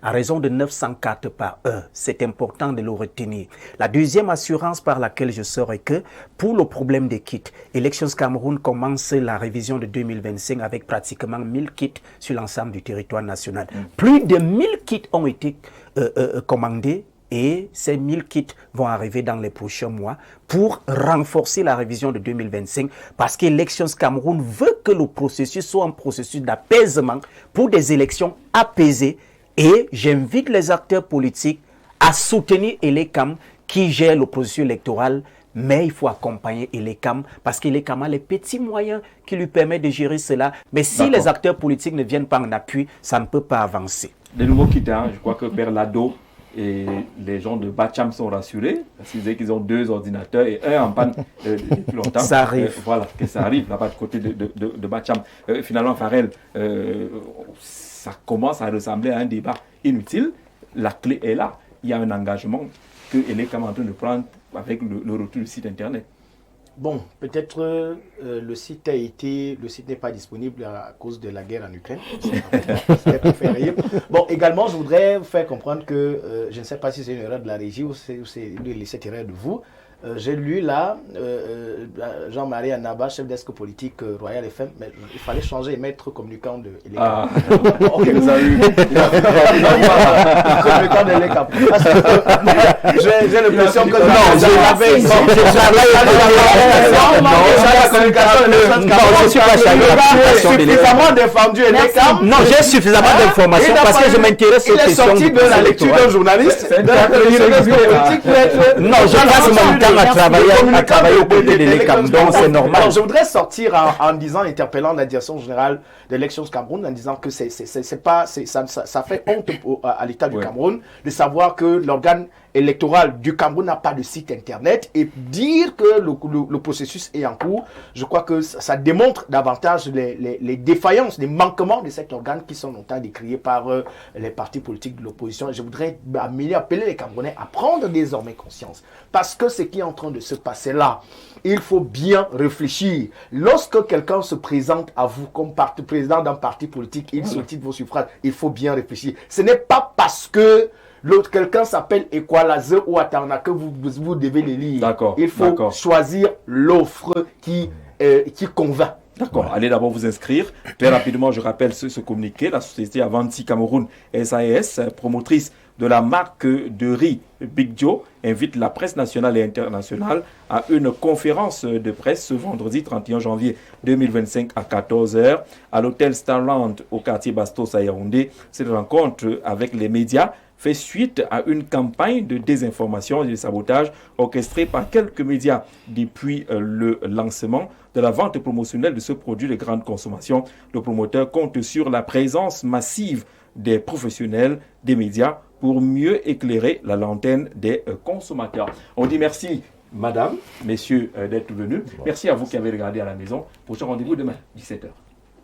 C: à raison de 900 cartes par heure. C'est important de le retenir. La deuxième assurance par laquelle je sors est que, pour le problème des kits, Elections Cameroun commence la révision de 2025 avec pratiquement 1000 kits sur l'ensemble du territoire national. Plus de 1000 kits ont été commandés et ces 1000 kits vont arriver dans les prochains mois pour renforcer la révision de 2025 parce qu'Elections Cameroun veut que le processus soit un processus d'apaisement pour des élections apaisées. Et j'invite les acteurs politiques à soutenir l'ECAM qui gère l'opposition électorale
F: mais il faut accompagner Elekam parce qu'Elekam a les petits moyens qui lui permettent de gérer cela. Mais si les acteurs politiques ne viennent pas en appui, ça ne peut pas avancer.
A: De nouveau quitte, je crois que Père Lado et les gens de Bacham sont rassurés parce qu'ils disent qu'ils ont 2 ordinateurs et un en panne depuis longtemps.
F: Ça arrive.
A: Voilà, que ça arrive là-bas du côté de Bacham. Finalement, Farel, ça commence à ressembler à un débat inutile. La clé est là. Il y a un engagement que Elekam est en train de prendre avec le retour du site internet.
E: Bon, peut-être le site n'est pas disponible à cause de la guerre en Ukraine. C'est pour faire rire. Bon, également, je voudrais vous faire comprendre que je ne sais pas si c'est une erreur de la régie ou c'est cette erreur de vous. J'ai lu là, Jean-Marie Anaba, chef desk politique Royal FM, mais il fallait changer et mettre communicant de Elekam. Ok, vous avez eu. Communicant de Elekam. J'ai l'impression que. Non,
F: je suis pas
E: suffisamment défendu Elekam.
F: Non, j'ai suffisamment d'informations parce que je m'intéresse aux questions.
E: Il est sorti de la lecture d'un journaliste.
F: Non, je passe mon temps à travailler aux côtés de l'Elekam, donc c'est normal.
E: Alors, je voudrais sortir en disant, interpellant la direction générale de l'élection du Cameroun, en disant que ça fait honte à l'État du Cameroun de savoir que l'organe électoral du Cameroun n'a pas de site internet et dire que le processus est en cours, je crois que ça démontre davantage les défaillances, les manquements de cet organe qui sont longtemps décriés par les partis politiques de l'opposition. Et je voudrais appeler les Camerounais à prendre désormais conscience. Parce que ce qui est en train de se passer là, il faut bien réfléchir. Lorsque quelqu'un se présente à vous comme président d'un parti politique, il sollicite vos suffrages, il faut bien réfléchir. Ce n'est pas parce que quelqu'un s'appelle Equalaze ou Atana que vous devez les lire. Il faut choisir l'offre qui convainc.
A: D'accord, allez d'abord vous inscrire. Très rapidement, je rappelle ce communiqué. La société Avanti Cameroun SAS, promotrice de la marque de riz Big Joe, invite la presse nationale et internationale à une conférence de presse ce vendredi 31 janvier 2025 à 14h à l'hôtel Starland au quartier Bastos à Yaoundé. Cette rencontre avec les médias fait suite à une campagne de désinformation et de sabotage orchestrée par quelques médias depuis le lancement de la vente promotionnelle de ce produit de grande consommation. Le promoteur compte sur la présence massive des professionnels des médias pour mieux éclairer la lanterne des consommateurs. On dit merci, madame, messieurs, d'être venus. Merci à vous qui avez regardé à la maison. Prochain rendez-vous demain, 17h.